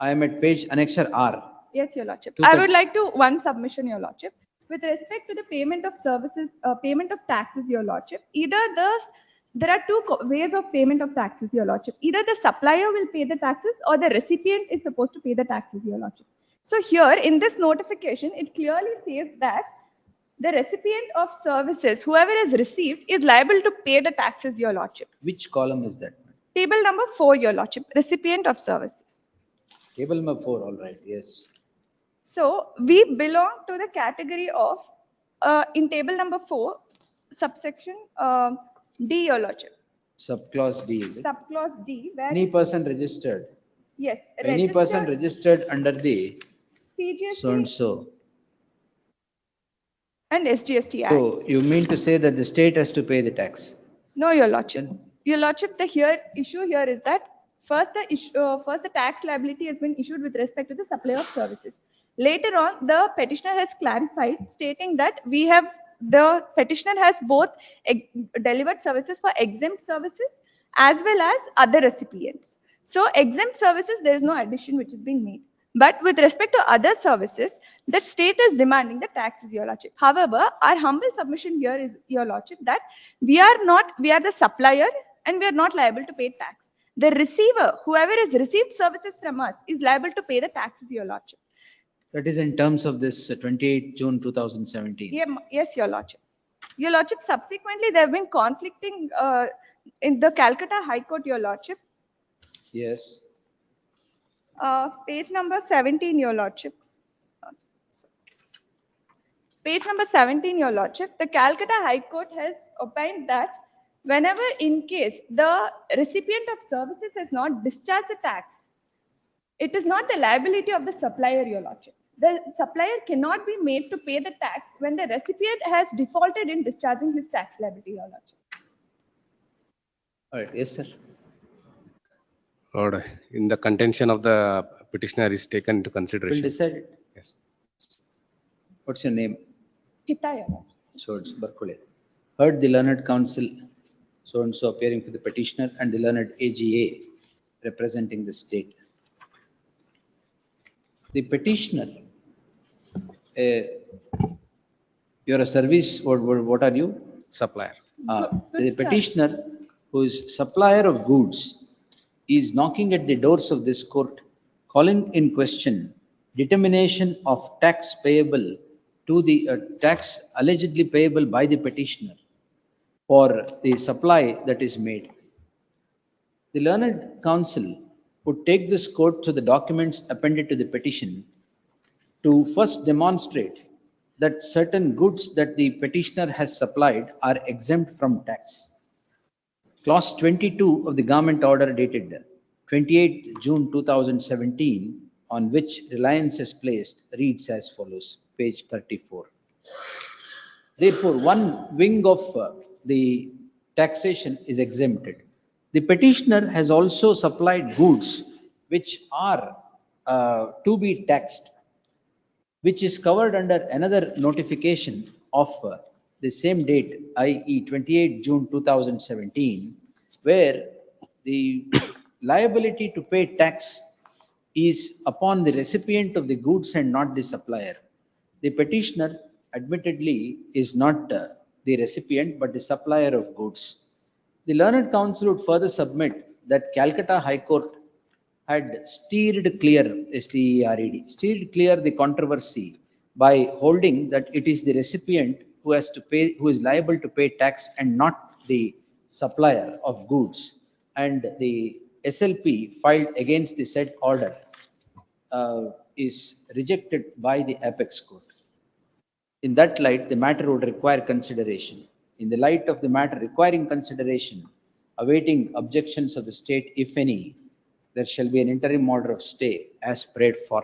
I am at page Annexure R. Yes, Your Lordship. 230. I would like to one submission, Your Lordship. With respect to the payment of services, payment of taxes, Your Lordship, there are two ways of payment of taxes, Your Lordship. Either the supplier will pay the taxes or the recipient is supposed to pay the taxes, Your Lordship. So here in this notification, it clearly says that the recipient of services, whoever has received, is liable to pay the taxes, Your Lordship. Which column is that? Table number 4, Your Lordship, recipient of services. Table number 4, all right, yes. So we belong to the category of, in table number 4, subsection D, Your Lordship. Subclause D, is it? Subclause D, where Any person registered. yes, Any person registered under the CGST so and so. and SGST Act. So you mean to say that the state has to pay the tax? No, Your Lordship. Your Lordship, the issue here is that First, the tax liability has been issued with respect to the supplier of services. Later on, the petitioner has clarified, stating that the petitioner has both delivered services for exempt services as well as other recipients. So exempt services, there is no addition which is being made. But with respect to other services, the state is demanding the taxes, Your Lordship. However, our humble submission here is, Your Lordship, that we are the supplier and we are not liable to pay tax. The receiver, whoever has received services from us, is liable to pay the taxes, Your Lordship. That is in terms of this 28 June 2017. Yeah, yes, Your Lordship. Your Lordship, subsequently, there have been conflicting in the Calcutta High Court, Your Lordship. Yes. Page number 17, Your Lordship. Page number 17, Your Lordship. The Calcutta High Court has opined that whenever in case the recipient of services has not discharged the tax, it is not the liability of the supplier, Your Lordship. The supplier cannot be made to pay the tax when the recipient has defaulted in discharging his tax liability, Your Lordship. All right. Yes, sir. Lord, in the contention of the petitioner is taken into Will consideration. decide it. Yes. What's your name? Hita, Your Lordship. So it's Barkule. Heard the learned counsel, so and so appearing for the petitioner, and the learned AGA representing the state. The petitioner, you're a service, what are you? Supplier. The petitioner, who is supplier of goods, is knocking at the doors of this court, calling in question determination of tax payable to the tax allegedly payable by the petitioner for the supply that is made. The learned counsel would take this court to the documents appended to the petition to first demonstrate that certain goods that the petitioner has supplied are exempt from tax. Clause 22 of the government order dated 28 June 2017, on which reliance is placed, reads as follows, page 34. Therefore, one wing of the taxation is exempted. The petitioner has also supplied goods which are to be taxed, which is covered under another notification of the same date, i.e. 28 June 2017, where the liability to pay tax is upon the recipient of the goods and not the supplier. The petitioner admittedly is not the recipient but the supplier of goods. The learned counsel would further submit that Calcutta High Court had steered clear the controversy by holding that it is the recipient who is liable to pay tax and not the supplier of goods, and the SLP filed against the said order is rejected by the apex court. In that light, the matter would require consideration. In the light of the matter requiring consideration, awaiting objections of the state, if any, there shall be an interim order of stay as prayed for.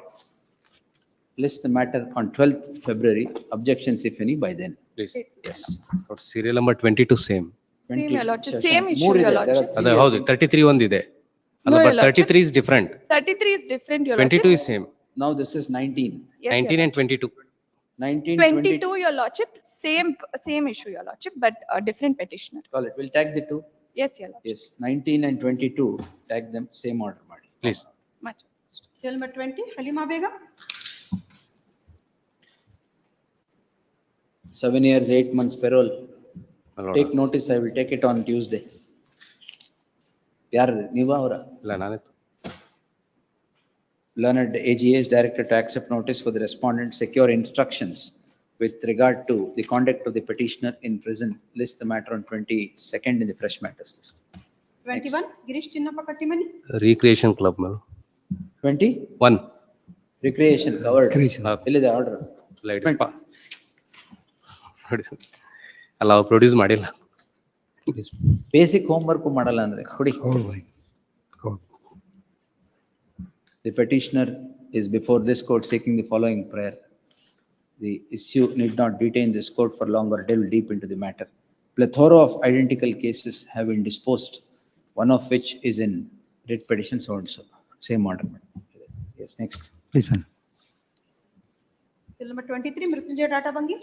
List the matter on 12th February. Objections, if any, by then. Please. Yes. Lord, serial number 22 same. Same, Your Lordship. Same issue, Your Lordship. ಅದು ಹೌದು 33 ಒಂದಿದೆ. No, ಅಲ್ಲ, Your but 33 is different. 33 is different, Your Lordship. 22 is same. Now this is 19. Yes, 19 Your and 22. 19, 22, Your Lordship. Same issue, Your Lordship, but a different petitioner. Call it. We'll tag the two. Yes, Your Lordship. Yes, 19 and 22, tag them, same order. Please. Much. Bill number 20, Halima Begum. 7 years, 8 months parole. Allora. Take notice, I will take it on Tuesday. Yaar, Niva Aura. ಇಲ್ಲ ನಾನೇ Learned AGA is directed to accept notice for the respondent, secure instructions with regard to the conduct of the petitioner in prison. List the matter on 22nd in the fresh matters list. 21, Girish Chinnappa Kattimani. recreation club ಮೇಲೆ 21. Recreation covered. ಎಲ್ಲಿದೆ order? ಅಲ್ಲ produce ಮಾಡಿಲ್ಲ. Basic homework ಮಾಡಲ್ಲ ಅಂದ್ರೆ ಕೊಡಿ. The petitioner is before this court seeking the following prayer. The issue need not detain this court for long or delve deep into the matter. Plethora of identical cases have been disposed, one of which is in Writ petition so and so, same order. Yes, next. Please, madam. Till number 23, Mrityunjay Tata Bangi.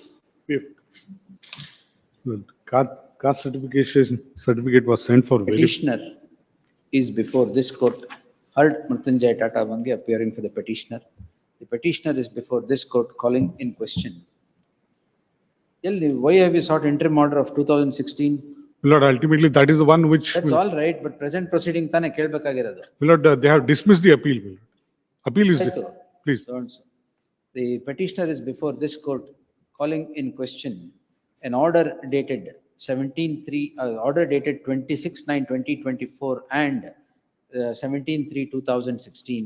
Caste certificate was sent for Petitioner is before this court. Heard Mrityunjay Tata Bangi appearing for the petitioner. The petitioner is before this court calling in question. Why have you sought interim order of 2016? Lord, ultimately that is the one which. That's all right, but present proceeding tane kelbekagiradu. Lord, they have dismissed the appeal. Lord. Appeal is, please. So and so. The petitioner is before this court calling in question an order dated 26/9/2024 and 17/3/2016.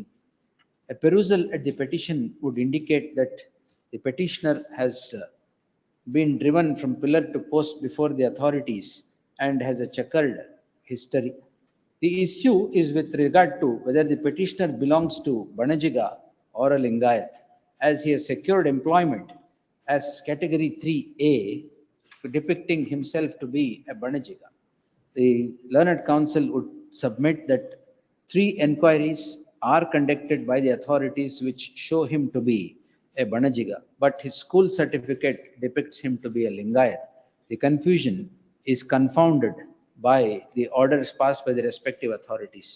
A perusal at the petition would indicate that the petitioner has been driven from pillar to post before the authorities and has a checkered history. The issue is with regard to whether the petitioner belongs to Banajiga or a Lingayat, as he has secured employment as category 3A, depicting himself to be a Banajiga. The learned counsel would submit that 3 enquiries are conducted by the authorities which show him to be a Banajiga, but his school certificate depicts him to be a Lingayat. The confusion is confounded by the orders passed by the respective authorities.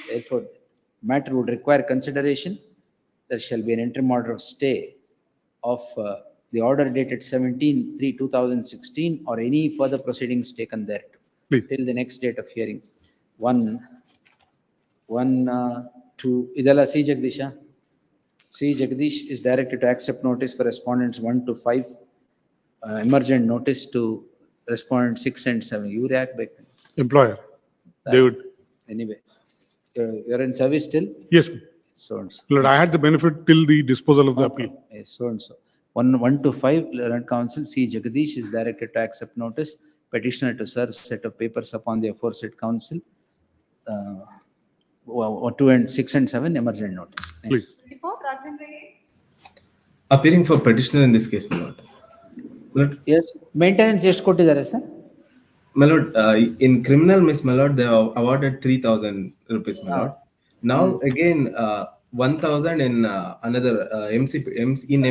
Therefore, matter would require consideration. There shall be an interim order of stay of the order dated 17/3/2016 or any further proceedings taken there till the next date of hearing. 1, 2, idala C. Jagdisha. C. Jagdish is directed to accept notice for respondents 1 to 5, emergent notice to respondents 6 and 7. You react back. Employer, David. Anyway, you're in service still? Yes. So and so. Lord, I had the benefit till the disposal of the appeal. Yes, so and so. 1 to 5, learned counsel C. Jagdish is directed to accept notice. Petitioner to serve set of papers upon the aforesaid counsel. 2 and 6 and 7, emergent notice. Next. Please. 24, Rajendra A. Appearing for petitioner in this case, my lord. Yes, maintenance ಎಷ್ಟು ಕೊಟ್ಟಿದ್ದಾರೆ sir? My lord, in criminal miss, my lord, they have awarded 3,000 rupees, my lord. Now again, 1,000 in another in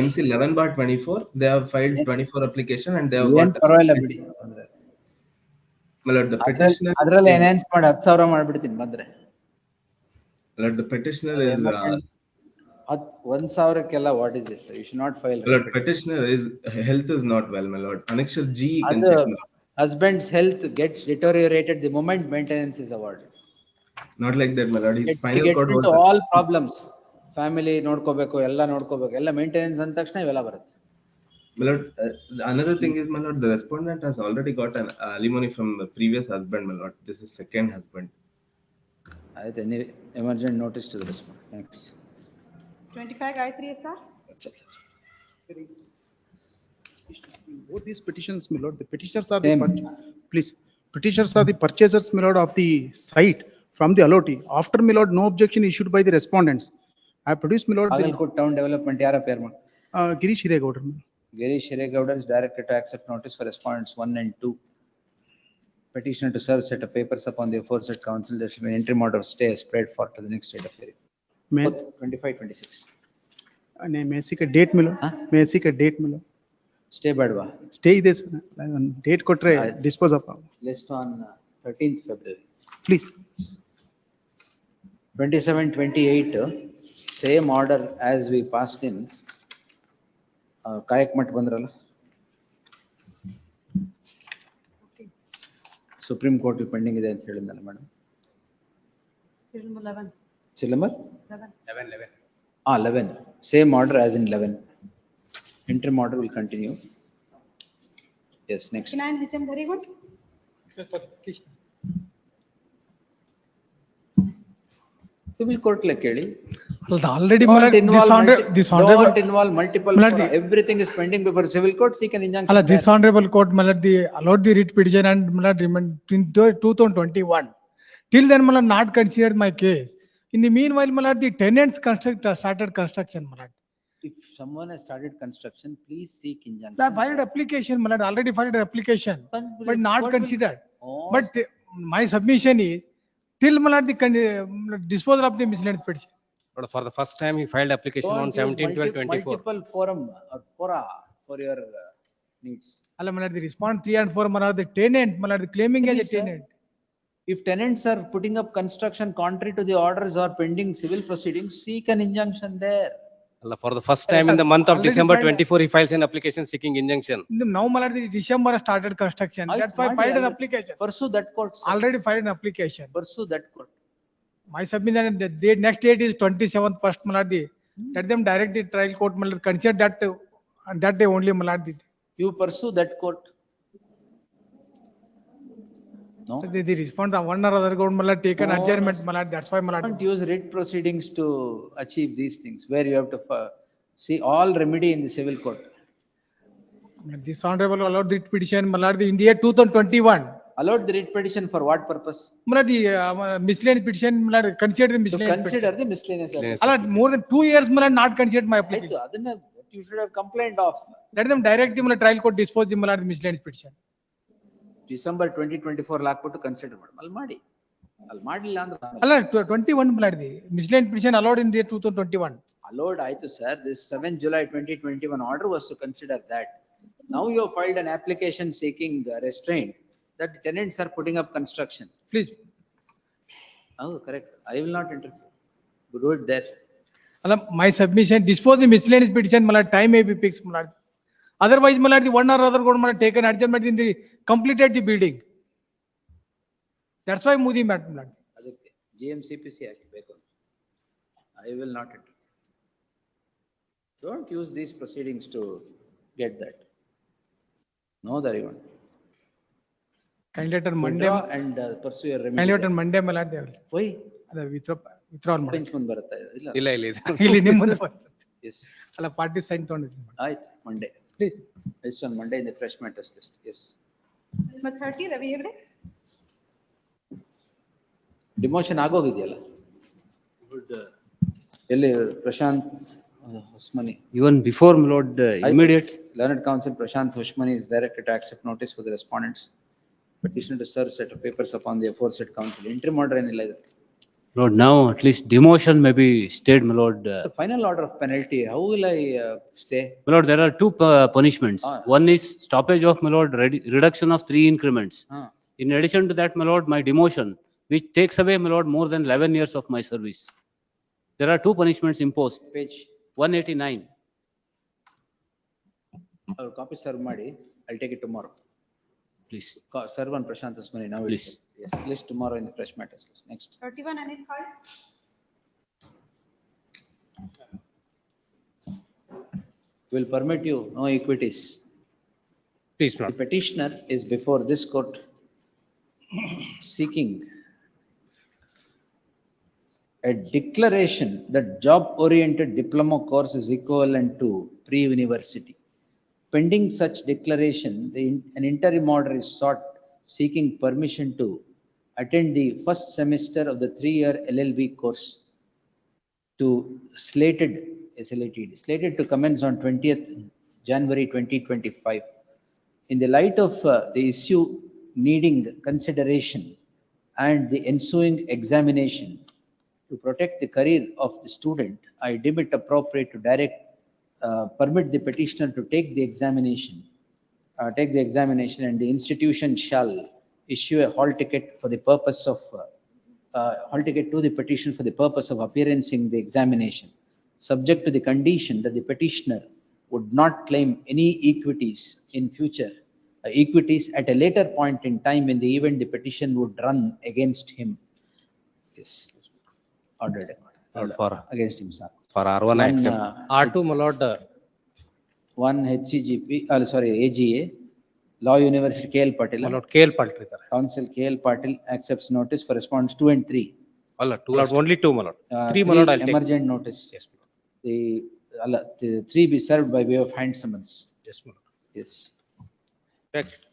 MC 11/24, they have filed 24 application and they have got. My lord, the petitioner. ಅದರಲ್ಲಿ enhance ಮಾಡಿ 10,000 ಮಾಡಿಬಿಡ್ತೀನಿ ಬಂದ್ರೆ. My lord, the petitioner is. 1,000ಕ್ಕೆಲ್ಲ what is this? You should not file. My lord, petitioner is health is not well, my lord. Annexure G, you can check. Husband's health gets deteriorated the moment maintenance is awarded. Not like that, my lord. His final gets court into was. all problems. Family ನೋಡ್ಕೋಬೇಕು, ಎಲ್ಲ ನೋಡ್ಕೋಬೇಕು, ಎಲ್ಲ maintenance ಅಂದ ತಕ್ಷಣ ಇವೆಲ್ಲ ಬರುತ್ತೆ. My lord, another thing is, my lord, the respondent has already got an alimony from the previous husband, my lord. This is second husband. Anyway, emergent notice to the respondent. Next. 25, Gayatri sir. Both these petitions, my lord, the petitioners are the petitioners are the purchasers, my lord, of the site from the allotee. After, my lord, no objection issued by the respondents. I produced, my lord. Agalkot town development yara pair ma? Girish Hiregaudar. Girish Hiregaudar is directed to accept notice for respondents 1 and 2. Petitioner to serve set of papers upon the aforesaid counsel. There should be an interim order of stay spread for to the next date of hearing. 25/26. May I seek a date, my lord? May I seek a date, my lord? Stay badwa. Stay this date kotre dispose of. List on 13th February. Please. 27/28, same order as we passed in Kayak Mat Bandrala. Supreme Court pending ಇದೆ ಅಂತ ಹೇಳಿದ್ನಲ್ಲ madam. Serial number 11. Serial number 11. 11. Same order as in 11. Interim order will continue. Yes, next. 59, HM Dhariwad. Civil court like ಕೇಳಿ. Already, this don't involve multiple. Everything is pending before civil court. Seek an injunction. This honorable court, allowed the writ petition and remand in 2021. Till then, not considered my case. In the meanwhile, the tenants started construction. If someone has started construction, please seek injunction. I filed application, already filed application, but not considered. But my submission is, till my lord, the disposal of the miscellaneous petition. But for the first time, he filed application on Don't use 17/12/24. multiple forum or fora for your needs. Alla, my lord, the respond 3 and 4, my lord, the tenant, my lord, the claiming as a Yes, sir. tenant. If tenants are putting up construction contrary to the orders or pending civil proceedings, seek an injunction there. Allah, for the first time in the month of Already December filed. 24, he files an application seeking injunction. Now, my lord, the December started construction. That's why I filed an application. Pursue that court, sir. Already filed an application. Pursue that court. My submission, the date, next date is 27th first, my lord, let them direct the trial court, my lord, consider that, and that day only, my lord. You pursue that court. No? The response, one or other government, my lord, taken No. adjournment, my lord, that's why, my lord. Don't use writ proceedings to achieve these things, where you have to see all remedy in the civil court. This honorable allowed the petition, my lord, in the year 2021. Allowed the writ petition for what purpose? My lord, the miscellaneous petition, my lord, consider the To miscellaneous consider petition. the miscellaneous. Allah, more than 2 years, my lord, not considered my application. Aittu, adana you should have complained of. Let them direct the, my lord, trial court dispose the, my lord, miscellaneous petition. December 2024 ಹಾಕ್ಬಿಟ್ಟು consider ಮಾಡಿ. ಅಲ್ಲಿ ಮಾಡಿ. ಅಲ್ಲಿ ಮಾಡಿಲ್ಲ ಅಂದ್ರೆ Allah, 21, my lord, the miscellaneous petition allowed in the year 2021. allowed ಆಯ್ತು sir. This 7 July 2021 order was to consider that. Now you have filed an application seeking the restraint that the tenants are putting up construction. Please. Oh, correct. I will not interfere. Do it there. Allah, my submission, dispose the miscellaneous petition, my lord, time may be fixed, my lord. Otherwise, my lord, the one or other government taken adjournment in the completed the building. That's why Moody met, my lord. ಅದಕ್ಕೆ GMCPC ಹಾಕಬೇಕು. I will not interfere. Don't use these proceedings to get that. No, that you want. Kindly let on Monday, Withdraw and pursue your remedy. kindly let on Monday, my lord, they will. Why? ಅಲ್ಲ, withdrawal ಮಾಡಿ. Bench ಮುಂದೆ ಬರುತ್ತಾ ಇದೆ? ಇಲ್ಲ. ಇಲ್ಲ ಇಲ್ಲ ಇದು. ಇಲ್ಲಿ ನಿಮ್ಮ ಮುಂದೆ ಬರ್ತದೆ. Yes. ಅಲ್ಲ, ಪಾರ್ಟಿ ಸೈನ್ ತಗೊಂಡಿದ್ದೀನಿ. ಆಯ್ತು, Monday. Please. It's on Monday in the fresh matters list. Yes. Number 30, Ravi Hegde. Demotion ಆಗೋಗಿದೆಯಲ್ಲ. ಎಲ್ಲಿ Prashant ಹುಸ್ಮನಿ? Even before, my lord, immediate. Learned Counsel Prashant Hushmani is directed to accept notice for the respondents. Petition to serve set of papers upon the aforesaid counsel. Interim order ಏನಿಲ್ಲ ಇದೆ. Lord, now at least demotion may be stayed, my lord. The final order of penalty, how will I stay? My lord, there are two punishments. Ah. One is stoppage of, my lord, reduction of 3 increments. Ah. In addition to that, my lord, my demotion, which takes away, my lord, more than 11 years of my service. There are two punishments imposed. Page 189. Our copy serve ಮಾಡಿ. I'll take it tomorrow. Please. Serve on Prashant Hushmani now. Please. Yes, list tomorrow in the fresh matters list. Next. 31, Anil Khan. Will permit you no equities. Please, The Lord. petitioner is before this court seeking a declaration that job-oriented diploma course is equivalent to pre-university. Pending such declaration, an interim order is sought seeking permission to attend the first semester of the 3-year LLB course to slated to commence on 20th January 2025. In the light of the issue needing consideration and the ensuing examination, to protect the career of the student, I deem it appropriate to permit the petitioner to take the examination, and the institution shall issue a hall ticket for the purpose of hall ticket to the petition for the purpose of appearance in the examination, subject to the condition that the petitioner would not claim any equities in future, equities at a later point in time in the event the petition would run against him. Yes, ordered against him, sir. For R1, I accept. R2, my lord. One HCGP, AGA, Law University KL Patil. My lord, KL Patil ಇದ್ದಾರೆ. Counsel KL Patil accepts notice for response 2 and 3. ಅಲ್ಲ, 2 lord, only 2, my lord. 3, my lord, I'll take. Emergent notice. Yes, my lord. The 3 be served by way of hand summons. Yes, my lord. Yes.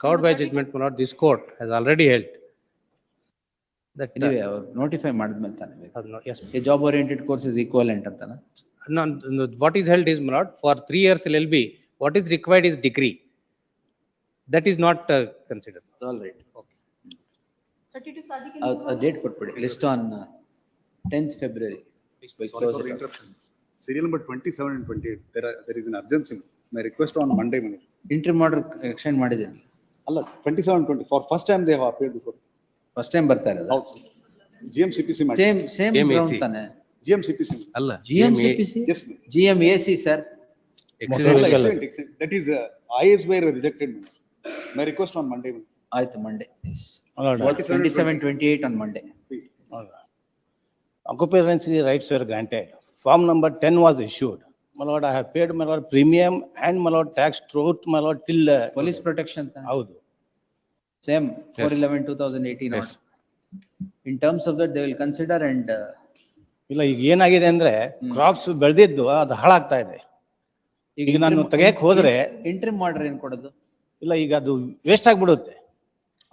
Covered by judgment, my lord, this court has already held that. Anyway, notify ಮಾಡಿದ್ಮೇಲೆ ತಾನೇ ಬೇಕು. Yes. A job oriented course is equivalent ಅಂತನಾ? No, what is held is, my lord, for 3 years LLB, what is required is degree. That is not considered. All right. Okay. 32 Sadiq, can you move A on? date ಕೊಟ್ಬಿಡಿ, list on 10th February. We Sorry close for it the up. interruption. Serial number 27 and 28, there is an urgency. My request on Monday, Manoj. Interim order extend ಮಾಡಿದ್ದೀನಿ. Allah, 27, 20, for first time they have appeared before. First time ಬರ್ತಾ ಇರೋದು. GMCPC matter. Same ground ತಾನೆ. GMCPC. ಅಲ್ಲ GMCPC? Yes, ma'am. GMAC, sir. Excellent, excellent. That is, IS were rejected. Manoj. My request on Monday. Manoj. ಆಯ್ತು Monday. Yes. Lord, 27, 28 on Monday. occupancy rights were granted. Form number 10 was issued. My lord, I have paid my lord premium and my lord tax throughout my lord till. Police protection ತಾನೆ. ಹೌದು. Same 4/11/2018 Yes. order. In terms of that, they will consider and ಇಲ್ಲ ಈಗ ಏನಾಗಿದೆ ಅಂದ್ರೆ crops ಬೆಳೆದಿದ್ದು ಅದು ಹಾಳಾಗ್ತಾ ಇದೆ. ಈಗ ನಾನು ತೆಗೆಯಕ್ ಹೋದ್ರೆ interim order ಏನ್ ಕೊಡೋದು? ಇಲ್ಲ ಈಗ ಅದು ವೇಸ್ಟ್ ಆಗ್ಬಿಡುತ್ತೆ.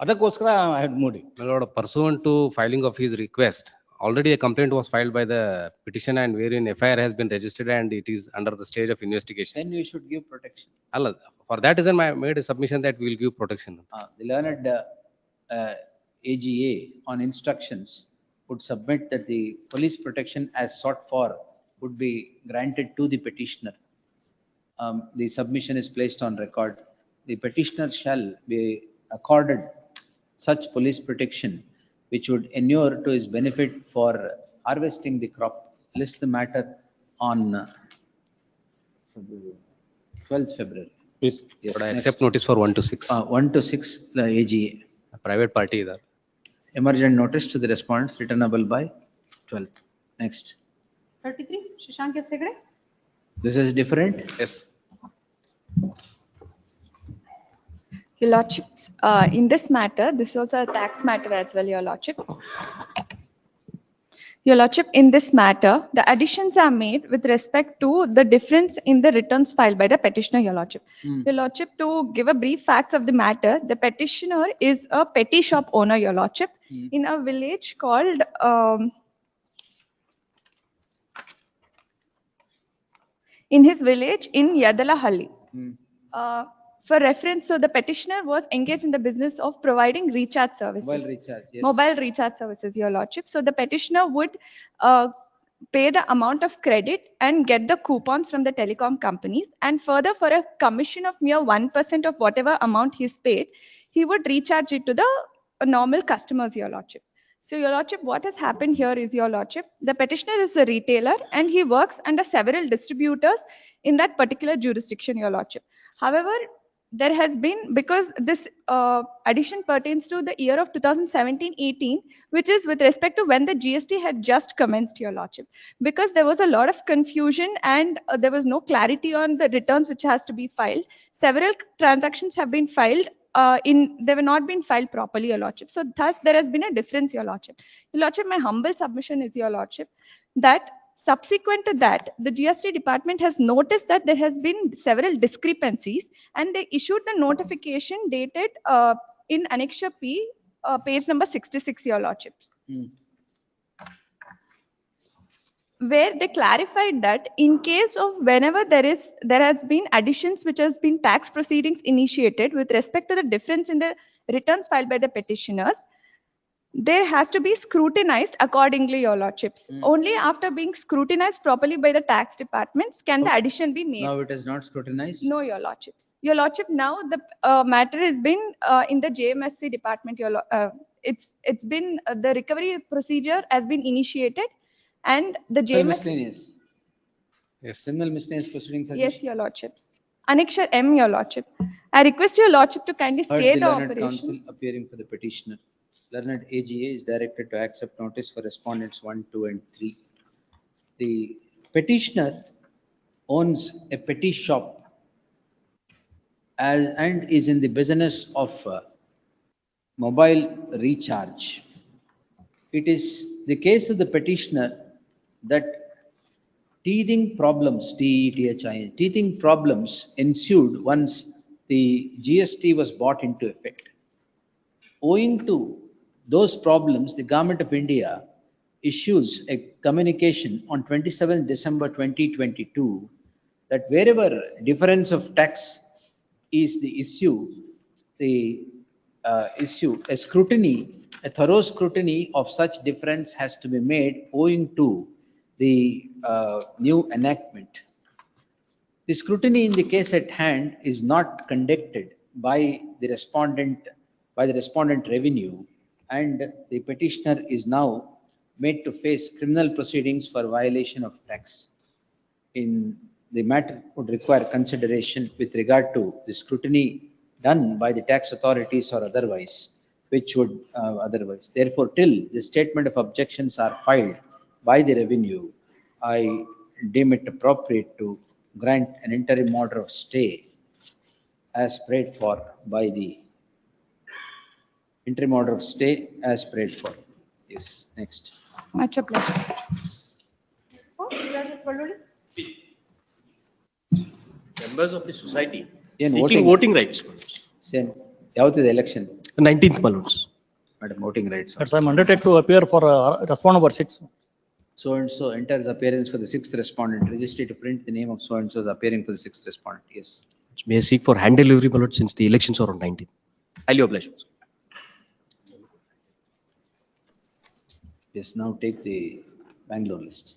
ಅದಕ್ಕೋಸ್ಕರ I had moved it. My lord, pursuant to filing of his request, already a complaint was filed by the petitioner and wherein FIR has been registered and it is under the stage of investigation. Then you should give protection. Allah, for that reason, I made a submission that we will give protection. The learned AGA on instructions would submit that the police protection as sought for would be granted to the petitioner. The submission is placed on record. The petitioner shall be accorded such police protection which would inure to his benefit for harvesting the crop. List the matter on 12th February. Please. Yes, But I next. accept notice for 1 to 6. 1 to 6, the AGA. A private party there. Emergent notice to the respondents returnable by 12th. Next. 33 Shashank S. Hegde. This is different. Yes. Your Lordships, in this matter, this is also a tax matter as well, Your Lordship. Your Lordship, in this matter, the additions are made with respect to the difference in the returns filed by the petitioner, Your Lordship. Your Lordship, to give a brief facts of the matter, the petitioner is a petty shop owner, Your Lordship, in a village called in his village in Yadalahalli. For reference, so the petitioner was engaged in the business of providing recharge services. Mobile recharge, yes. Mobile recharge services, Your Lordship. So the petitioner would pay the amount of credit and get the coupons from the telecom companies. And further, for a commission of mere 1% of whatever amount he's paid, he would recharge it to the normal customers, Your Lordship. So, Your Lordship, what has happened here is, Your Lordship, the petitioner is a retailer and he works under several distributors in that particular jurisdiction, Your Lordship. However, there has been, because this addition pertains to the year of 2017-18, which is with respect to when the GST had just commenced, Your Lordship. Because there was a lot of confusion and there was no clarity on the returns which has to be filed. Several transactions have been filed they were not been filed properly, Your Lordship. So thus there has been a difference, Your Lordship. Your Lordship, my humble submission is, Your Lordship, that subsequent to that, the GST department has noticed that there has been several discrepancies and they issued the notification dated in Annexure P, page number 66, Your Lordships. Where they clarified that in case of whenever there has been additions which has been tax proceedings initiated with respect to the difference in the returns filed by the petitioners, there has to be scrutinized accordingly, Your Lordships. Only after being scrutinized properly by the tax departments can the addition be made. Now it is not scrutinized? No, Your Lordships. Your Lordship, now the matter has been in the JMFC department. It's been the recovery procedure has been initiated and the JMFC. Miscellaneous. Yes, criminal miscellaneous proceedings. Yes, Your Lordships. Annexure M, Your Lordship. I request Your Lordship to kindly Heard stay the the learned operations. counsel appearing for the petitioner. Learned AGA is directed to accept notice for respondents 1, 2, and 3. The petitioner owns a petty shop and is in the business of mobile recharge. It is the case of the petitioner that teething problems, teething problems ensued once the GST was brought into effect. Owing to those problems, the Government of India issues a communication on 27th December 2022 that wherever difference of tax is the issue, a scrutiny A thorough scrutiny of such difference has to be made owing to the new enactment. The scrutiny in the case at hand is not conducted by the respondent revenue, and the petitioner is now made to face criminal proceedings for violation of tax. In the matter would require consideration with regard to the scrutiny done by the tax authorities or otherwise, which would otherwise. Therefore, till the statement of objections are filed by the revenue, I deem it appropriate to grant an interim order of stay as prayed for by the interim order of stay as prayed for. Yes, next. Much obliged. Members of the society ಏನು seeking voting rights. Same. ಯಾವತ್ತಿದೆ election? 19th, my lords. Madam, voting rights. Yes, I'm undertaken to appear for respondent number 6. So and so enters appearance for the sixth respondent. Register to print the name of so and so is appearing for the sixth respondent. Yes. May I seek for hand delivery, my lord, since the elections are on 19th. Highly obliged. Yes, now take the Bangalore list.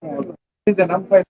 The non-final.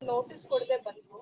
Notice ಕೊಡದೆ ಬಂತು.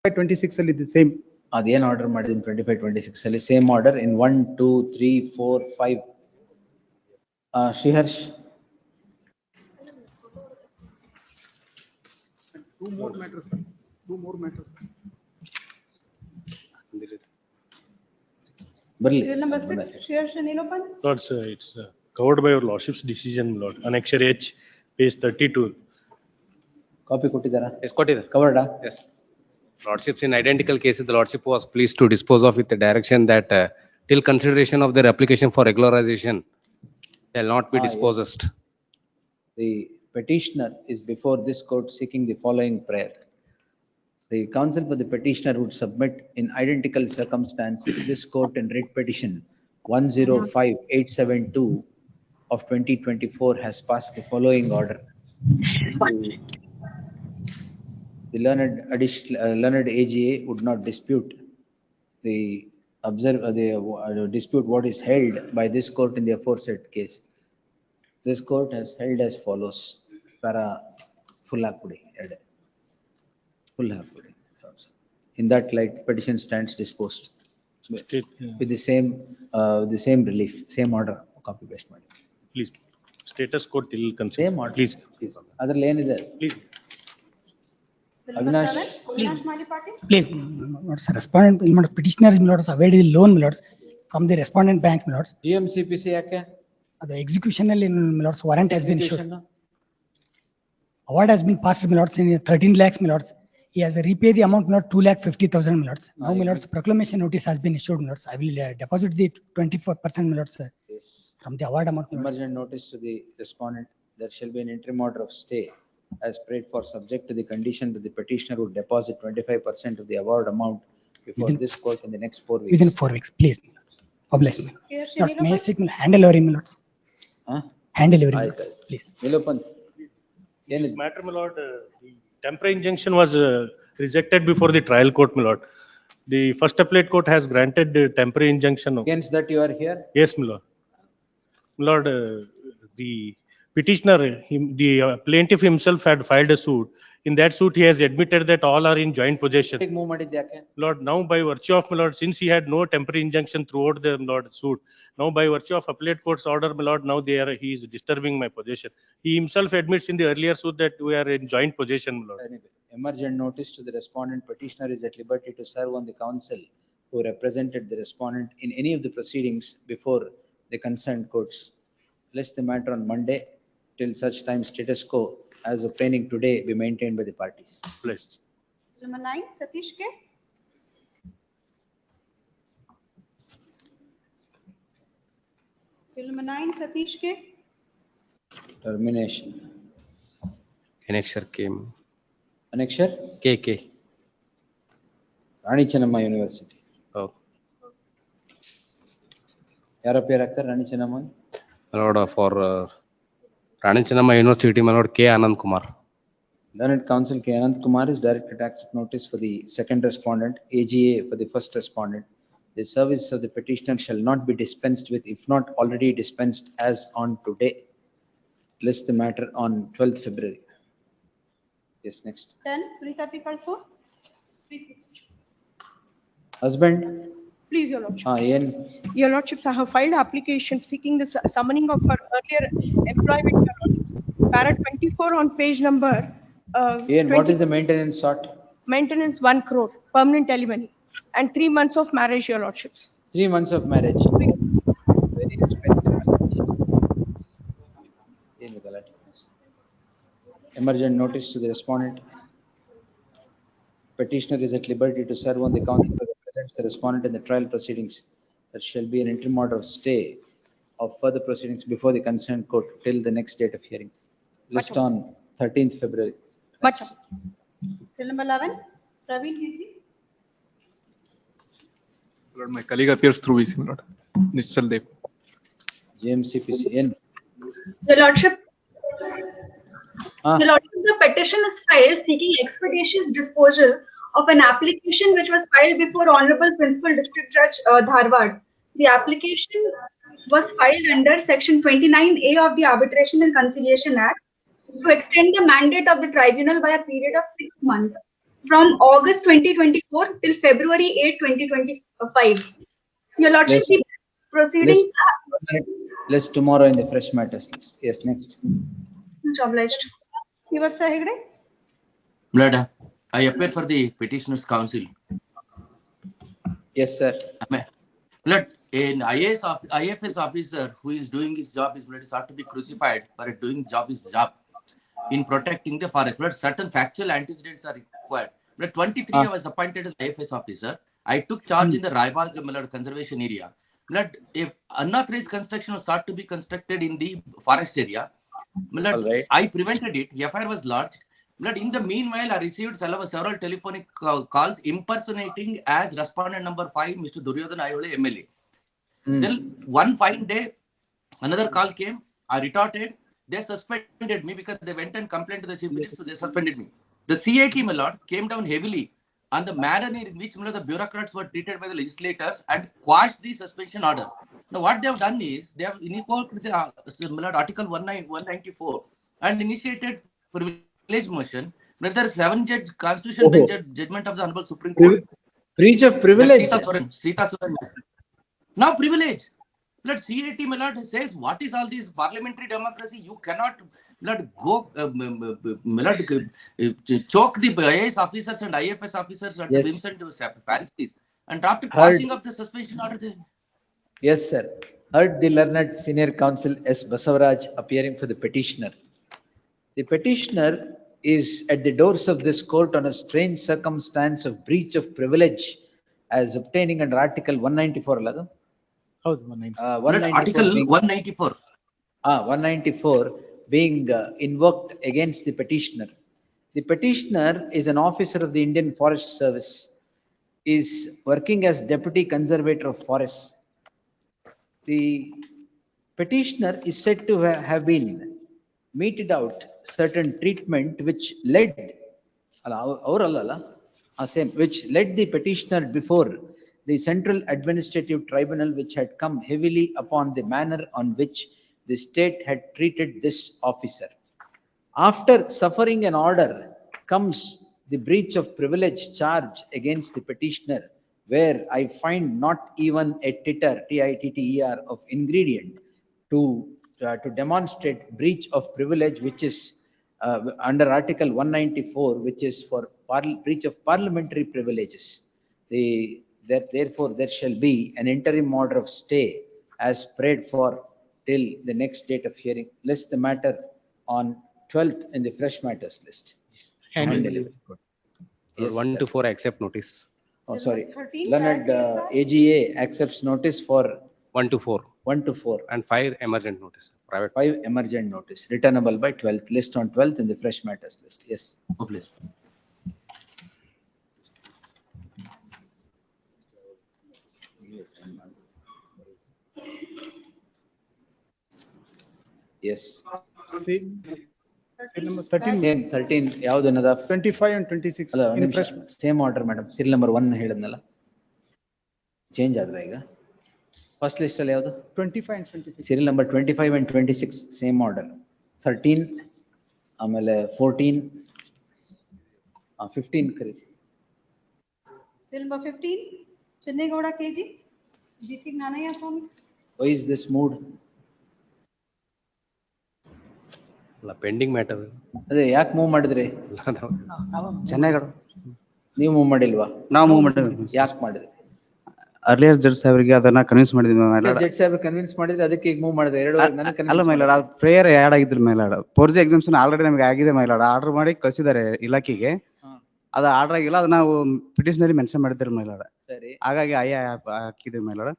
26 ಅಲ್ಲಿ the same. ಅದೇನ್ order ಮಾಡಿದೀನಿ 25-26 ಅಲ್ಲಿ same order in 1, 2, 3, 4, 5. ಶ್ರೀಹರ್ಷ್. Two more matters, sir. Two more matters. ಬರ್ಲಿ. Serial number 6, Shreyash Nilopan. Lords, it's covered by your lordship's decision, Lord. Annexure H, page 32. Copy ಕೊಟ್ಟಿದ್ದಾರಾ? Yes, ಕೊಟ್ಟಿದ್ದಾರೆ. ಕವರ್ಡಾ? Yes. Lordships in identical cases, the lordship was pleased to dispose of with the direction that till consideration of their application for regularization shall not be disposed. Yes. The petitioner is before this court seeking the following prayer. The counsel for the petitioner would submit in identical circumstances this court in writ petition 105872 of 2024 has passed the following order. The learned AGA would not dispute the dispute what is held by this court in the aforesaid case. This court has held as follows. Para full hakudi. Full hakudi. In that light, petition stands disposed with the same relief, same order. Copy paste ಮಾಡಿ. Please, status code till consent. Same order. Please. ಅದ್ರಲ್ಲಿ ಏನಿದೆ? Please. Avinash. Avinash Malipati. Please, respondent, petitioner, availed the loan, from the respondent bank, GMCPC ಯಾಕೆ? The execution, warrant has been issued. Award has been passed, in 13 lakhs, He has repaid the amount, 2,50,000, Now, proclamation notice has been issued, I will deposit the 24%, Yes. from the award amount, Emergent notice to the respondent, there shall be an interim order of stay as prayed for, subject to the condition that the petitioner would deposit 25% of the award amount before this court in the next 4 weeks. Within 4 weeks, please. Oblige. May I seek hand delivery, hand delivery, please. Nilopan. This matter, my lord, the temporary injunction was rejected before the trial court, my lord. The first appellate court has granted the temporary injunction. Against that you are here? Yes, my lord. My lord, the petitioner, the plaintiff himself had filed a suit. In that suit, he has admitted that all are in joint possession. Move ಮಾಡಿದ್ದು ಯಾಕೆ? Lord, now by virtue of, my lord, since he had no temporary injunction throughout the, my lord, suit, now by virtue of appellate court's order, my lord, now he is disturbing my possession. He himself admits in the earlier suit that we are in joint possession, my lord. Anyway, emergent notice to the respondent, petitioner is at liberty to serve on the counsel who represented the respondent in any of the proceedings before the concerned courts. List the matter on Monday till such time status quo as obtaining today be maintained by the parties. Blessed. Number 9, Satish K. Serial number 9, Satish K. Termination. Annexure came. Annexure? KK. Rani Chennamma University. Oh. ಯಾರ peer ಆಗ್ತಾರೆ Rani Chennamma? My lord, for Rani Chennamma University, my lord, K. Anand Kumar. Learned counsel K. Anand Kumar is directed to accept notice for the second respondent, AGA for the first respondent. The service of the petitioner shall not be dispensed with if not already dispensed as on today. List the matter on 12th February. Yes, next. 10, Sunita P. Kalso. Husband? Please, your lordship. Yen. Your lordships, I have filed application seeking the summoning of her earlier employment, your lordships. Para 24 on page number. Yen, what is the maintenance sought? Maintenance 1 crore, permanent alimony, and 3 months of marriage, your lordships. 3 months of marriage. Very expensive marriage. Emergent notice to the respondent. Petitioner is at liberty to serve on the counsel who represents the respondent in the trial proceedings. There shall be an interim order of stay of further proceedings before the concerned court till the next date of hearing. List on 13th February. Much. Serial number 11, Praveen Giri. Lord, my colleague appears through VC, my lord. Nischal Dev. GMCPC. Your lordship. Your lordship, the petition is filed seeking expeditious disposal of an application which was filed before Honorable Principal District Judge Dharwad. The application was filed under Section 29A of the Arbitration and Conciliation Act to extend the mandate of the tribunal by a period of 6 months. from August 2024 till February 8, 2025. Your Lordship, List- the proceedings List tomorrow in the fresh matters list. Yes, next. are obliged. Vivatsa Hegde? Blood, I appear for the petitioners council. Yes, sir. Blood, an IFS officer who is doing his job is ought to be crucified for doing his job in protecting the forest. But certain factual antecedents are required. But 23, I was appointed as IFS officer. I took charge in the Raibal conservation area. But if unauthorized construction was sought to be constructed in the forest area, Alright. I prevented it. FIR was lodged. But in the meanwhile, I received several telephonic calls impersonating as respondent number 5, Mr. Duryodhan Ayole, MLA. Then one fine day, another call came. I retorted. They suspended me because they went and complained to the chief minister. So they suspended me. The CIT, my lord, came down heavily on the manner in which the bureaucrats were treated by the legislators and quashed the suspension order. Now, what they have done is they have invoked Article 194 and initiated privilege motion. But there is 7-judge constitutional bench judgment of the Honorable Supreme Court. Breach of privilege. Sita Soren. Now privilege. Blood CAT, my lord, says what is all this parliamentary democracy? You cannot go choke the IAS officers and IFS officers at the whims and fancies and after passing of the suspension order. Yes, sir. Heard the learned senior counsel S. Basavaraj appearing for the petitioner. The petitioner is at the doors of this court on a strange circumstance of breach of privilege as obtaining under Article 194. Article 194. 194 being invoked against the petitioner. The petitioner is an officer of the Indian Forest Service, is working as Deputy Conservator of Forests. The petitioner is said to have been meted out certain treatment which led which led the petitioner before the Central Administrative Tribunal, which had come heavily upon the manner on which the state had treated this officer. After suffering an order comes the breach of privilege charge against the petitioner, where I find not even a titter, TITTER, of ingredient to demonstrate breach of privilege, which is under Article 194, which is for breach of parliamentary privileges. Therefore, there shall be an interim order of stay as prayed for till the next date of hearing. List the matter on 12th in the fresh matters list. And delivered. Yes, 1 to 4 accept notice. Oh, sorry. Learned AGA accepts notice for 1 to 4. 1 to 4. And 5 emergent notice. Private. 5 emergent notice returnable by 12th. List on 12th in the fresh matters list. Yes. Oh, please. Yes. Same number 13. Same 13. ಯಾವುದು ಅನ್ನದ 25 and 26. ಅಲ್ಲ in fresh. Same order madam. Serial number 1 ಹೇಳಿದ್ನಲ್ಲ, change ಆದ್ರೆ ಈಗ first list ಅಲ್ಲಿ ಯಾವುದು 25 and 26. Serial number 25 and 26 same order. 13 ಆಮೇಲೆ 14 15 ಕರೀರಿ. Serial number 15, Chennegowda KG, DC Nanaya Swami. Why is this moved? Pending matter. ಅದೇ ಯಾಕೆ ಮೂವ್ ಮಾಡಿದ್ರಿ? ಚೆನ್ನೈಗೌಡ ನೀವು ಮೂವ್ ಮಾಡಿಲ್ವಾ? ನಾವು ಮೂವ್ ಮಾಡಿದ್ವಿ. ಯಾಕೆ ಮಾಡಿದ್ರಿ? ಅರ್ಲಿಯರ್ ಜಡ್ಜ್ ಸಾಹೇಬ್ರಿಗೆ ಅದನ್ನ ಕನ್ವಿನ್ಸ್ ಮಾಡಿದ್ವಿ ಮೈಲಾಡ್. ಜಡ್ಜ್ ಸಾಹೇಬ್ರು ಕನ್ವಿನ್ಸ್ ಮಾಡಿದ್ರೆ ಅದಕ್ಕೆ ಈಗ ಮೂವ್ ಮಾಡಿದ್ರೆ 2 ಅಲ್ಲ ಮೈಲಾಡ್, ಅದು ಪ್ರೇಯರ್ ಆಡ್ ಆಗಿದ್ರು ಮೈಲಾಡ್. ಫೋರ್ಜಿ ಎಕ್ಸಾಮ್ಷನ್ ಆಲ್ರೆಡಿ ನಮಗೆ ಆಗಿದೆ ಮೈಲಾಡ್. ಆರ್ಡರ್ ಮಾಡಿ ಕಳಿಸಿದ್ದಾರೆ ಇಲಾಖೆಗೆ. ಅದು ಆರ್ಡರ್ ಆಗಿಲ್ಲ, ಅದು ನಾವು ಪಿಟಿಷನ್ ಮೆನ್ಷನ್ ಮಾಡಿದ್ದೇವೆ ಮೈಲಾಡ್. ಹಾಗಾಗಿ ಹಾಕಿದ್ವಿ ಮೈಲಾಡ್.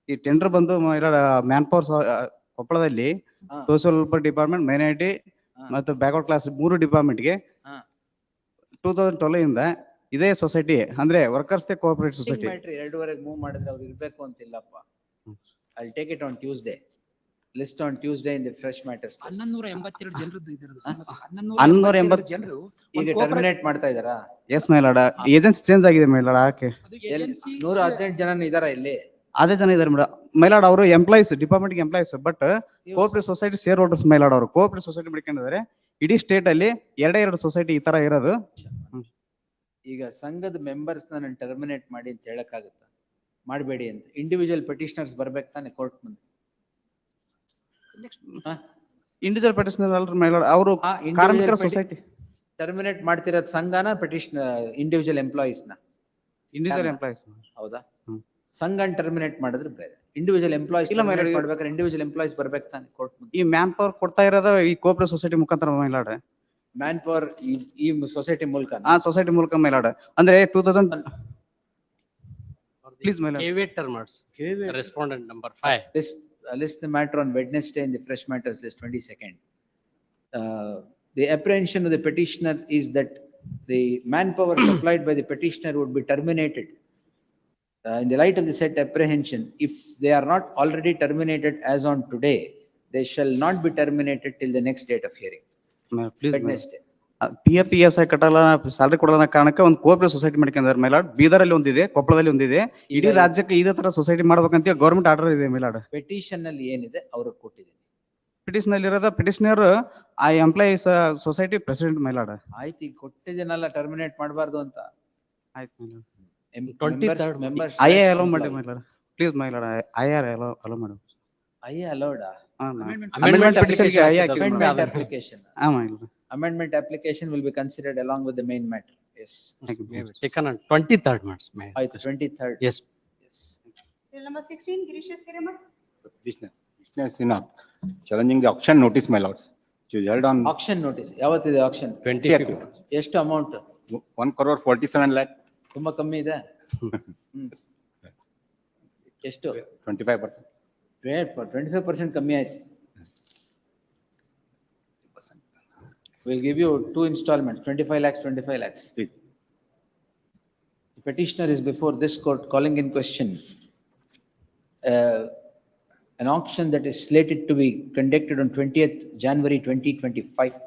ಈ ಟೆಂಡರ್ ಬಂದು ಮೈಲಾಡ್ ಮ್ಯಾನ್ ಪವರ್ ಕೊಪ್ಪಳದಲ್ಲಿ ಸೋಷಿಯಲ್ ವೆಲ್ಫೇರ್ ಡಿಪಾರ್ಟ್ಮೆಂಟ್, ಮೈನಾರಿಟಿ ಮತ್ತು ಬ್ಯಾಕ್ವರ್ಡ್ ಕ್ಲಾಸ್ 3 ಡಿಪಾರ್ಟ್ಮೆಂಟ್ಗೆ 2012 ಇಂದ ಇದೇ ಸೊಸೈಟಿ ಅಂದ್ರೆ ವರ್ಕರ್ಸ್ ಕೋಆಪರೇಟಿವ್ ಸೊಸೈಟಿ 2ವರೆಗೆ ಮೂವ್ ಮಾಡಿದ್ರೆ ಅವ್ರು ಇರ್ಬೇಕು ಅಂತಿಲ್ಲಪ್ಪ. I'll take it on Tuesday. List on Tuesday in the fresh matters. 1182 ಜನರದ್ದು ಇದರದ್ದು ಸಮಸ್ಯೆ. 1180 ಜನರು ಈಗ ಟರ್ಮಿನೇಟ್ ಮಾಡ್ತಾ ಇದ್ದಾರಾ? ಎಸ್ ಮೈಲಾಡ, ಏಜೆನ್ಸಿ ಚೇಂಜ್ ಆಗಿದೆ ಮೈಲಾಡ. ಆಕೆ 118 ಜನ ಇದಾರ ಇಲ್ಲಿ. ಅದೇ ಜನ ಇದಾರೆ ಮೇಡಮ್. ಮೈಲಾಡ್ ಅವರು employees, department employees, but cooperative society share holders my lord. ಅವರು ಕೋಆಪರೇಟಿವ್ ಸೊಸೈಟಿ ಮಾಡ್ಕೊಂಡಿದ್ದಾರೆ. ಇಡೀ ಸ್ಟೇಟ್ ಅಲ್ಲಿ 2 ಸೊಸೈಟಿ ಈ ತರ ಇರೋದು. ಈಗ ಸಂಘದ ಮೆಂಬರ್ಸ್ ನಾನು ಟರ್ಮಿನೇಟ್ ಮಾಡಿ ಅಂತ ಹೇಳಕ್ಕಾಗತ್ತಾ? ಮಾಡಬೇಡಿ ಅಂತ. ಇಂಡಿವಿಜುವಲ್ ಪೆಟಿಷನರ್ಸ್ ಬರ್ಬೇಕು ತಾನೆ ಕೋರ್ಟ್ ಮುಂದೆ. ಇಂಡಿವಿಜುವಲ್ ಪೆಟಿಷನರ್ ಅಲ್ರಿ ಮೈಲಾಡ್, ಅವರು ಕಾರ್ಮಿಕರ ಸೊಸೈಟಿ ಟರ್ಮಿನೇಟ್ ಮಾಡ್ತಿರೋದ್ ಸಂಘನ ಪೆಟಿಷನ್ ಇಂಡಿವಿಜುವಲ್ ಎಂಪ್ಲಾಯೀಸ್ ನ? Individual employees. ಹೌದಾ? ಸಂಘ ಟರ್ಮಿನೇಟ್ ಮಾಡಿದ್ರೆ ಬೇರೆ. ಇಂಡಿವಿಜುವಲ್ ಎಂಪ್ಲಾಯೀಸ್ ಮಾಡ್ಬೇಕಾದ್ರೆ ಇಂಡಿವಿಜುವಲ್ ಎಂಪ್ಲಾಯೀಸ್ ಬರ್ಬೇಕು ತಾನೆ ಕೋರ್ಟ್ ಮುಂದೆ. ಈ ಮ್ಯಾನ್ ಪವರ್ ಕೊಡ್ತಾ ಇರೋದು ಈ ಕೋಪರೇಟಿವ್ ಸೊಸೈಟಿ ಮುಖಾಂತರ ಮೈಲಾಡ್. ಮ್ಯಾನ್ ಪವರ್ ಈ ಸೊಸೈಟಿ ಮೂಲಕ? ಆ ಸೊಸೈಟಿ ಮೂಲಕ ಮೈಲಾಡ್. ಅಂದ್ರೆ 2000 please my lord. Caveat terms. Respondent number 5. List the matter on Wednesday in the fresh matters list 22nd. The apprehension of the petitioner is that the manpower supplied by the petitioner would be terminated. In the light of the said apprehension, if they are not already terminated as on today, they shall not be terminated till the next date of hearing. Wednesday. PF PSI ಕಟ್ಟಲ್ಲ, salary ಕೊಡಲ್ಲ ಕಾರಣಕ್ಕೆ ಒಂದು cooperative society ಮಾಡ್ಕೊಂಡಿದ್ದಾರೆ my lord. ಬೀದರಲ್ಲಿ ಒಂದಿದೆ, ಕೊಪ್ಪಳದಲ್ಲಿ ಒಂದಿದೆ. ಇಡೀ ರಾಜ್ಯಕ್ಕೆ ಇದೇ ತರ ಸೊಸೈಟಿ ಮಾಡ್ಬೇಕಂತ ಗೌರ್ಮೆಂಟ್ ಆರ್ಡರ್ ಇದೆ ಮೈಲಾಡ್. ಪೆಟಿಷನ್ ಅಲ್ಲಿ ಏನಿದೆ ಅವ್ರಿಗೆ ಕೊಟ್ಟಿದ್ದೀನಿ. ಪಿಟಿಷನ್ ಅಲ್ಲಿ ಇರೋದ ಪಿಟಿಷನರ್ ಆ ಎಂಪ್ಲಾಯೀಸ್ ಸೊಸೈಟಿ ಪ್ರೆಸಿಡೆಂಟ್ ಮೈಲಾಡ್. ಆಯ್ತು, ಈಗ ಕೊಟ್ಟಿದ್ದೀನಲ್ಲ ಟರ್ಮಿನೇಟ್ ಮಾಡಬಾರ್ದು ಅಂತ. ಆಯ್ತು my lord. 23rd members. IA allow ಮಾಡಿ my lord. Please my lord, IR allow ಮಾಡಿ. IA allowed? Amendment application application. Amendment application will be considered along with the main matter. Yes. Taken on 23rd months. Right, 23rd. Yes. Bill number 16, Girishas Kirimat. Petitioner Sinat challenging the auction notice, my lords. Which was held on Auction notice. ಯಾವತ್ತಿದೆ auction? 25th. ಎಷ್ಟು amount? 1,47 lakh. ತುಂಬಾ ಕಮ್ಮಿ ಇದೆ. ಎಷ್ಟು? 25%. 25% ಕಮ್ಮಿ ಆಯ್ತು. We'll give you 2 installments, 25 lakhs, 25 lakhs. Please. The petitioner is before this court calling in question an auction that is slated to be conducted on 20th January 2025.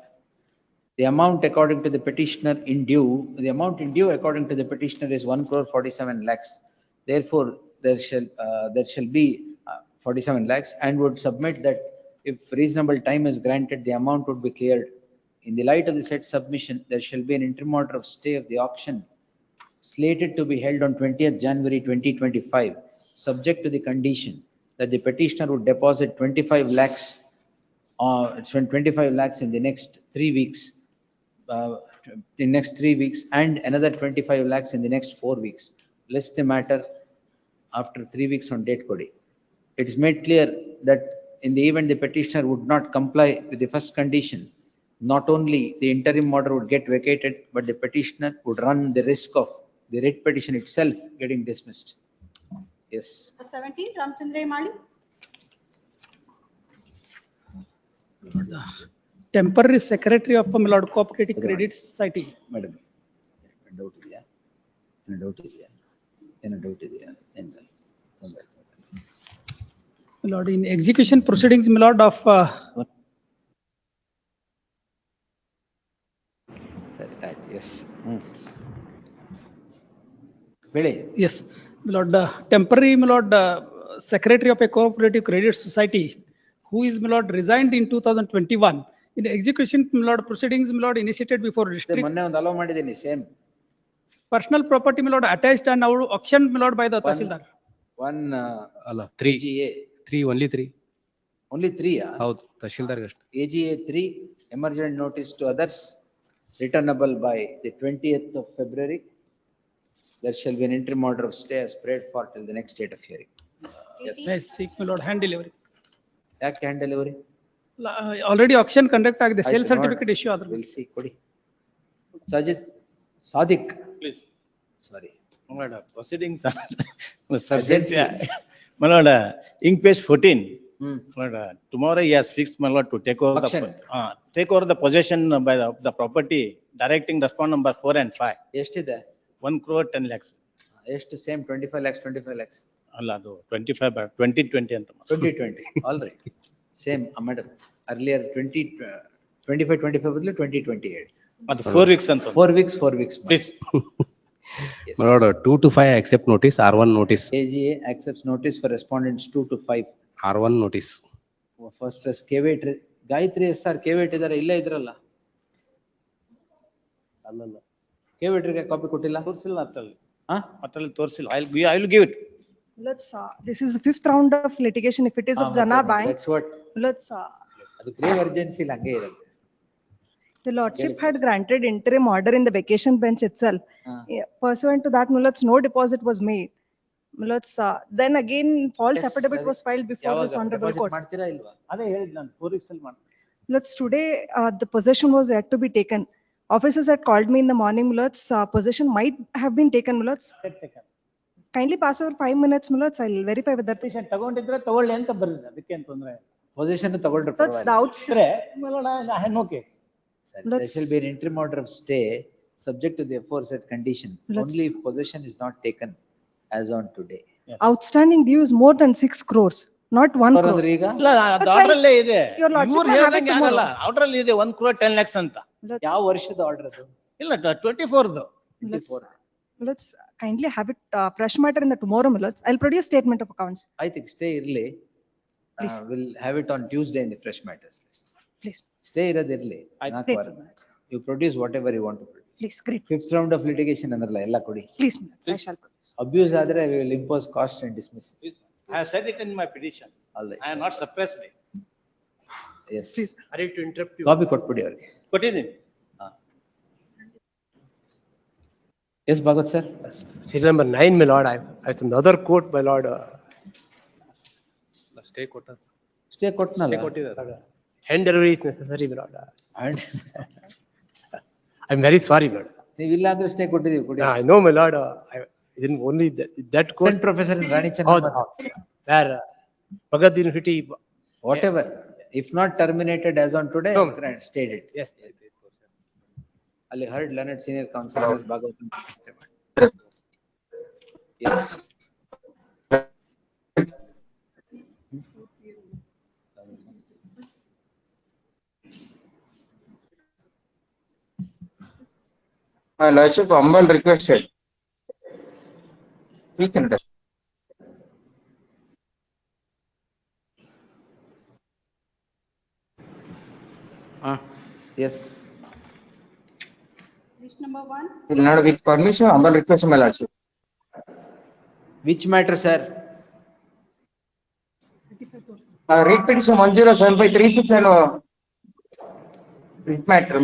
The amount according to the petitioner in due, the amount in due according to the petitioner is 1,47 lakhs. Therefore, there shall be 47 lakhs, and would submit that if reasonable time is granted, the amount would be cleared. In the light of the said submission, there shall be an interim order of stay of the auction slated to be held on 20th January 2025, subject to the condition that the petitioner would deposit 25 lakhs in the next 3 weeks, and another 25 lakhs in the next 4 weeks. List the matter after 3 weeks on date kodi. It is made clear that in the event the petitioner would not comply with the first condition, not only the interim order would get vacated, but the petitioner would run the risk of the writ petition itself getting dismissed. Yes. 17, Ramchandra Mali. Temporary secretary of Milord Cooperative Credit Society. Madam, doubt idea? Doubt idea? Milord, in execution proceedings, Milord of Yes. Really? Yes, Milord, temporary Milord secretary of a cooperative credit society, who is Milord resigned in 2021. In execution Milord proceedings, Milord initiated before district. ಮೊನ್ನೆ ಒಂದು hello ಮಾಡಿದ್ದೀನಿ same. Personal property Milord attached and now auction Milord by the Tahsildar. 3 only 3. Only 3? ಹೌದು, ತಹಶೀಲ್ದಾರ್ ಅಷ್ಟೇ. AGA 3, emergent notice to others, returnable by the 20th of February. There shall be an interim order of stay as prayed for till the next date of hearing. Yes. Yes, seek Milord hand delivery. ಯಾಕೆ hand delivery? Already auction conduct ಆಗಿದೆ, sale certificate issue ಆದ್ರೆ. We'll see ಕೊಡಿ. Sadiq. Please. Sorry. My lord, proceedings are my lord, ink page 14. My lord, tomorrow he has fixed, my lord, to take over the possession by the property, directing respondent number 4 and 5. ಎಷ್ಟಿದೆ? 1,10 lakhs. ಎಷ್ಟು? Same 25 lakhs, 25 lakhs. ಅಲ್ಲ, ಅದು 25 2020 ಅಂತ. 2020. All right. Same, madam. Earlier 25 ಬದಲು 2028. ಅದು 4 weeks ಅಂತ. 4 weeks. Please. Yes. My lord, 2 to 5 accept notice, R1 notice. AGA accepts notice for respondents 2 to 5. R1 notice. First KVT Gayatri SR KVT ಇದಾರೆ, ಇಲ್ಲೇ ಇದ್ರಲ್ಲ? ಅಲ್ಲಲ್ಲ. ಕೇವಿಟ್ರಿಗೆ ಕಾಪಿ ಕೊಟ್ಟಿಲ್ಲ? ತೋರಿಸಿಲ್ಲ ಅದ್ರಲ್ಲಿ. ಹಾ? ಅದ್ರಲ್ಲಿ ತೋರಿಸಿಲ್ಲ. I'll give it. Let's, this is the fifth round of litigation. If it is of Jana Bank, That's what, let's, ಅದು grave urgency ಇಲ್ಲ ಹಂಗೆ ಇರುತ್ತೆ. the lordship had granted interim order in the vacation bench itself. Pursuant to that, Mulats, no deposit was made. Mulats, then again, false Yes, affidavit sir. was filed before this ಯಾವಾಗ honorable deposit court. ಮಾಡ್ತೀರಾ ಇಲ್ವಾ? ಅದೇ ಹೇಳಿದ್ ನಾನು 4 weeks ಅಲ್ಲಿ ಮಾಡ್ತೀನಿ. Mulats, today, the possession was yet to be taken. Officers had called me in the morning, Mulats, possession might have been taken, Mulats. Kindly pass over 5 minutes, Mulats, I'll verify with that. Petition ತಗೊಂಡಿದ್ರೆ ತಗೊಳ್ಳಿ ಅಂತ ಬರೆದಿದೆ, ಅದಕ್ಕೇನು ತೊಂದ್ರೆ ಇಲ್ಲ. Possession ತಗೊಂಡ್ರೆ Mulats, the outs, ಇದ್ರೆ I have no case. There shall be an interim order of stay subject to the aforesaid condition only if possession is not taken as on today. outstanding due is more than 6 crores, not 1 crore. ಅಂದ್ರೆ ಈಗ ಇಲ್ಲ ಅದು ಆರ್ಡರಲ್ಲೇ ಇದೆ. Your lordship ಇವ್ರು may have it ಹೇಳ್ದಂಗೆ ಆಗಲ್ಲ. tomorrow. ಆರ್ಡರಲ್ಲಿ ಇದೆ 1 crore 10 lakhs ಅಂತ. ಯಾವ ವರ್ಷದ ಆರ್ಡರ್ ಅದು? ಇಲ್ಲ 24ದು. Let's kindly have it, fresh matter in the tomorrow, Mulats. I'll produce statement of accounts. I think stay ಇರ್ಲಿ. Please. We'll have it on Tuesday in the fresh matters list. Please, Stay ಇರೋದಿರ್ಲಿ. You produce whatever you want to produce. please, great. Fifth round of litigation ಅಂದ್ರಲ್ಲ ಎಲ್ಲ ಕೊಡಿ. Please, Mulats, I shall produce. Abuse ಆದ್ರೆ we will impose cost and dismiss. I have said it in my petition. All right. I have not suppressed it. Yes. Please. Sorry to interrupt you. Copy ಕೊಟ್ಬಿಡಿ ಅವ್ರಿಗೆ. ಕೊಟ್ಟಿದ್ದೀನಿ. Yes, Bhagat sir. Serial number 9, my lord, I have another court, my lord. Stay quota. Stay ಕೊಟ್ನಲ್ಲ. Hand delivery is necessary, my lord. And I'm very sorry, my lord. ನೀವು ಇಲ್ಲ ಅಂದ್ರೆ stay ಕೊಟ್ಟಿದ್ದೀವಿ ಕೊಡಿ. I know, my lord, I didn't only that court. Assistant professor in Rani Oh, Channamma. where Bhagat University. Whatever, if not terminated as on today, No. stayed it. Yes. Ali heard learned senior counsel as Bhagat. Yes. My lordship, humble requested. We can. Yes. List number 1. Will not with permission, humble request, my lordship. Which matter, sir? Read petition 107536 and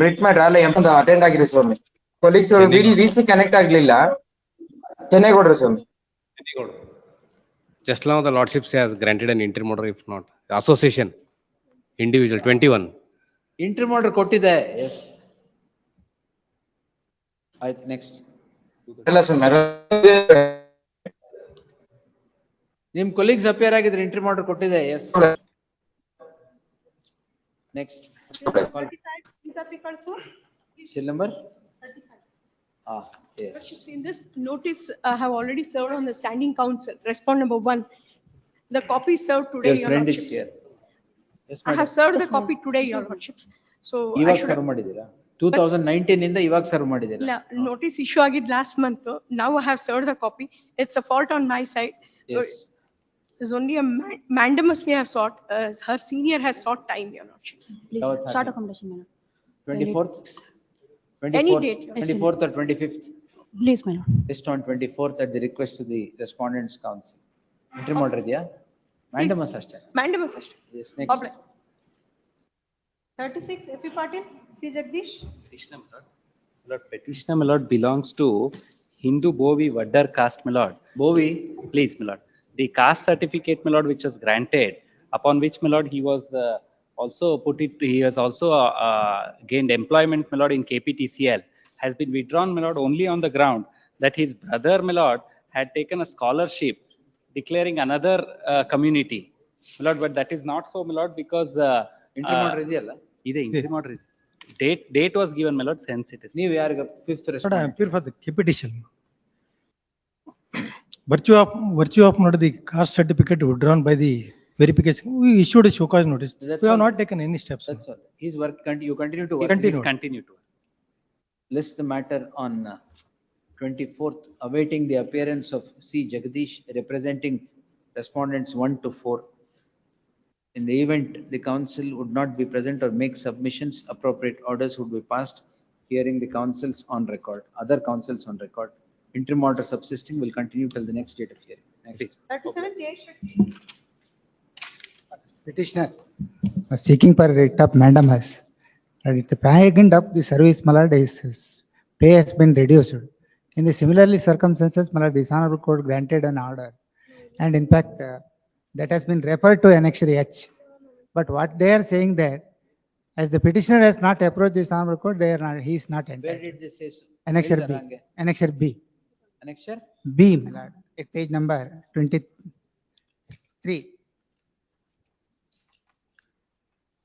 writ matter all ಎಂಬುದು attend ಆಗಿದೆ ಸ್ವಾಮಿ. Colleagues VC connect ಆಗ್ಲಿಲ್ಲ. ಚೆನ್ನೈಗೌಡರು ಸ್ವಾಮಿ. Just now the lordship has granted an interim order if not. Association, individual 21. Interim order ಕೊಟ್ಟಿದೆ. Yes. ಆಯ್ತು next. ಇಲ್ಲ ಸ್ವಾಮಿ. ನಿಮ್ colleagues appear ಆಗಿದ್ರೆ interim order ಕೊಟ್ಟಿದೆ. Yes. Next. Seal number? Yes. In this notice, I have already served on the standing counsel, respond number 1. The copy is served today, Your your friend is lordships. here. Yes, I have served the copy today, your lordships. So I ಇವಾಗ should serve ಮಾಡಿದ್ದೀರಾ? 2019 ಇಂದ ಇವಾಗ serve ಮಾಡಿದ್ದೀರಾ? notice issue agid last month. Now I have served the copy. It's a fault on my side. Yes. There's only a mandamus we have sought, her senior has sought time, your lordships. ಯಾವತ್ತು Short ಹಾಕಿದ್ದು? accommodation, madam. 24th? Any date, your 24th or 25th? Please, my lord. Just on 24th at the request of the respondents council. Interim order ಇದೆಯಾ? Mandamus ಅಷ್ಟೇ. Mandamus ಅಷ್ಟೇ. Yes, next. Obli- 36, FP Patil, C. Jagdish. Lord, petitioner, my lord, belongs to Hindu Bovi Vaddar caste, my lord. Bovi? Please, my lord. The caste certificate, my lord, which was granted, upon which, my lord, he was he has also gained employment, my lord, in KPTCL, has been withdrawn, my lord, only on the ground that his brother, my lord, had taken a scholarship declaring another community. My lord, but that is not so, my lord, because Interim order ಇದೆಯಲ್ಲ? ಇದೆ interim order ಇದೆ. Date was given, my lord, since it is. ನೀವು ಯಾರಿಗೆ fifth But I respondent? appear for the petition. Virtue of not the caste certificate withdrawn by the verification, we issued a show cause notice. That's We have all. not taken any steps. That's all. His work, you continue to He work. continued. Continue to. List the matter on 24th, awaiting the appearance of C. Jagdish representing respondents 1 to 4. In the event the council would not be present or make submissions, appropriate orders would be passed hearing the counsels on record, other counsels on record. Interim order subsisting will continue till the next date of hearing. Next. 37 J. Shetty. Petitioner seeking for writ of mandamus. At the payment of the service, my lord, his pay has been reduced. In the similarly circumstances, my lord, the Honorable Court granted an order. And in fact, that has been referred to Annexure H. But what they are saying that, as the petitioner has not approached this Honorable Court, they are not, he is not Where entitled. did they say so? Annexure Where B. the range? Annexure B. Annexure? B, my lord, at page number 23.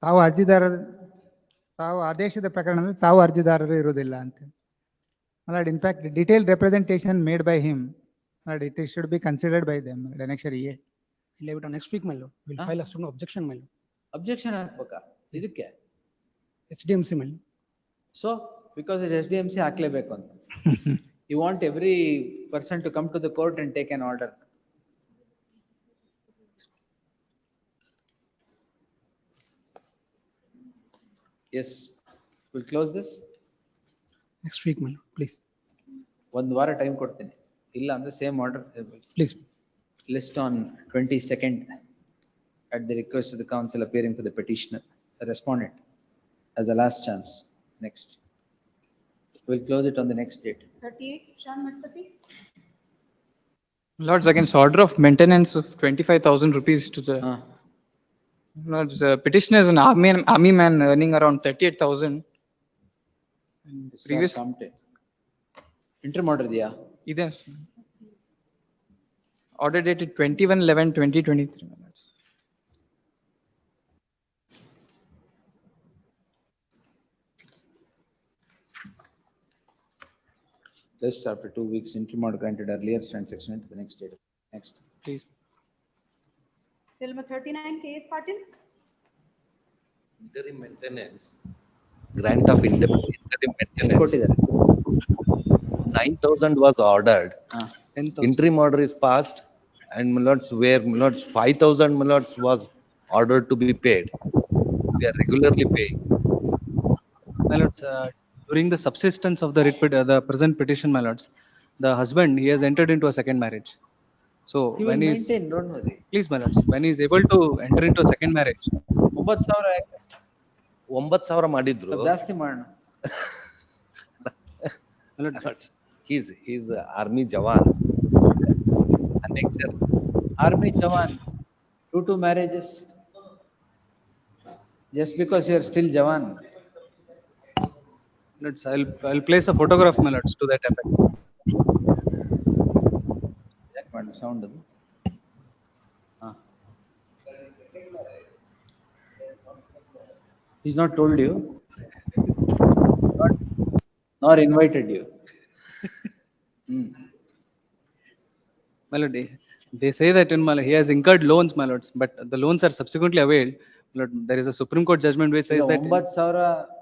ತಾವು ಅರ್ಜಿದಾರ ತಾವು ಆದೇಶದ ಪ್ರಕರಣದಲ್ಲಿ ತಾವು ಅರ್ಜಿದಾರರು ಇರುವುದಿಲ್ಲ ಅಂತ. Lord, in fact, detailed representation made by him, Lord, it should be considered by them. Annexure A. Leave it on next week, my lord. We'll file a strong objection, my lord. Objection ಹಾಕ್ಬೇಕಾ? ಇದಕ್ಕೆ? HDMC, my lord. So, because it's SDMC ಹಾಕ್ಲೇಬೇಕು ಅಂತ. You want every person to come to the court and take an order. Yes, we'll close this. Next week, my lord, please. ಒಂದು ವಾರ time ಕೊಡ್ತೀನಿ. ಇಲ್ಲ ಅಂದ್ರೆ same order. Please. List on 22nd at the request of the council appearing for the petitioner, the respondent, as a last chance. Next. We'll close it on the next date. 38 Shan Matpati. Lords, against order of maintenance of 25,000 rupees to the Lords, petitioner is an army man earning around 38,000. Previous interim order diya? Ide. Order dated 21/11/2023. List after 2 weeks, interim order granted earlier, stand section to the next date. Next. Please. Cell number 39 K.S. Patil. Interim maintenance, grant of interim maintenance. 9,000 was ordered. 10,000. Interim order is passed, and milords, where milords 5,000 milords was ordered to be paid. We are regularly paying. My lords, during the subsistence of the the present petition, my lords, the husband, he has entered into a second marriage. So He when will he's, maintain, don't worry. please, my lords, when he is able to enter into a second marriage, 9,000 ಯಾಕೆ? 9,000 ಮಾಡಿದ್ರು. ಜಾಸ್ತಿ ಮಾಡೋಣ. He's army jawan. Annexure. Army jawan, 2 marriages. Just because you are still jawan. lords, I'll place a photograph, my lords, to that effect. ಯಾಕೆ ಮಾಡಿ sound ಅದು? He's not told you, nor invited you. My lord, they say that in he has incurred loans, my lords, but the loans are subsequently availed. My lord, there is a Supreme Court judgment which says that 9,000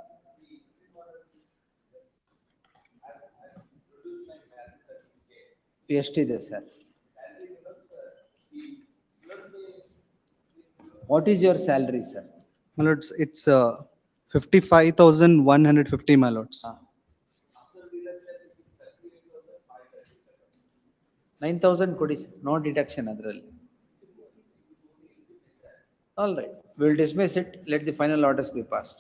ಎಷ್ಟಿದೆ sir? What is your salary, sir? my lords, it's 55,150, my lords. 9,000 ಕೊಡಿ sir, no deduction ಅದರಲ್ಲಿ. All right, we will dismiss it. Let the final orders be passed.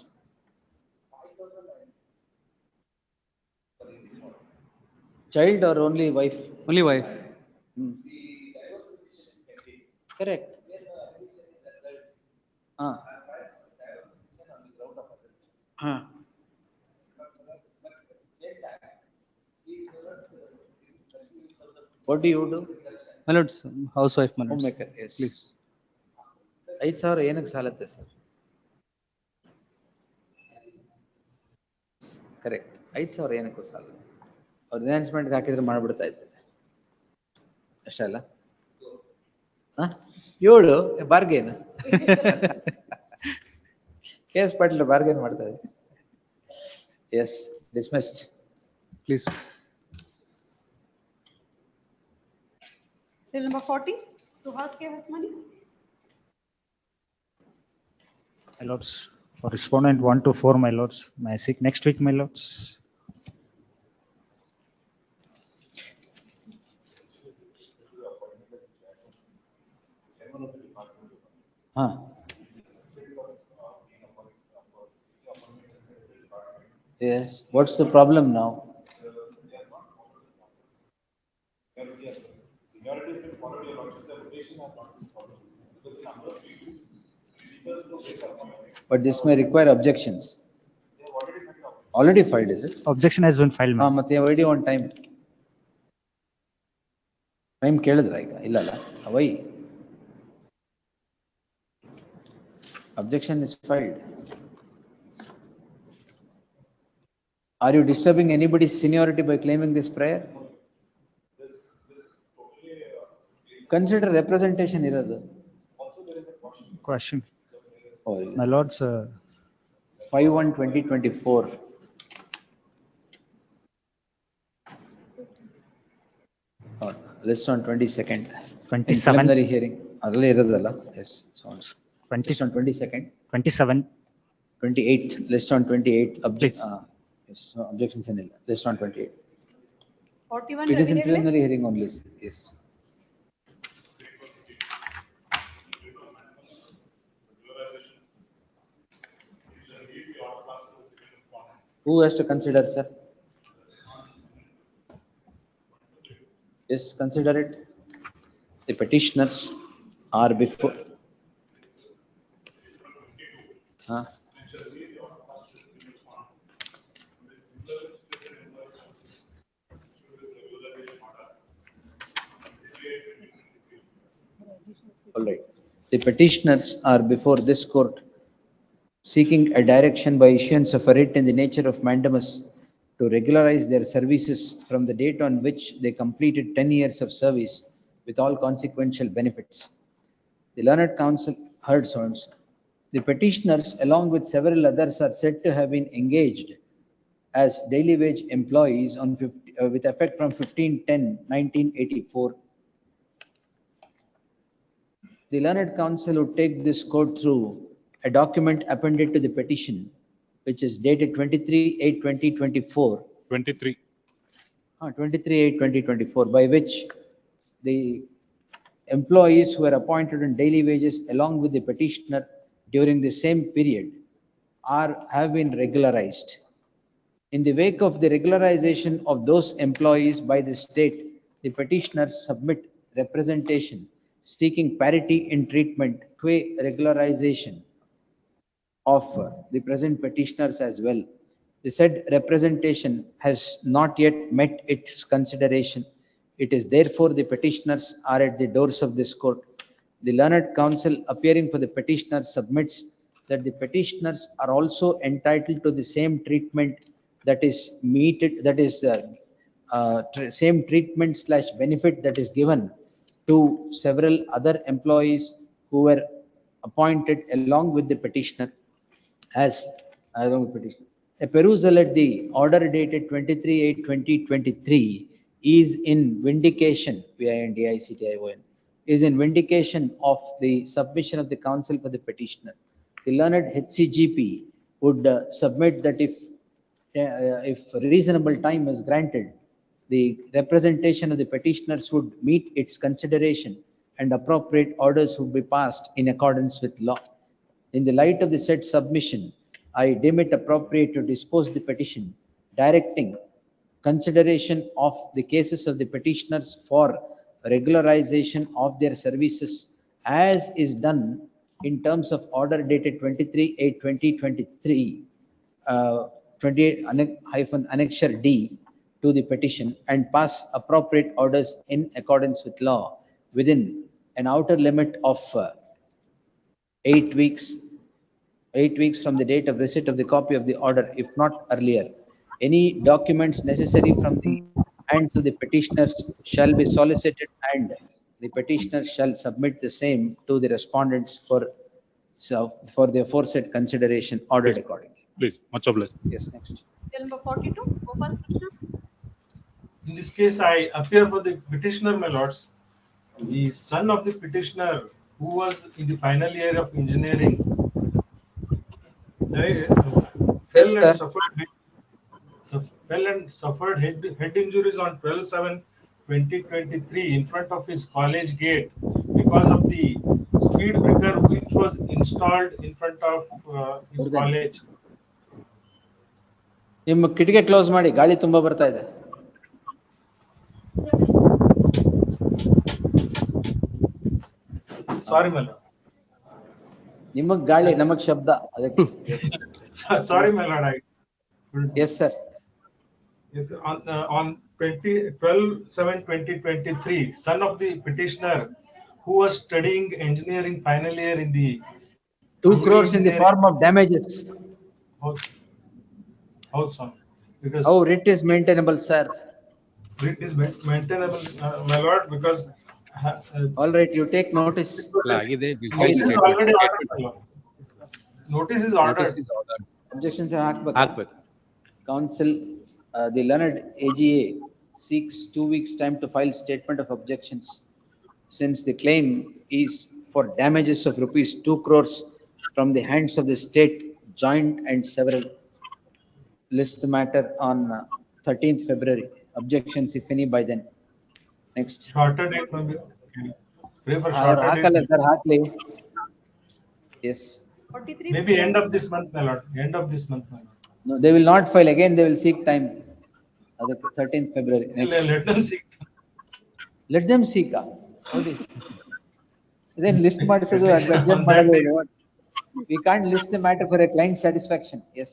Child or only wife? Only wife. Correct. What do you do? My lords, housewife, my lords. Homemaker, yes. Please. 5,000 ಏನಕ್ಕೆ ಸಾಲತ್ತೆ sir? Correct. 5,000 ಏನಕ್ಕೂ ಸಾಲ? ಅವ್ರು ಎನ್ಹಾನ್ಸ್ಮೆಂಟ್ಗೆ ಹಾಕಿದ್ರೆ ಮಾಡ್ಬಿಡ್ತಾ ಇದ್ದೆ ಅಷ್ಟಲ್ಲ? 7 bargain. KS Patil bargain ಮಾಡ್ತಾ ಇದ್ದೆ. Yes, dismissed. Please. Cell number 40 Suhas K. Vasmani. My lords, for respondent 1 to 4, my lords, may I seek next week, my lords? Huh. Yes, what's the problem now? But this may require objections. Already filed, is it? Objection has been filed, ma'am. ಮತ್ತೆ already on time. Time ಕೇಳಿದ್ರ ಈಗ ಇಲ್ಲಲ್ಲ why? Objection is filed. Are you disturbing anybody's seniority by claiming this prior? Consider representation ಇರೋದು. Question. Oh, My lords, 5/1/2024. List on 22nd. 27. Preliminary hearing. ಅದರಲ್ಲೇ ಇರೋದಲ್ಲ. Yes. So on. 20, List on 22nd. 27. 28th. List on 28th. Yes. No objections ಏನಿಲ್ಲ. List on 28th. 41 It is in Ravi Hegde? preliminary hearing only. Yes. Who has to consider, sir? Yes, consider it. The petitioners are before. Huh? All right. The petitioners are before this court seeking a direction by issuance of a writ in the nature of mandamus to regularize their services from the date on which they completed 10 years of service with all consequential benefits. The learned counsel heard sounds. The petitioners, along with several others, are said to have been engaged as daily wage employees on with effect from 15/10/1984. The learned counsel would take this court through a document appended to the petition, which is dated 23/8/2024. 23. 23/8/2024, by which the employees who were appointed on daily wages along with the petitioner during the same period have been regularized. In the wake of the regularization of those employees by the state, the petitioners submit representation seeking parity in treatment qua regularization of the present petitioners as well. The said representation has not yet met its consideration. It is therefore the petitioners are at the doors of this court. The learned counsel appearing for the petitioner submits that the petitioners are also entitled to the same treatment that is same treatment / benefit that is given to several other employees who were appointed along with the petitioner A perusal at the order dated 23/8/2023 is in vindication, is in vindication of the submission of the counsel for the petitioner. The learned HCGP would submit that if reasonable time is granted, the representation of the petitioners would meet its consideration and appropriate orders would be passed in accordance with law. In the light of the said submission, I deem it appropriate to dispose the petition, directing consideration of the cases of the petitioners for regularization of their services as is done in terms of order dated 23/8/2023, 28-annexure D to the petition, and pass appropriate orders in accordance with law within an outer limit of 8 weeks from the date of receipt of the copy of the order, if not earlier. Any documents necessary from the hands of the petitioners shall be solicited, and the petitioners shall submit the same to the respondents for the aforesaid consideration ordered accordingly. Please, much obliged. Yes, next. Bill number 42, Gopal Krishna. In this case, I appear for the petitioner, my lords. The son of the petitioner, who was in the final year of engineering, fell and suffered head injuries on 12/7/2023 in front of his college gate because of the speed breaker which was installed in front of his college. ನಿಮ್ಮ ಕಿಟಕಿ close ಮಾಡಿ, ಗಾಳಿ ತುಂಬಾ ಬರ್ತಾ ಇದೆ. Sorry, my lord. ನಿಮಗ್ ಗಾಳಿ, ನಮಗ್ ಶಬ್ದ, ಅದಕ್ಕೆ. Sorry, my lord. Yes, sir. Yes, on 12/7/2023, son of the petitioner who was studying engineering final year in the 2 crores in the form of damages. How so? Because How writ is maintainable, sir? writ is maintainable, my lord, because All right, you take notice. ಆಗಿದೆ. notice is already ordered, my lord. Notice is ordered. Objections ಹಾಕ್ಬೇಕು. ಹಾಕ್ಬೇಕು. Counsel, the learned AGA seeks 2 weeks time to file statement of objections, since the claim is for damages of rupees 2 crores from the hands of the state, joint and several. List the matter on 13th February. Objections, if any, by then. Next. Shorter date, pray for shorter ಹಾಕಲ್ಲ date. Sir, ಹಾಕ್ಲಿ. Yes. 43. Maybe end of this month, my lord. End of this month, my lord. No, they will not file again. They will seek time. ಅದಕ್ಕೆ 13th February. Next. Let them see. Let them seek. What is? Then list ಮಾಡಿಸೋದು, adjourn ಮಾಡೋದು. We can't list the matter for a client satisfaction. Yes.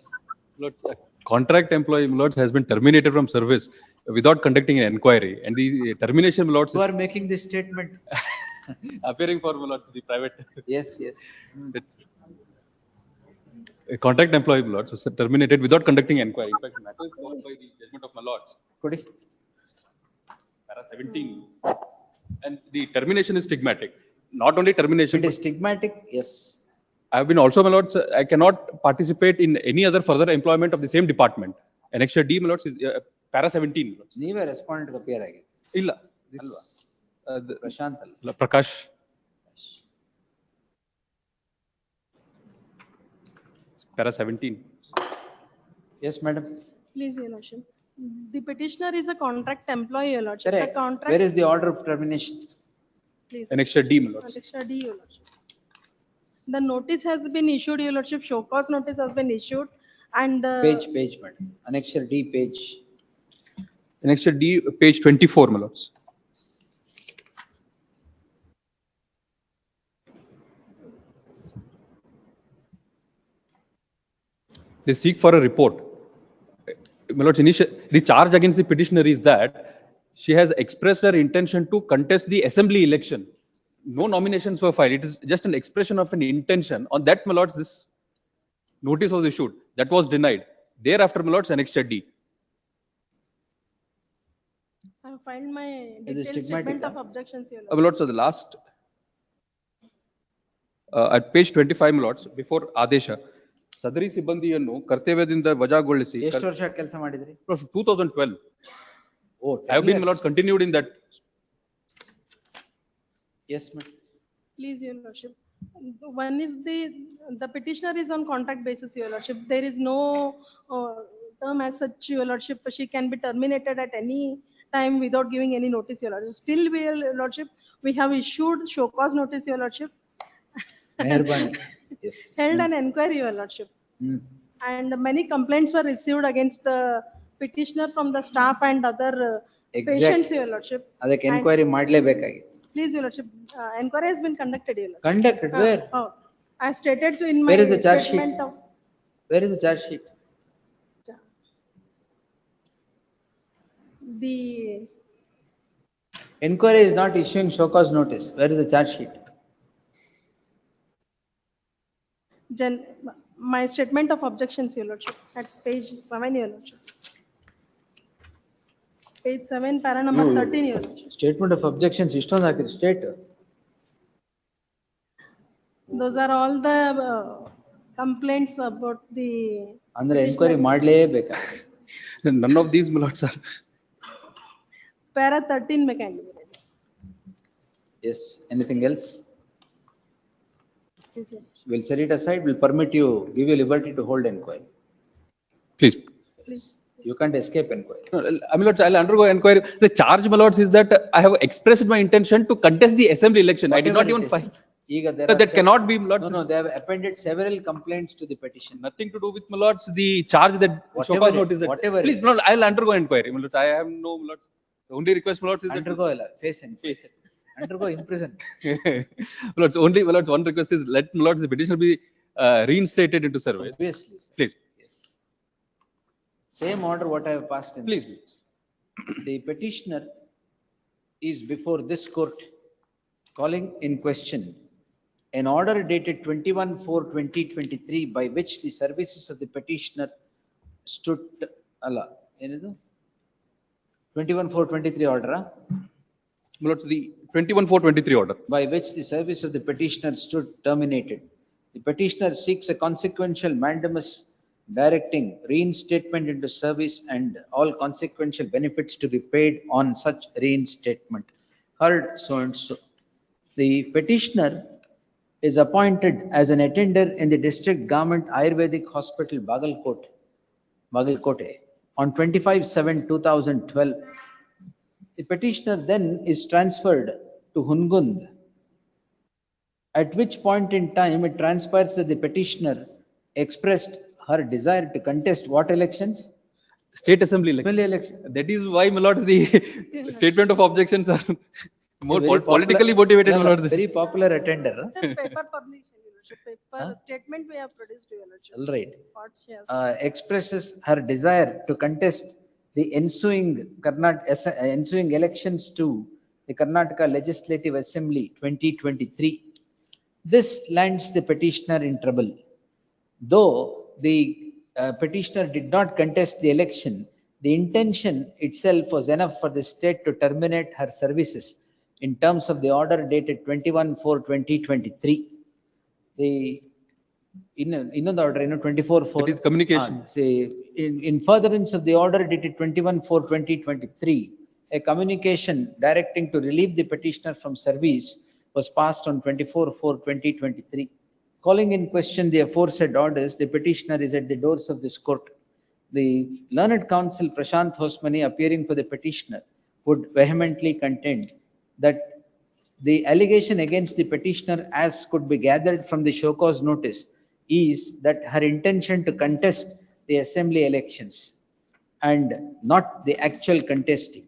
Lords, contract employee, Lords, has been terminated from service without conducting an inquiry, and the termination, Lords, You are making this statement. appearing for, Lords, the private. Yes, yes. It's a contract employee, Lords, was terminated without conducting an inquiry. In fact, the matter is covered by the judgment of my Lords. Kodi. Para 17. And the termination is stigmatic. Not only termination. It is stigmatic. Yes. I have been also, my lords, I cannot participate in any other further employment of the same department. Annexure D, my lords, is para 17. My lords. ನೀವೇ respondent appear ಆಗಿ. ಇಲ್ಲ. ಅಲ್ವಾ? ಪ್ರಶಾಂತ್ ಅಲ್ಲ. Prakash. Para 17. Yes, madam. Please, Your Lordship. The petitioner is a contract employee, Your Lordship. Correct. The contract. Where is the order of termination? Please. Annexure D, my lords. Annexure D, Your Lordship. The notice has been issued, Your Lordship. Show cause notice has been issued, and Page, madam. Annexure D, page. Annexure D, page 24, my lords. They seek for a report. My lords, the charge against the petitioner is that she has expressed her intention to contest the assembly election. No nominations were filed. It is just an expression of an intention. On that, my lords, this notice was issued. That was denied. Thereafter, my lords, annexure D. I have filed my Is it detailed stigmatic, statement of huh? objections, Your My Lordship. lords, so the last, at page 25, my lords, before Adesha, ಸದರಿ ಸಿಬ್ಬಂದಿಯನ್ನು ಕರ್ತವ್ಯದಿಂದ ವಜಾಗೊಳಿಸಿ ಎಷ್ಟು ವರ್ಷ ಕೆಲಸ ಮಾಡಿದ್ರಿ? 2012. Oh, I have been, my lord, continued in that. Yes, madam. Please, Your Lordship. One is the petitioner is on contract basis, Your Lordship. There is no term as such, Your Lordship. She can be terminated at any time without giving any notice, Your Lordship. Still, Your Lordship, we have issued show cause notice, Your Lordship. Meharbani. Yes. Held an inquiry, Your Lordship. And many complaints were received against the petitioner from the staff and other patients, Your Lordship. ಅದಕ್ಕೆ enquiry ಮಾಡಲೇಬೇಕಾಗಿತ್ತು. Please, Your Lordship, inquiry has been conducted, Your Lordship. Conducted where? I stated to in my Where is the charge sheet? statement of Where is the charge sheet? the Inquiry is not issuing show cause notice. Where is the charge sheet? my statement of objections, Your Lordship, at page 7, Your Lordship. Page 7, para number 13, Your Lordship. Statement of objections ಇಷ್ಟೊಂದು ಹಾಕಿರಿ state. Those are all the complaints about the. ಅಂದ್ರೆ enquiry ಮಾಡಲೇಬೇಕಾ? None of these, my lords, are. Para 13 mechanism. Yes. Anything else? Yes, Your Lordship. We'll set it aside. We'll permit you, give you liberty to hold inquiry. Please. Please. You can't escape inquiry. No, my lords, I'll undergo inquiry. The charge, my lords, is that I have expressed my intention to contest the assembly election. I did not even file. Eager, there That are cannot be, my lords. No, they have appended several complaints to the petition. Nothing to do with, my lords, the charge that show Whatever cause it- notice that. whatever it Please, is. my lord, I'll undergo inquiry, my lords. I have no, my lords. The only request, my lords, is that. Undergo, face it. Undergo in prison. My lords, only, my lords, one request is let, my lords, the petitioner be reinstated into service. Obviously, sir. Please. Yes. Same order what I have passed in. Please. The petitioner is before this court calling in question an order dated 21/4/2023 by which the services of the petitioner stood, 21/4/23 order, My lords, the 21/4/23 order. by which the service of the petitioner stood terminated. The petitioner seeks a consequential mandamus directing reinstatement into service and all consequential benefits to be paid on such reinstatement. Heard so and so. The petitioner is appointed as an attender in the District Government Ayurvedic Hospital, Bagalkote, on 25/7/2012. The petitioner then is transferred to Hungund, at which point in time it transpires that the petitioner expressed her desire to contest what elections? State Assembly election. That is why, my lords, the statement of objections are more Very politically popular- motivated, my No, lords. very popular attender. Huh? Paper publication, Your Lordship, paper statement we have produced, Your Lordship. All right. What she has. Expresses her desire to contest the ensuing elections to the Karnataka Legislative Assembly 2023. This lands the petitioner in trouble. Though the petitioner did not contest the election, the intention itself was enough for the state to terminate her services in terms of the order dated 21/4/2023. The ಇನ್ನೊಂದು order, 24/4. It is communication. Say, in furtherance of the order dated 21/4/2023, a communication directing to relieve the petitioner from service was passed on 24/4/2023. Calling in question the aforesaid orders, the petitioner is at the doors of this court. The learned counsel Prashant Hosmani, appearing for the petitioner, would vehemently contend that the allegation against the petitioner, as could be gathered from the show cause notice, is that her intention to contest the assembly elections and not the actual contesting.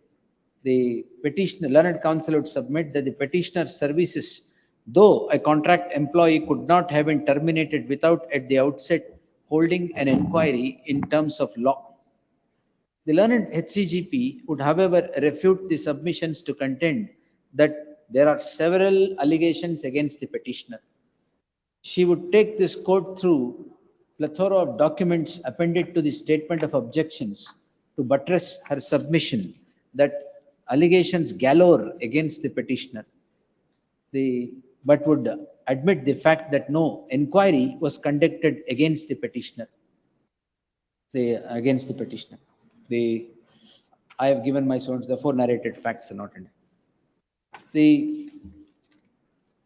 The petitioner, learned counsel would submit that the petitioner's services, though a contract employee, could not have been terminated without at the outset holding an inquiry in terms of law. The learned HCGP would, however, refute the submissions to contend that there are several allegations against the petitioner. She would take this court through plethora of documents appended to the statement of objections to buttress her submission that allegations galore against the petitioner. But would admit the fact that no inquiry was conducted against the petitioner. I have given my source, the four narrated facts are not in it. The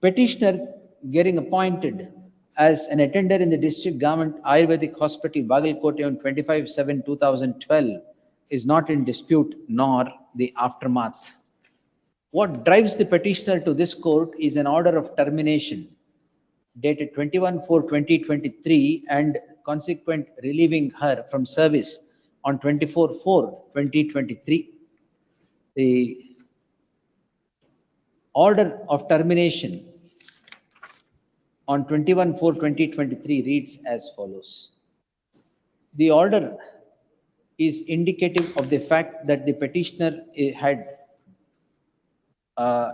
petitioner getting appointed as an attender in the District Government Ayurvedic Hospital, Bagalkote, on 25/7/2012 is not in dispute, nor the aftermath. What drives the petitioner to this court is an order of termination dated 21/4/2023 and consequent relieving her from service on 24/4/2023. The order of termination on 21/4/2023 reads as follows. The order is indicative of the fact that the petitioner had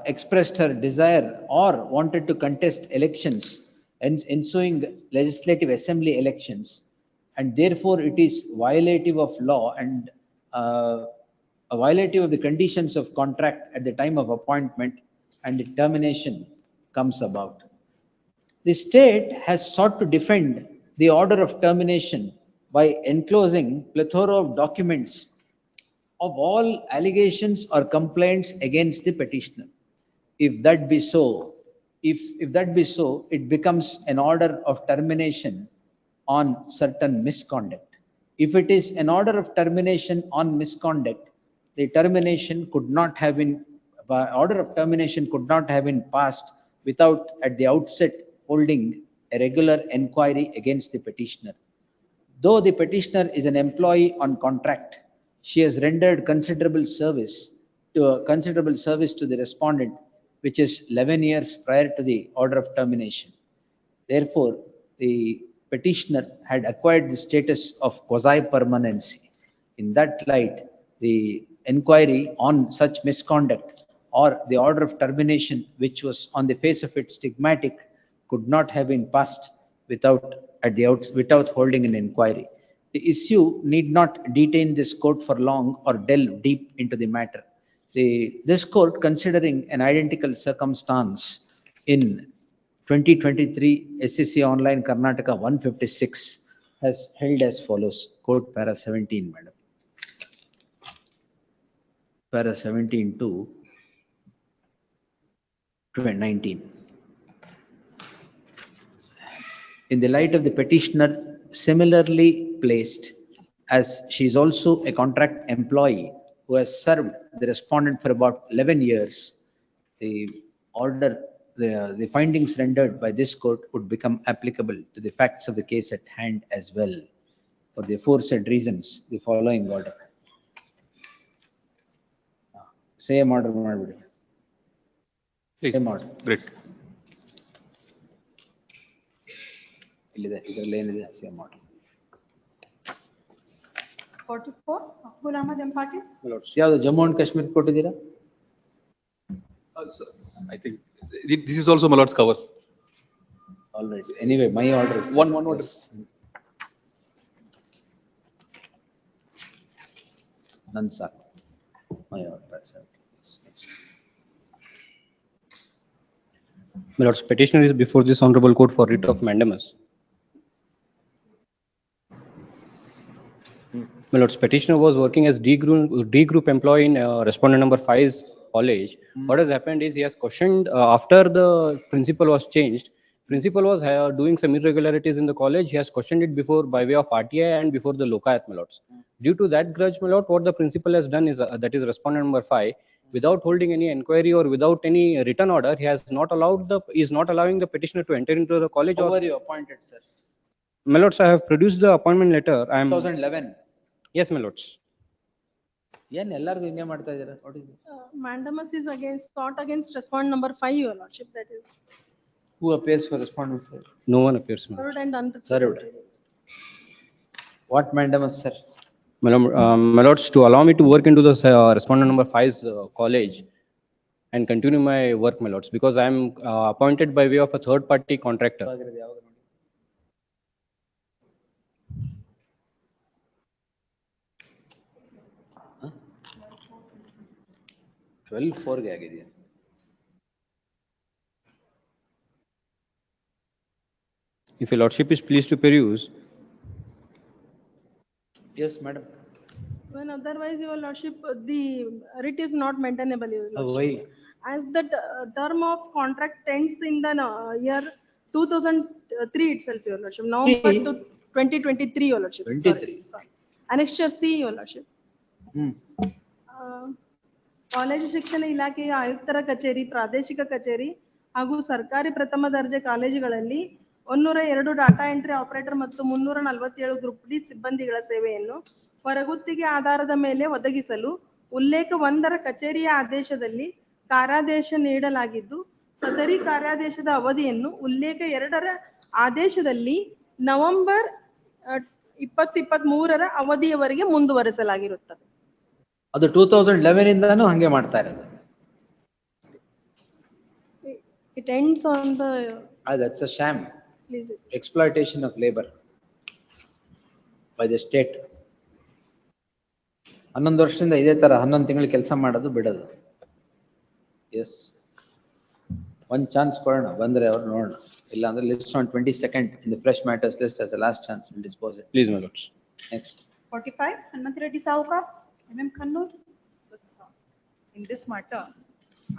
expressed her desire or wanted to contest elections and ensuing legislative assembly elections, and therefore it is violative of law and a violative of the conditions of contract at the time of appointment, and the termination comes about. The state has sought to defend the order of termination by enclosing plethora of documents of all allegations or complaints against the petitioner. If that be so, it becomes an order of termination on certain misconduct. If it is an order of termination on misconduct, the order of termination could not have been passed without at the outset holding a regular enquiry against the petitioner. Though the petitioner is an employee on contract, she has rendered considerable service to the respondent, which is 11 years prior to the order of termination. Therefore, the petitioner had acquired the status of quasi-permanency. In that light, the enquiry on such misconduct or the order of termination, which was on the face of it stigmatic, could not have been passed without holding an inquiry. The issue need not detain this court for long or delve deep into the matter. This court, considering an identical circumstance in 2023 SEC Online Karnataka 156, has held as follows. Quote para 17, madam. Para 17 to 19. In the light of the petitioner similarly placed, as she is also a contract employee who has served the respondent for about 11 years, the findings rendered by this court would become applicable to the facts of the case at hand as well. For the aforesaid reasons, the following order. Same order. Please. Same order. Great. Same order. 44, Abdul Ahmad M. Patil. ಯಾವುದು Jammu and Kashmir ಕೊಟ್ಟಿದ್ದೀರಾ? I think this is also my lord's covers. All right. Anyway, my order is One order. None, sir. My order. Next. My lord's petitioner is before this honorable court for writ of mandamus. My lord's petitioner was working as D group employee in respondent number 5's college. What has happened is he has questioned after the principal was changed. Principal was doing some irregularities in the college. He has questioned it before by way of RTI and before the lokaat, my lords. Due to that grudge, my lord, what the principal has done is that is respondent number 5. Without holding any inquiry or without any written order, he has not allowing the petitioner to enter into the college. How were you appointed, sir? My lords, I have produced the appointment letter. 2011. Yes, my lords. ಏನ್ ಎಲ್ಲರಿಗೂ ಹಿಂಗೆ ಮಾಡ್ತಾ ಇದ್ದೀರಾ? Mandamus is sought against respondent number 5, your lordship, that is. Who appears for respondent 5? No one appears, my lord. Served and unrepresented. Served. What mandamus, sir? My lords, to allow me to work into the respondent number 5's college and continue my work, my lords, because I am appointed by way of a third party contractor. 12/4 ಗೆ ಆಗಿದೆಯಾ? If your lordship is pleased to peruse. Yes, madam. When otherwise, your lordship, the writ is not maintainable, your lordship. Why? As the term of contract ends in the year 2003 itself, your lordship. November to 2023, your lordship. 23. Sorry. Annexure C, your lordship. College ಶಿಕ್ಷಣ ಇಲಾಖೆಯ ಆಯುಕ್ತರ ಕಚೇರಿ, ಪ್ರಾದೇಶಿಕ ಕಚೇರಿ ಹಾಗೂ ಸರ್ಕಾರಿ ಪ್ರಥಮ ದರ್ಜೆ ಕಾಲೇಜುಗಳಲ್ಲಿ 102 ಡಾಟಾ ಎಂಟ್ರಿ ಆಪರೇಟರ್ ಮತ್ತು 347 ಗ್ರೂಪ್ ಡಿ ಸಿಬ್ಬಂದಿಗಳ ಸೇವೆಯನ್ನು ಹೊರಗುತ್ತಿಗೆ ಆಧಾರದ ಮೇಲೆ ಒದಗಿಸಲು ಉಲ್ಲೇಖ 1ರ ಕಚೇರಿಯ ಆದೇಶದಲ್ಲಿ ಕಾರ್ಯಾದೇಶ ನೀಡಲಾಗಿದ್ದು, ಸದರಿ ಕಾರ್ಯಾದೇಶದ ಅವಧಿಯನ್ನು ಉಲ್ಲೇಖ 2ರ ಆದೇಶದಲ್ಲಿ ನವೆಂಬರ್ 2023ರ ಅವಧಿಯವರೆಗೆ ಮುಂದುವರಿಸಲಾಗಿರುತ್ತದೆ. ಅದು 2011 ಇಂದಾನು ಹಂಗೆ ಮಾಡ್ತಾ ಇರೋದು. It ends on the. That's a sham. Please. Exploitation of labor by the state. 11 ವರ್ಷದಿಂದ ಇದೇ ತರ 11 ತಿಂಗಳು ಕೆಲಸ ಮಾಡೋದು ಬಿಡೋದು. ಎಸ್, ಒಂದ್ ಚಾನ್ಸ್ ಕೊಡೋಣ, ಬಂದ್ರೆ ಅವ್ರು ನೋಡೋಣ. ಇಲ್ಲ ಅಂದ್ರೆ list on 22nd in the fresh matters list as a last chance we'll dispose it. Please, my lords. Next. 45, Hanmanti Reddy Saukar, MM Kannur. In this matter,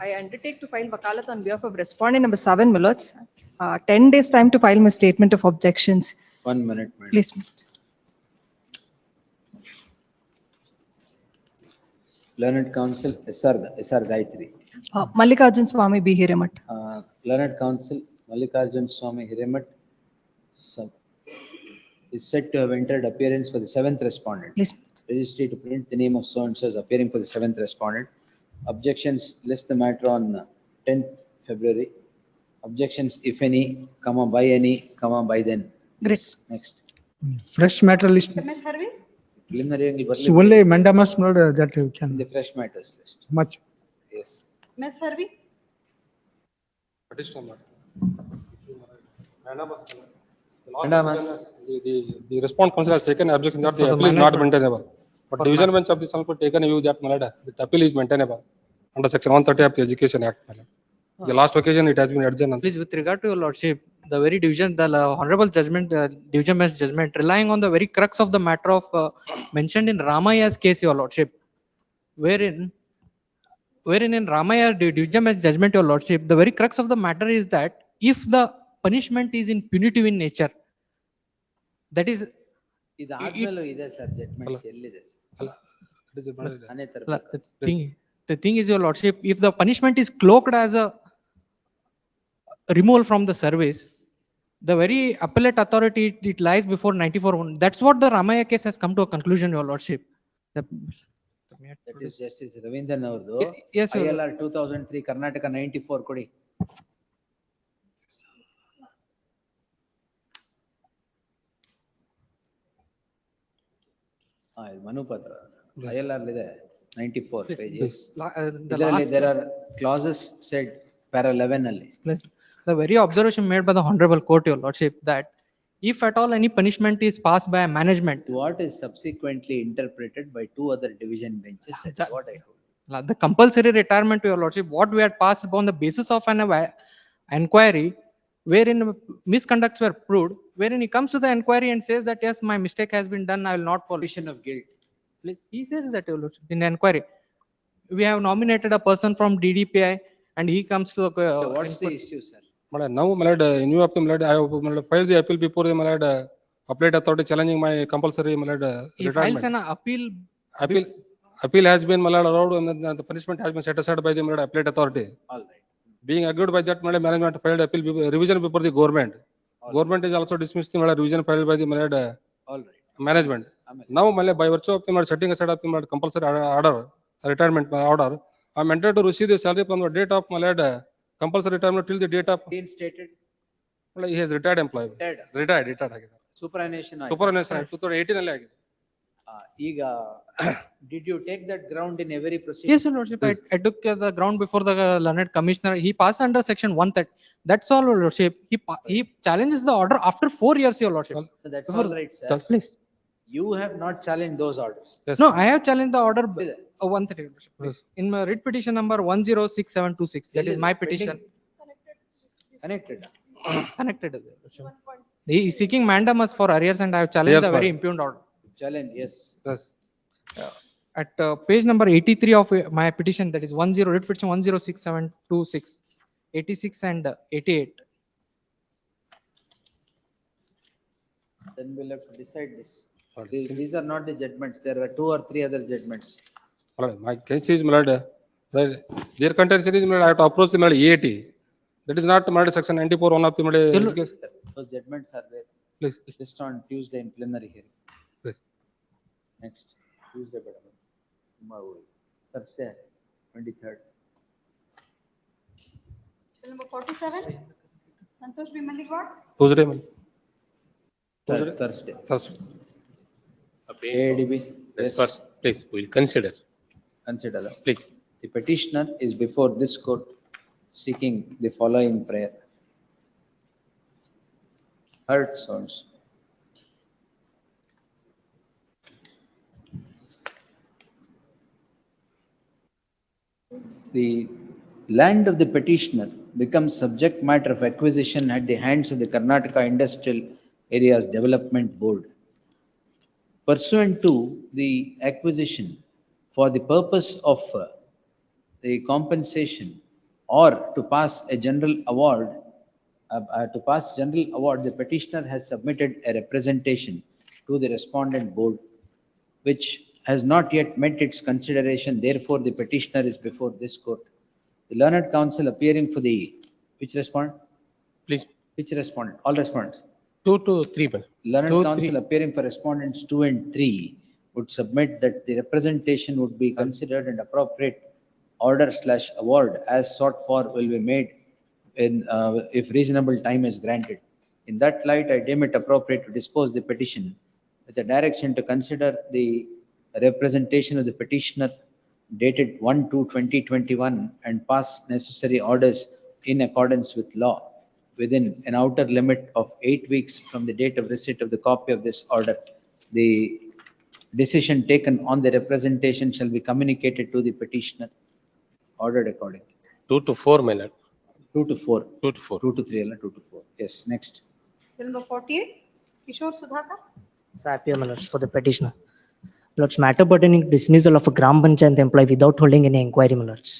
I undertake to file wakalat on behalf of respondent number 7, my lords. 10 days time to file my statement of objections. 1 minute, madam. Please. Learned counsel, SR Gayatri. Mallikarjun Swami B. Hiremath. Learned Counsel Mallikarjun Swamy Hiramat is said to have entered appearance for the seventh respondent. Please. Registry to print the name of so and so as appearing for the seventh respondent. Objections, list the matter on 10th February. Objections, if any, comma, by any, comma, by then. Great. Next. Fresh matter list. MS Harvey? Preliminary angle So only mandamus that you in can, the fresh matters list. much. Yes. MS Harvey? Mandamus. The response counsel has taken objection that the appeal is not maintainable. But division bench of the Supreme Court taken a view that the appeal is maintainable under section 130 of the Education Act. The last occasion it has been adjourned. Please, with regard to your lordship, the very division, the honorable judgment, division bench judgment, relying on the very crux of the matter of mentioned in Ramaya's case, your lordship, wherein in Ramaya division bench judgment, your lordship, the very crux of the matter is that if the punishment is in punitive in nature, that is. ಇದಾದ್ಮೇಲೂ ಇದೆ sir judgements ಎಲ್ಲಿದೆ The thing is, your lordship, if the punishment is cloaked as a removal from the service, the very appellate authority, it lies before 94. That's what the Ramaya case has come to a conclusion, your lordship. That is Justice Ravindran ಅವ್ರದ್ದು. Yes, sir. ILR 2003 Karnataka 94 ಕೊಡಿ. ಇದು ಮನುಪತ್ರ ILR ಇದೆ 94 pages. ಇದರಲ್ಲಿ there are clauses said para 11 ಅಲ್ಲಿ. The very observation made by the honorable court, your lordship, that if at all any punishment is passed by a management, What is subsequently interpreted by two other division benches, that's what I told. the compulsory retirement, your lordship, what we had passed upon the basis of an inquiry wherein misconducts were proved, wherein he comes to the inquiry and says that yes, my mistake has been done, I will not follow. Of guilt. Please, he says that, your lordship, in the inquiry. We have nominated a person from DDPI and he comes to What's the issue, sir? Now, in view of the I have filed the appeal before the appellate authority challenging my compulsory He files retirement. an appeal. Appeal has been allowed and the punishment has been set aside by the appellate authority. All right. Being agreed by that, management filed appeal revision before the government. Government is also dismissed the revision filed by the All right. management. Now, by virtue of the setting aside of the compulsory order, retirement order, I am entitled to receive the salary from the date of compulsory retirement till the date of. Reinstated. He has retired employee. Retired. Superannuation. Superannuation 2018 ಅಲ್ಲಿ ಆಗಿದೆ. ಈಗ did you take that ground in every proceeding? Yes, your lordship, I took the ground before the learned commissioner. He passed under section 130. That's all, your lordship. He challenges the order after 4 years, your lordship. That's all right, sir. Please. You have not challenged those orders. No, I have challenged the order 130. Please. In my writ petition number 106726. That is my petition. Connected. Connected. He is seeking mandamus for arrears and I have challenged Yes, the very madam. impugned order. Challenge, yes. At page number 83 of my petition, that is writ petition 106726, 86 and 88. Then we'll have to decide this. These are not the judgments. There are 2 or 3 other judgments. My case is their contention is I have to approach the EAT. That is not section 94 one of the Those judgments are there. Please. Just on Tuesday in plenary hearing. Please. Next Tuesday, Thursday, 23rd. Number 47? Santosh B. Malik, what? Tuesday. Thursday. ADB. Yes. Please, we'll consider. Consider. Please. The petitioner is before this court seeking the following prayer. Heard sounds. The land of the petitioner becomes subject matter of acquisition at the hands of the Karnataka Industrial Areas Development Board. Pursuant to the acquisition for the purpose of the compensation or to pass a general award, the petitioner has submitted a representation to the respondent board, which has not yet met its consideration. Therefore, the petitioner is before this court. The learned counsel appearing for the Which respondent? Please. Which respondent? All respondents. 2 to 3, man. Learned 2, counsel 3. appearing for respondents 2 and 3 would submit that the representation would be considered and appropriate order/award as sought for will be made in, if reasonable time is granted. In that light, I deem it appropriate to dispose the petition with a direction to consider the representation of the petitioner dated 1/2/2021 and pass necessary orders in accordance with law within an outer limit of 8 weeks from the date of receipt of the copy of this order. The decision taken on the representation shall be communicated to the petitioner. Ordered accordingly. 2 to 4, my lord. 2 to 4. 2 to 4. 2 to 3, 2 to 4. Yes, next. Serial number 48, Kishore Sudhakar. So I appear, my lords, for the petitioner. Lords, matter pertaining to dismissal of a Gram Panchayat employee without holding any inquiry, my lords.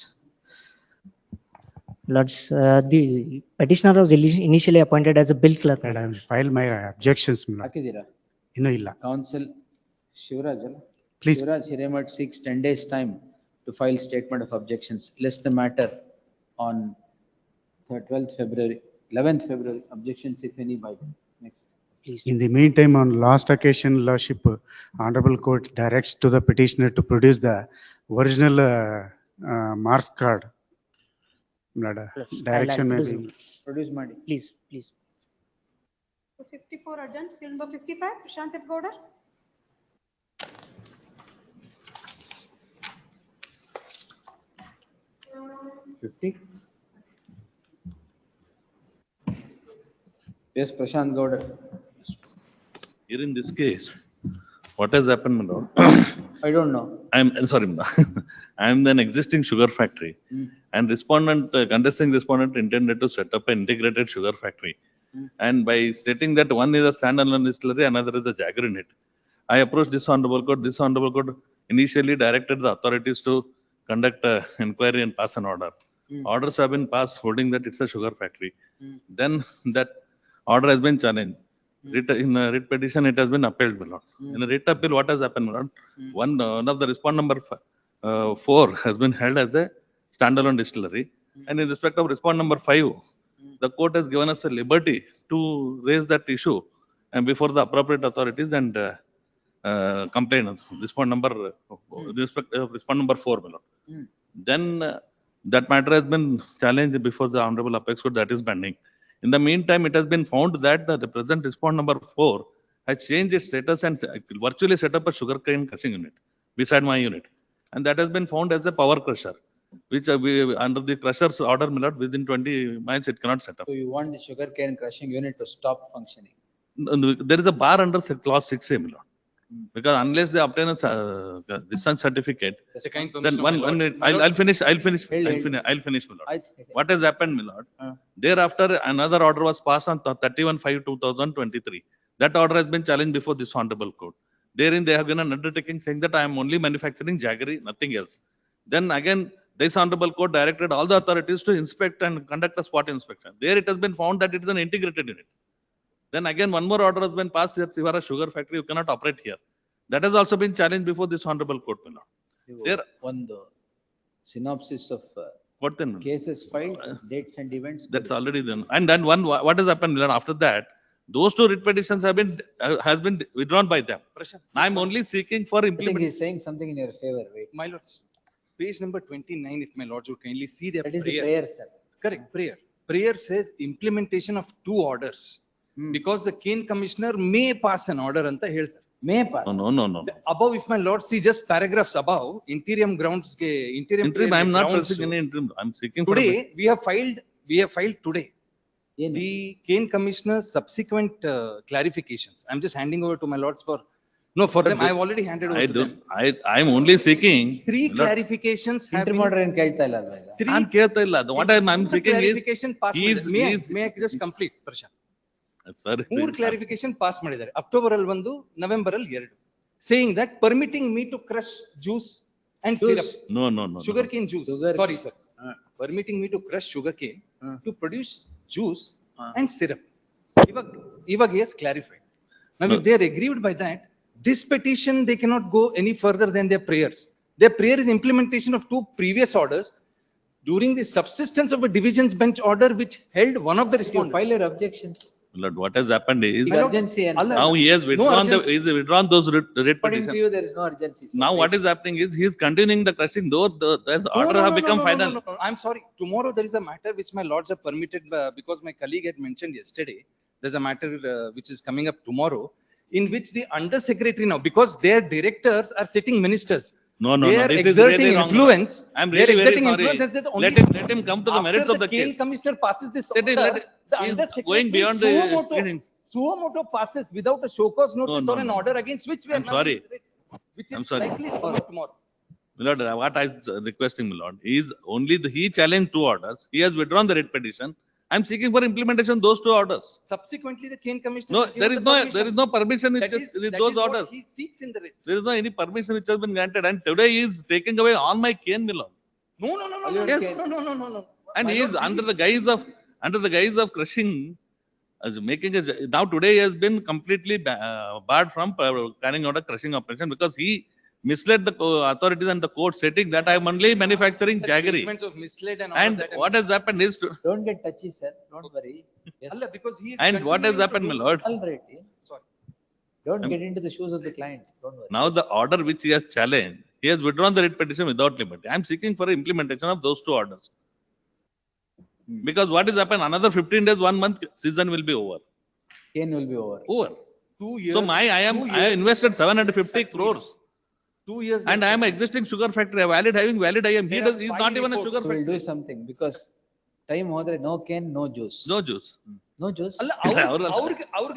Lords, the petitioner was initially appointed as a bill clerk. I have filed my objections. Hakidira. Inno illa. Counsel Shivraj. Please. Shivraj Hiremat seeks 10 days time to file statement of objections. List the matter on 12th February, 11th February. Objections, if any, by them. Next. Please. In the meantime, on last occasion, Lordship, Honorable Court directs to the petitioner to produce the original marks card. Direction may be. Produce Madi. Please, please. 54 urgent, serial number 55, Prashant Gowda. Yes, Prashant Gowda. Here in this case, what has happened, my lord? I don't know. I'm sorry, I'm an existing sugar factory, and respondent, contesting respondent intended to set up an integrated sugar factory. And by stating that one is a standalone distillery, another is a jaggery unit, I approached this honorable court. This honorable court initially directed the authorities to conduct an inquiry and pass an order. Orders have been passed holding that it's a sugar factory. Then that order has been challenged. In a writ petition, it has been upheld, my lord. In a writ appeal, what has happened, my lord? One of the respondent number 4 has been held as a standalone distillery. And in respect of respondent number 5, the court has given us a liberty to raise that issue and before the appropriate authorities and complain. Respondent number 4, my lord. Then that matter has been challenged before the Honorable Apex Court, that is pending. In the meantime, it has been found that the present respondent number 4 has changed its status and virtually set up a sugarcane crushing unit beside my unit. And that has been found as a power crusher, which under the crusher's order, my lord, within 20 miles it cannot set up. So you want the sugarcane crushing unit to stop functioning? There is a bar under clause 6A, my lord. Because unless they obtain a distance certificate, then I'll finish, my lord. What has happened, my lord? Thereafter, another order was passed on 31/5/2023. That order has been challenged before this honorable court. Therein, they have given an undertaking saying that I am only manufacturing jaggery, nothing else. Then again, this honorable court directed all the authorities to inspect and conduct a spot inspection. There it has been found that it is an integrated unit. Then again, one more order has been passed that you are a sugar factory, you cannot operate here. That has also been challenged before this honorable court. There, one synopsis of what then? Cases filed, dates and events. That's already done. And then what has happened after that? Those 2 writ petitions have been withdrawn by them. I am only seeking for implementation. I think he's saying something in your favor. Wait. My lords, page number 29, if my lords would kindly see the That is the prayer, sir. Correct, prayer. Prayer says implementation of 2 orders. Because the cane commissioner may pass an order anta heltare. May pass. No. Above, if my lord see just paragraphs above, interim grounds interim. I am not pressing any interim. I am seeking today we have filed today the cane commissioner's subsequent clarifications. I am just handing over to my lords for them. I have already handed over to them. I am only seeking 3 clarifications have been. What I am seeking is may I just complete, Prashant? 3 clarification pass ಮಾಡಿದ್ದಾರೆ October ಅಲ್ಲಿ 1 November ಅಲ್ಲಿ 2 saying that permitting me to crush juice and syrup. No. Sugarcane juice. Sorry, sir. Permitting me to crush sugarcane to produce juice and syrup. Ivag yes clarified. Now if they are aggrieved by that, this petition they cannot go any further than their prayers. Their prayer is implementation of 2 previous orders. during the subsistence of a division bench order which held one of the You respondents. file your objections. Lord, what has happened is, The urgency and Allah- now he has withdrawn urgency. he's withdrawn those writ According to petitions. you, there is no urgency. sir. Now what is happening is, he is continuing the crushing, though the order have become final. No. I'm sorry. Tomorrow there is a matter which my lords have permitted, because my colleague had mentioned yesterday. There's a matter which is coming up tomorrow, in which the under secretary now, because their directors are sitting ministers. No, They are this is exerting really wrong. influence. I'm They are really very exerting sorry. influence as the only- Let him come to the merits of the After the case. commissioner passes this Let order, it- the he's under going secretary beyond the proceedings. suo moto passes without a show cause notice No, or an no. order against which we are I'm now sorry. in- which I'm is sorry. likely to come up tomorrow. My lord, what I requesting, my lord, is only he challenged two orders. He has withdrawn the writ petition. I'm seeking for implementation of those two orders. Subsequently, the Kane Commissioner. No, has given there is no permission with that those is what orders. he seeks in the writ. There is no any permission which has been granted, and today he is taking away all my cane, my lord. No. Yes. No. And My he is lord, under the guise of crushing, as making a, now today he has been completely barred from carrying out a crushing operation, because he misled the authorities and the court, stating that I am only manufacturing jaggery. Statements of misled and all And of that. what has happened is, Don't get touchy, sir. Don't worry. Yes. Allah, because he is and what has continuing to happened, my do- lord? All right. yeah. Sorry. Don't get into the shoes of the client. Don't worry. Now the order which he has challenged, he has withdrawn the writ petition without limit. I am seeking for implementation of those two orders. Because what has happened, another 15 days, 1 month, season will be over. Cane will be over. Over. 2 years. So I have invested 750 crores. 2 years. And I am existing sugar factory, having valid IM. He There does, are he's 5 not even a reports. sugar So we'll factory. do something because time hodre no cane, no juice. No juice. No juice. Allah,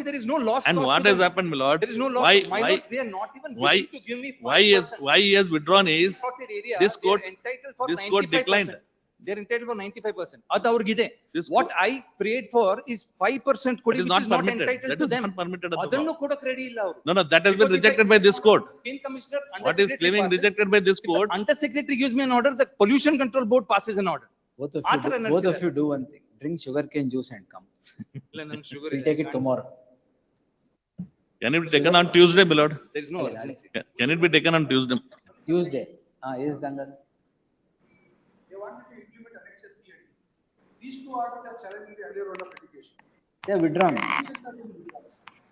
there is no loss. And cost what to has them. happened, my lord? There is no loss. Why, My why, lords, they are not even why, willing to give me 5%. why he has withdrawn is, Sorted area, this they are court, entitled for this court 95%. declined. They are entitled for 95%. Adu ಅವ್ರಿಗಿದೆ. This What I prayed for is 5% That ಕೊಡಿ, is which not is not permitted. entitled That to is them. not permitted under the ಅದನ್ನು law. ಕೊಡಕ್ಕೆ ready ಇಲ್ಲ ಅವರು. No, that has been Because if rejected I- by this court. Kane Commissioner, under What is secretary claiming passes, rejected by this if the court? under secretary gives me an order, the pollution control board passes an order. Both of ಆ you, ಥರ do, both of ನಡೆಸಿದ್ದಾರೆ. you do one thing. Drink sugarcane juice and come. ಇಲ್ಲ, ನನ್ನ sugar We'll ಇದೆ. take it tomorrow. Can it be taken on Tuesday, my lord? There is no urgency. Can it be taken on Tuesday? Tuesday. Yes, Dangal. They wanted to implement annexure CID. These two orders are challenging the earlier order litigation. They are withdrawn.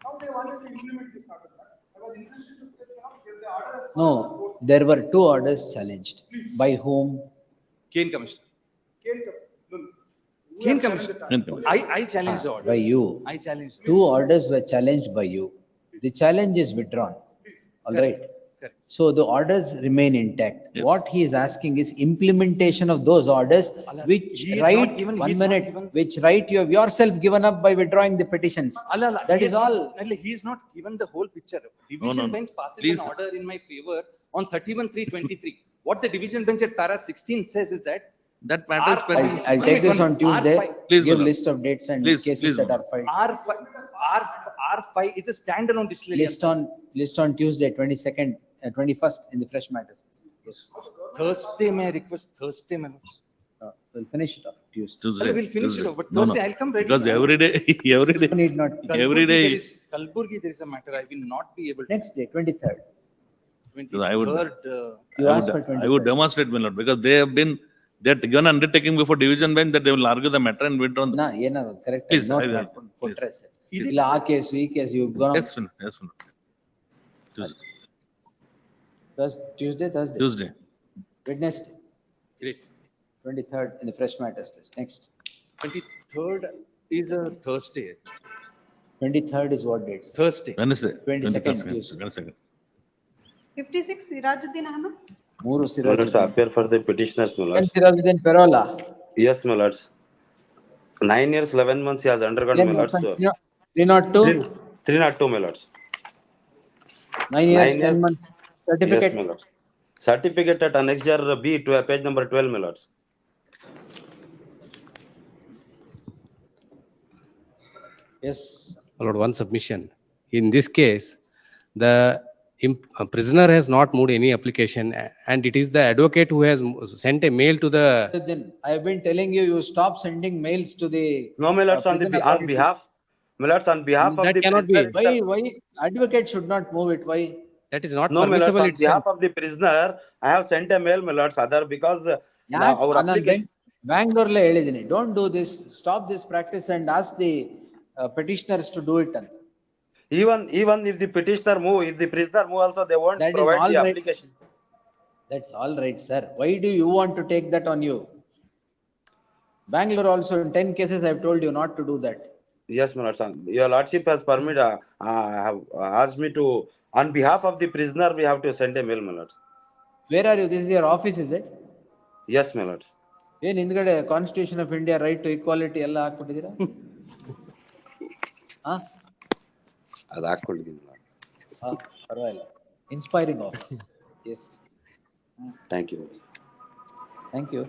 Now they wanted to implement this order. I was interested to say, if the order has No, there were two orders challenged. By whom? Kane Commissioner. we Kane have challenged Commissioner. the order. I challenge the order. By you. I challenge. Two orders were challenged by you. The challenge is withdrawn. All right. Correct. So the orders remain intact. Yes. What he is asking is implementation of those orders, which he is right, not given- he 1 is not minute, given- which right you have yourself given up by withdrawing the petitions. Allah, That he is has all. not- He is not given the whole picture. Division no. bench passes Please. an order in my favor on 31/3/23. What the division bench at para 16 says is that That matter is R5 pending. I'll take this on Tuesday. Please, Give Madam. list of dates and Please, cases please, that are Madam. filed. R5 is a standalone distillery. List on Tuesday, 22nd, 21st in the fresh matters. Yes. Thursday, may I request Thursday, my lords? We'll finish it off Tuesday. Tuesday. We'll finish it off, but No, Thursday no. I'll come ready. Because every day, every day, Need not. every day, Kalburgi, there is a matter I will not be able to. Next day, 23rd. 23rd. You I would demonstrate, my lord, because they have been, they are given undertaking before division bench that they will argue the matter and withdraw. ನಾ ಏನಾದ್ರು correct Please, note I will. ಮಾಡ್ಕೊಂಡು ಕೊಟ್ರೆ sir. ಇದು- ಇಲ್ಲ ಆ case ಈ case you gone Yes, my lord. Yes, my lord. Tuesday, Thursday, Tuesday. Wednesday, Great. 23rd in the fresh matters list. Next, 23rd is a Thursday. 23rd is what date? Thursday. Wednesday. 22nd 22nd, Tuesday. 22nd. 56, Sirajuddin Ahmed. ಮೂರು My lords, I appear for the petitioners, my lords. Sirajuddin ಪೆರೋಲಾ. Yes, my lords. 9 years, 11 months he has undergone, my lords. 302, 302, my lords. 9 years, 9 10 years. months. Yes, Certificate. my lords. Certificate at annexure B to page number 12, my lords. Yes. My lord, one submission. In this case, the prisoner has not moved any application and it is the advocate who has sent a mail to the. Then I have been telling you, you stop sending mails to the. No, my lords, on prison on authorities. behalf, my lords, on behalf of That the cannot be. prisoner. Why advocate should not move it? Why? That is not No, my lords, permissible on itself. behalf of the prisoner, I have sent a mail, my lords, other because Yeah, our application. Bangalore ಹೇಳಿದೀನಿ, don't do this, stop this practice and ask the petitioners to do it. Even if the petitioner move, if the prisoner move also, they won't That is provide all the right. application. That's all right, sir. Why do you want to take that on you? Bangalore also in 10 cases I have told you not to do that. Yes, my lord. Your lordship has permitted, have asked me to, on behalf of the prisoner, we have to send a mail, my lord. Where are you? This is your office, is it? Yes, my lord. ಏನ್ ಹಿಂದ್ಗಡೆ constitution of India right to equality ಎಲ್ಲ ಹಾಕ್ಬಿಟ್ಟಿದ್ದೀರಾ? ಅದು ಹಾಕೊಂಡಿದ್ದೀನಿ. ಪರವಾಗಿಲ್ಲ. Inspiring office. Yes. Thank you. Thank you.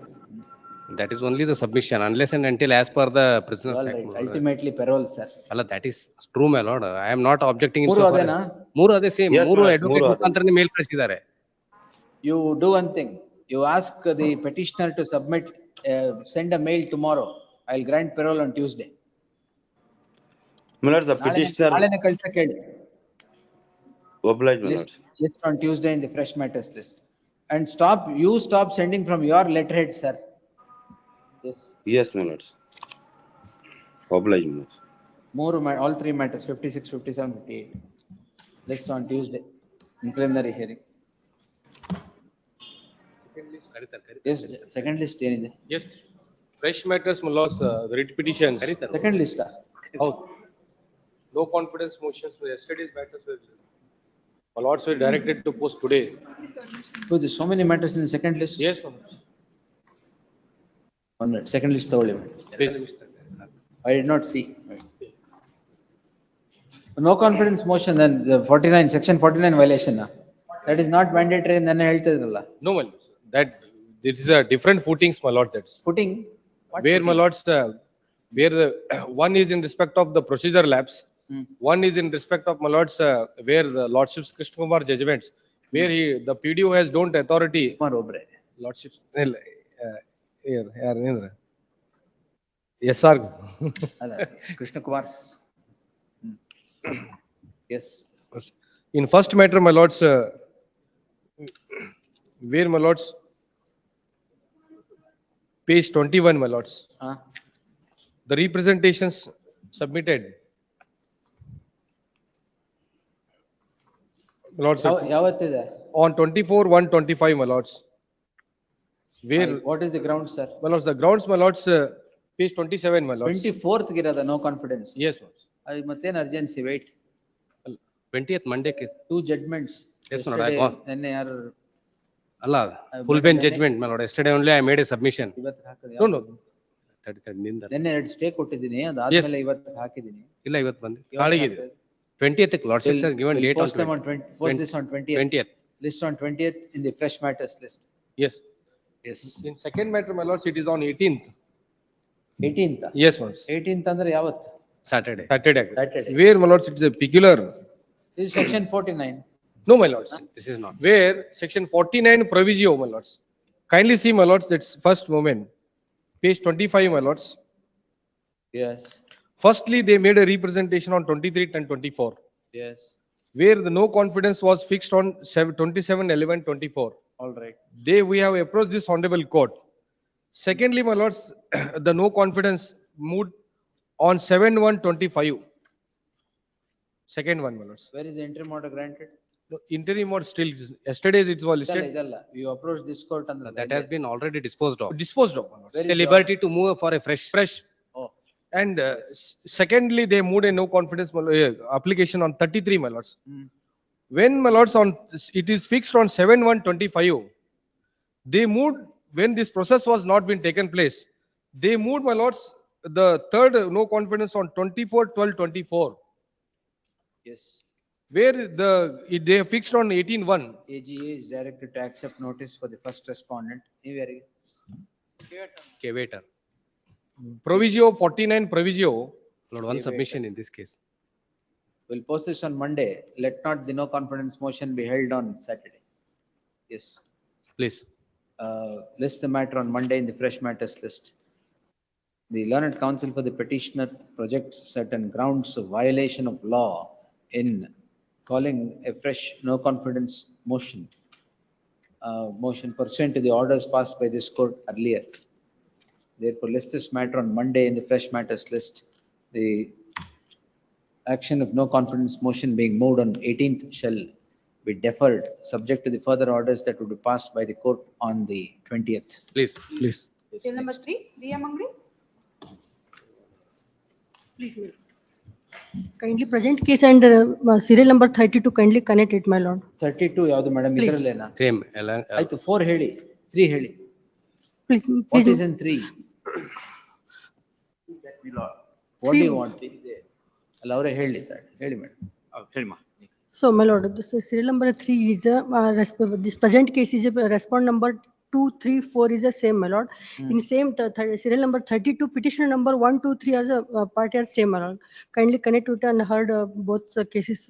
That is only the submission, unless and until as per the prisoner's All act. right. Ultimately parole, sir. Allah, that is true, my lord. I am not objecting. ಮೂರು ಅದೇನಾ? ಮೂರು ಅದೇ same. Yes, ಮೂರು madam, advocate ಮೂರು ಅದೇ. ಮುಖಾಂತರನೇ ಮೇಲ್ ಕಳಿಸಿದ್ದಾರೆ. You do one thing. You ask the petitioner to submit, send a mail tomorrow. I'll grant parole on Tuesday. My lord, the petitioner, ನಾಳೆನೇ ಕಳ್ಸಕ್ಕೆ ಹೇಳಿ. oblige, my lord. List on Tuesday in the fresh matters list. And stop sending from your letterhead, sir. Yes. Yes, my lord. Oblige, my lord. All three matters, 56, 57, 58. List on Tuesday in preliminary hearing. Yes, second list ಏನಿದೆ? Yes, fresh matters, my lords, the writ petitions. Second list. Oh, no confidence motions for yesterday's matters were, my lords were directed to post today. So there's so many matters in the second list? Yes, my lords. One minute, second list ತಗೊಳ್ಳಿ. Please. I did not see. No confidence motion, then the 49, section 49 violation. That is not mandatory and then ಹೇಳ್ತಿದ್ರಲ್ಲ. No, my lords, that this is a different footings, my lord, that's. Footing? Where, my lords, where the one is in respect of the procedure lapse, one is in respect of, my lords, where the lordship's Krishna Kumar judgments, where the PDO has don't authority. Lordships, here, Arindra. Yes, sir. Krishna Kumar. Yes. In first matter, my lords, where, my lords, page 21, my lords. The representations submitted. My lords, ಯಾವತ್ತಿದೆ? on 24/1/25, my lords. Where? What is the ground, sir? My lords, the grounds, my lords, page 27, my lords. 24th ಗಿರದ no confidence. Yes, lords. ಮತ್ತೇನು urgency, wait. 20th Monday. Two judgments. Yes, my lord. I got. ನೆನ್ನೆ ಯಾರು? Allah, full bench judgment, my lord. Yesterday only I made a submission. ಇವತ್ತು ಹಾಕಿದೆ? No. 33 ನಿಂದ. ನೆನ್ನೆ 2 stay ಕೊಟ್ಟಿದ್ದೀನಿ, ಅದಾದ್ಮೇಲೆ ಇವತ್ತು ಹಾಕಿದ್ದೀನಿ. ಇಲ್ಲ, ಇವತ್ತು ಬಂದು. ಕಾಳಿಗಿದೆ. 20th lordship has given date on Post them on 20th. 20th. List on 20th in the fresh matters list. Yes. Yes. In second matter, my lords, it is on 18th. 18th? Yes, my lords. 18th ಅಂದ್ರೆ ಯಾವತ್ತು? Saturday. Saturday. Saturday. Where, my lords, it is a peculiar. This is section 49. No, my lords. This is not. Where section 49 proviso, my lords. Kindly see, my lords, that's first moment. Page 25, my lords. Yes. Firstly, they made a representation on 23/10/24. Yes. Where the no confidence was fixed on 27/11/24. All right. We have approached this honorable court. Secondly, my lords, the no confidence moved on 7/1/25. Second one, my lords. Where is the interim order granted? No, interim order still, yesterday's it was listed. ಇದಲ್ಲ. You approach this court and That has been already disposed of. Disposed of, my lords. Where is The liberty to move for a fresh. Oh. And secondly, they moved a no confidence application on 33, my lords. When, my lords, it is fixed on 7/1/25, they moved, when this process was not been taken place, they moved, my lords, the third no confidence on 24/12/24. Yes. Where they fixed on 18/1. AGA is directed to accept notice for the first respondent. Caveator. Proviso 49 proviso. Lord, one submission in this case. We'll post this on Monday. Let not the no confidence motion be held on Saturday. Yes. Please. List the matter on Monday in the fresh matters list. The learned counsel for the petitioner projects certain grounds of violation of law in calling a fresh no confidence motion pursuant to the orders passed by this court earlier. Therefore, list this matter on Monday in the fresh matters list. The action of no confidence motion being moved on 18th shall be deferred, subject to the further orders that would be passed by the court on the 20th. Please. Yes, Bill number next. 3, Riya Mangri. Please, my lord. Kindly present case and serial number 32 kindly connect it, my lord. 32 ಯಾವುದು madam Please. ಇದರಲ್ಲೇನಾ? Same. ಆಯ್ತು 4 ಹೇಳಿ 3 ಹೇಳಿ. Please, What please. is in 3? What do you want? ಅಲ್ಲ ಅವರೇ ಹೇಳಿ ಹೇಳಿ madam. ಹೇಳಿಮ್ಮ. So, my lord, this is serial number 3 is this present case is a respond number 2, 3, 4 is the same, my lord. In same serial number 32, petitioner number 1, 2, 3 as a party are same, my lord. Kindly connect it and heard both cases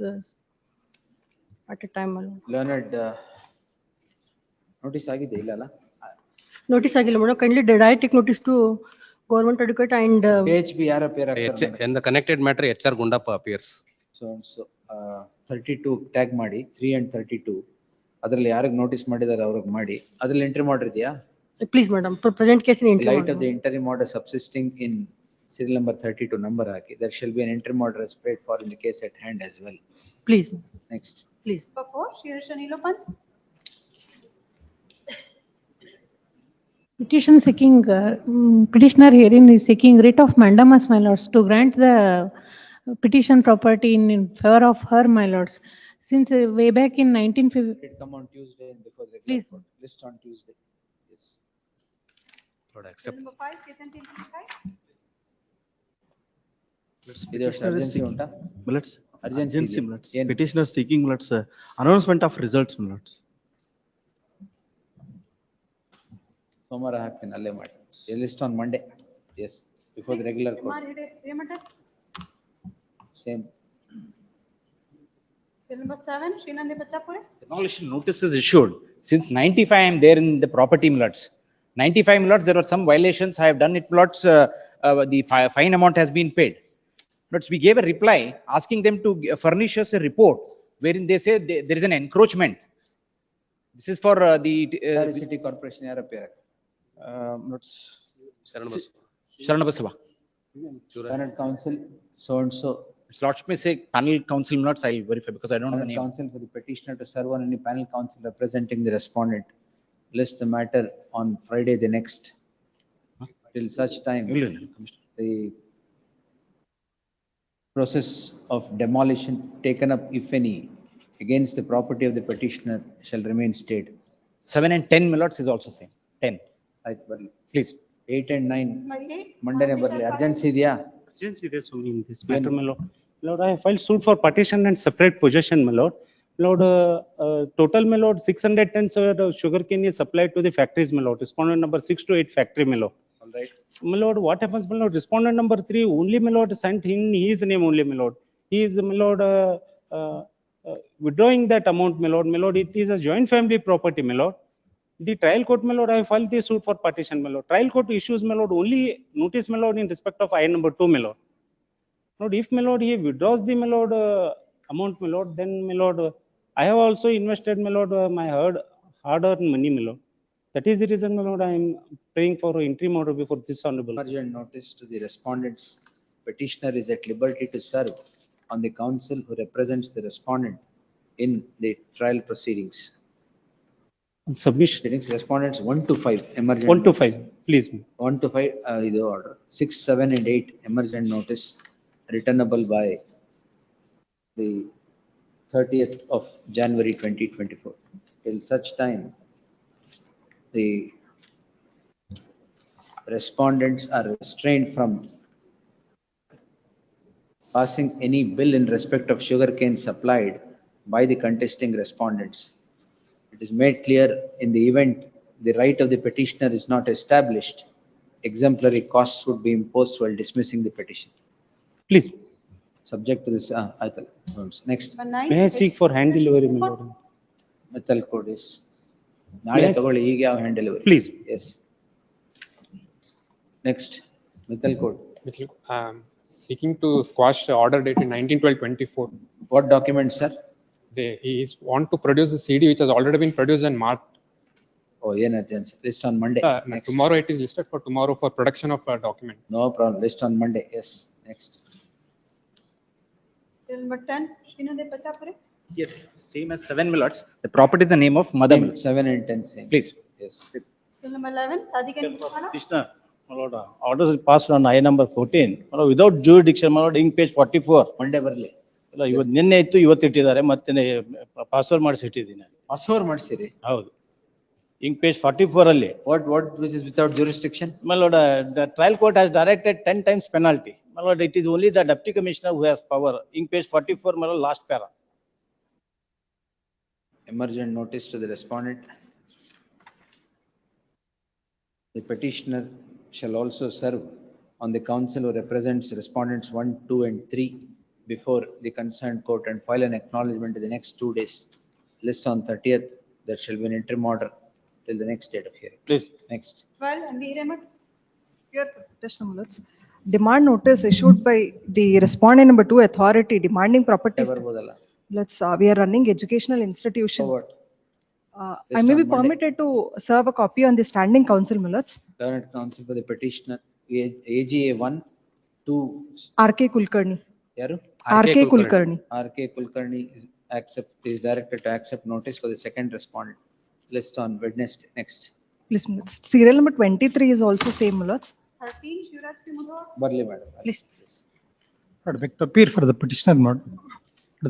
at a time, my lord. Learned notice ಆಗಿದೆ ಇಲ್ಲ ಅಲ್ಲ? Notice agila, madam. Kindly did I take notice to government advocate and KHB ಯಾರ appear ಆಗ್ತಾರೆ? In the connected matter, HR Gundappa appears. So 32 tag ಮಾಡಿ 3 and 32 ಅದರಲ್ಲಿ ಯಾರಿಗೆ notice ಮಾಡಿದಾರೆ ಅವ್ರಿಗೆ ಮಾಡಿ ಅದ್ರಲ್ಲಿ ಎಂಟ್ರಿ ಮಾಡಿದ್ಯಾ? please, madam, present case in entry. Light of the interim order subsisting in serial number 32 number hockey there shall be an interim order as paid for in the case at hand as well. Please. Next. Please. Number 4, Shirsha Nilopan. Petition seeking, petitioner herein is seeking writ of mandamus, my lords, to grant the petition property in favor of her, my lords. Since way back in 1950. It come on Tuesday and before the Please. list on Tuesday. Yes. Lord, Bill accept. number 5, Chetan Tilakay. ಇದು urgency ಉಂಟಾ? Bullets. Urgency Urgency, ಇದೆ. bullets. ಏನು? Petitioner seeking, bullets, announcement of results, bullets. ಸೋಮವಾರ ಹಾಕ್ತೀನಿ ಅಲ್ಲೇ ಮಾಡಿ. List on Monday. Yes. Before the regular court. MR Hide, Rematter. Same. Bill number 7, Srinandi Bachapure. Demolition notice is issued. Since 95, I am there in the property, millards. 95, millards, there were some violations. I have done it, millards. The fine amount has been paid. Millards, we gave a reply asking them to furnish us a report wherein they say there is an encroachment. This is for the City Corporation ಯಾರ appear ಆಗ್ತಾರೆ? millards. Sharanabasava. Panel council so and so. Its lordship may say panel council, millards. I'll verify because I don't know the Panel name. council for the petitioner to serve on any panel council representing the respondent. List the matter on Friday the next. Till such time, the process of demolition taken up, if any, against the property of the petitioner shall remain stayed. 7 and 10, millards, is also same. 10. Right, ಬರ್ಲಿ. Please. 8 and 9 My 8. ಮಂಡೇನೆ ಬರ್ಲಿ. Urgency ಇದೆಯಾ? Urgency there, so in this matter, my lord. Lord, I have filed suit for partition and separate possession, my lord. Lord, total, my lord, 600 tons of sugarcane is supplied to the factories, my lord. Respondent number 6 to 8 factory, my lord. All right. My lord, what happens, my lord? Respondent number 3 only, my lord, sent in his name only, my lord. He is, my lord, withdrawing that amount, my lord. My lord, it is a joint family property, my lord. The trial court, my lord, I have filed the suit for partition, my lord. Trial court issues, my lord, only notice, my lord, in respect of I number 2, my lord. Lord, if, my lord, he withdraws the, my lord, amount, my lord, then, my lord, I have also invested, my lord, my hard-earned money, my lord. That is the reason, my lord, I am praying for an interim order before this honorable. Urgent notice to the respondents. Petitioner is at liberty to serve on the counsel who represents the respondent in the trial proceedings. Submission. Respondents 1 to 5 emergent. 1 to 5, please. 1 to 5 ಇದು order. 6, 7 and 8 emergent notice returnable by the 30th of January 2024. Till such time, the respondents are restrained from passing any bill in respect of sugarcane supplied by the contesting respondents. It is made clear in the event the right of the petitioner is not established, exemplary costs would be imposed while dismissing the petition. Please. Subject to this, next. Number 9. May I seek for hand delivery, my lord? Method code is. ನಾಳೆ ತಗೊಳ್ಳಿ, ಈಗ ಯಾವ hand delivery? Please. Yes. Next, method code. Seeking to quash the order dated 19/12/24. What documents, sir? He is want to produce the CD which has already been produced and marked. Oh, yen urgency, list on Monday. Next. Tomorrow it is listed for tomorrow for production of a document. No problem, list on Monday, yes, next. Serial number 10, Srinath Pachapuri. Yes, same as 7, my lords. The property is the name of mother. my lords. 7 and 10 same. Please. Yes. Serial number 11, Sadiq and Bhupana. Krishna, my lord, orders is passed on I number 14. My lord, without jurisdiction, my lord, ink page 44. Monday ಬರ್ಲಿ. ಅಲ್ಲ, ಇವತ್ತು ನಿನ್ನೆ ಇತ್ತು, ಇವತ್ತು ಇಟ್ಟಿದ್ದಾರೆ, ಮತ್ತೆ password ಮಾಡಿಸಿ ಇಟ್ಟಿದ್ದೀನಿ. ಪಾಸ್ವರ್ಡ್ ಮಾಡಿಸಿರಿ? ಹೌದು. Ink page 44 ಅಲ್ಲಿ. What which is without jurisdiction? My lord, the trial court has directed 10 times penalty. My lord, it is only the deputy commissioner who has power. Ink page 44, my lord, last para. Emergent notice to the respondent. The petitioner shall also serve on the counsel who represents respondents 1, 2 and 3 before the concerned court and file an acknowledgement in the next 2 days. List on 30th, there shall be an interim order till the next date of hearing. Please. Next. 12, MB Hiremat. Here, petitioner, my lords. Demand notice issued by the respondent number 2 authority demanding property. ಬರ್ಬೋದಲ್ಲ? We are running educational institution. So what? I may be permitted to serve a copy on the standing counsel, my lords. Learned counsel for the petitioner, AGA 1, 2. RK Kulkarni. Yaru? RK Kulkarni. RK Kulkarni is directed to accept notice for the second respondent. List on Wednesday. Next. Please, my lords. Serial number 23 is also same, my lords. 13, Shivraj P. Mudhwar. ಬರ್ಲಿ madam. Please. But Victor Peer for the petitioner, mode.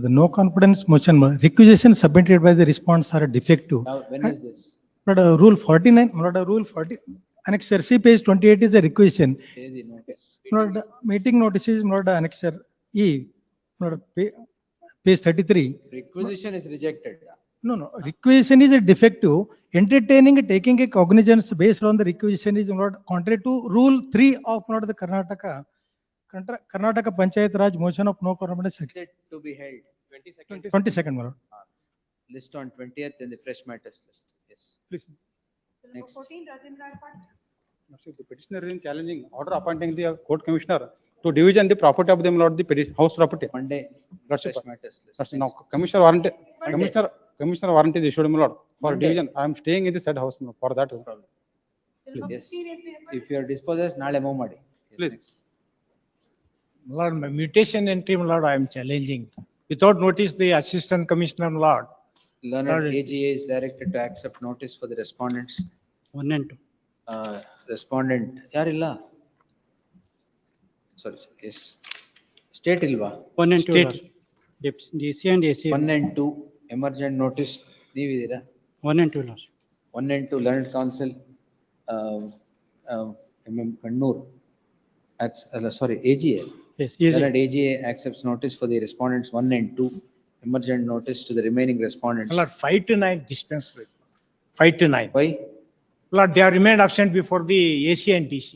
The no confidence motion, requisition submitted by the response are defective. Now, when is this? But rule 49, not rule 40, annexure C page 28 is a requisition. Say the notice. Not meeting notices, not annexure E, not page 33. Requisition is rejected. No, requisition is a defective. Entertaining, taking a cognizance based on the requisition is not contrary to rule 3 of not the Karnataka Panchayat Raj motion of no confidence. To be held. 22nd, my lord. List on 20th in the fresh matters list. Yes. Please. Serial number 14, Rajendra Arpat. The petitioner is challenging order appointing the court commissioner to division the property of the my lord, the house property. Monday, Lordship. fresh matters list. That's now commissioner warrant is issued, my lord, for Monday. division. I am staying in the said house, my lord, for that problem. Serial number Yes. 15, SB Hiremat. If you are disposed, naale move ಮಾಡಿ. Yes, Please. next. Lord, my mutation entry, my lord, I am challenging. Without notice, the assistant commissioner, my lord. Learned Lord, AGA is directed to accept notice for the respondents. 1 and 2. Respondent, ಯಾರಿಲ್ಲ? Sorry, yes. State ilva? 1 and 2. State. DC and AC. 1 and 2, emergent notice, ನೀವಿದ್ದೀರಾ? 1 and 2, Lord. 1 and 2, learned counsel, Kannur, sorry, AGA. Yes, easy. Learned AGA accepts notice for the respondents 1 and 2, emergent notice to the remaining respondents. Lord, 5 to 9 dispensary. 5 to 9. Why? Lord, they have remained absent before the AC and DC.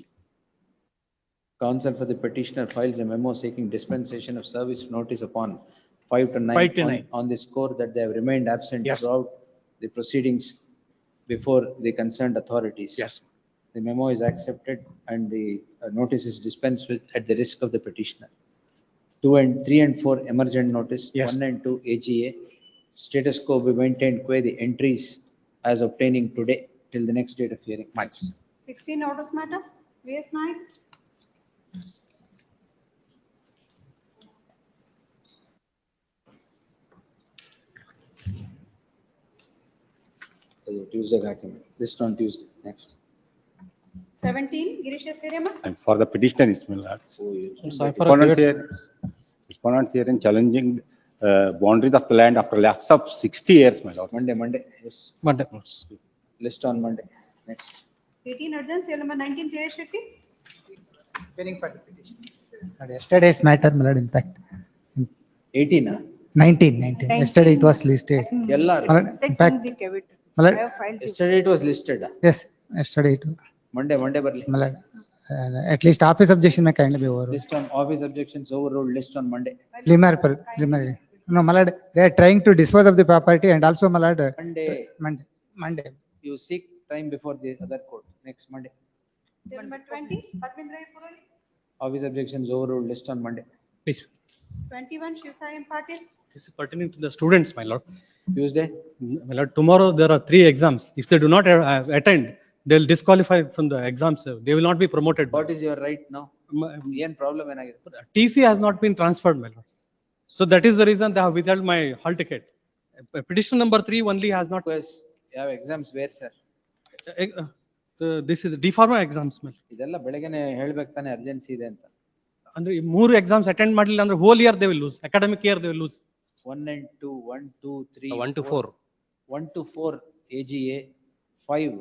Counsel for the petitioner files a memo seeking dispensation of service notice upon 5 to 9. 5 to 9. On the score that they have remained absent Yes. throughout the proceedings before the concerned authorities. Yes. The memo is accepted and the notice is dispensed with at the risk of the petitioner. 3 and 4 emergent notice, Yes. 1 and 2 AGA. Status quo be maintained qua the entries as obtaining today till the next date of hearing. Next. 16, orders matters. VS Naik. Tuesday document. List on Tuesday. Next. 17, Girish S. Hiremat. And for the petitioner, is my lord. Sorry for Respondents here in challenging boundaries of the land after lapse of 60 years, my lord. Monday. Yes. Monday. List on Monday. Next. 18, urgent. Serial number 19, Jayesh Shetty. Pending for the petition. Yesterday's matter, my lord, in fact. 18. 19. Yesterday it was listed. Yellar. My lord, in fact, my lord, Yesterday it was listed. yes, yesterday it was. Monday barli. My lord, at least office objection may kindly be overruled. List on office objections overruled. List on Monday. Preliminary. No, my lord, they are trying to dispose of the property and also, my lord, Monday. You seek time before the other court. Next Monday. Serial number 20, Padmendra Purali. Office objections overruled. List on Monday. Please. 21, Shiv Sai M. Patil. This is pertaining to the students, my lord. Tuesday? My lord, tomorrow there are 3 exams. If they do not attend, they'll disqualify from the exams. They will not be promoted. What is your right now? Yen problem TC has not been transferred, my lord. So that is the reason they have withheld my hall ticket. Petition number 3 only has not. Yes, you have exams where, sir? This is D Pharma exams, my lord. ಇದೆಲ್ಲ ಬೆಳಗ್ಗೆನೆ ಹೇಳ್ಬೇಕು ತಾನೆ urgency ಇದೆ ಅಂತ. ಅಂದ್ರೆ 3 exams attend ಮಾಡಲಿಲ್ಲ ಅಂದ್ರೆ whole year they will lose. Academic year they will lose. 1 and 2, 1, 2, 3, 1 to 4. 1 to 4 AGA, 5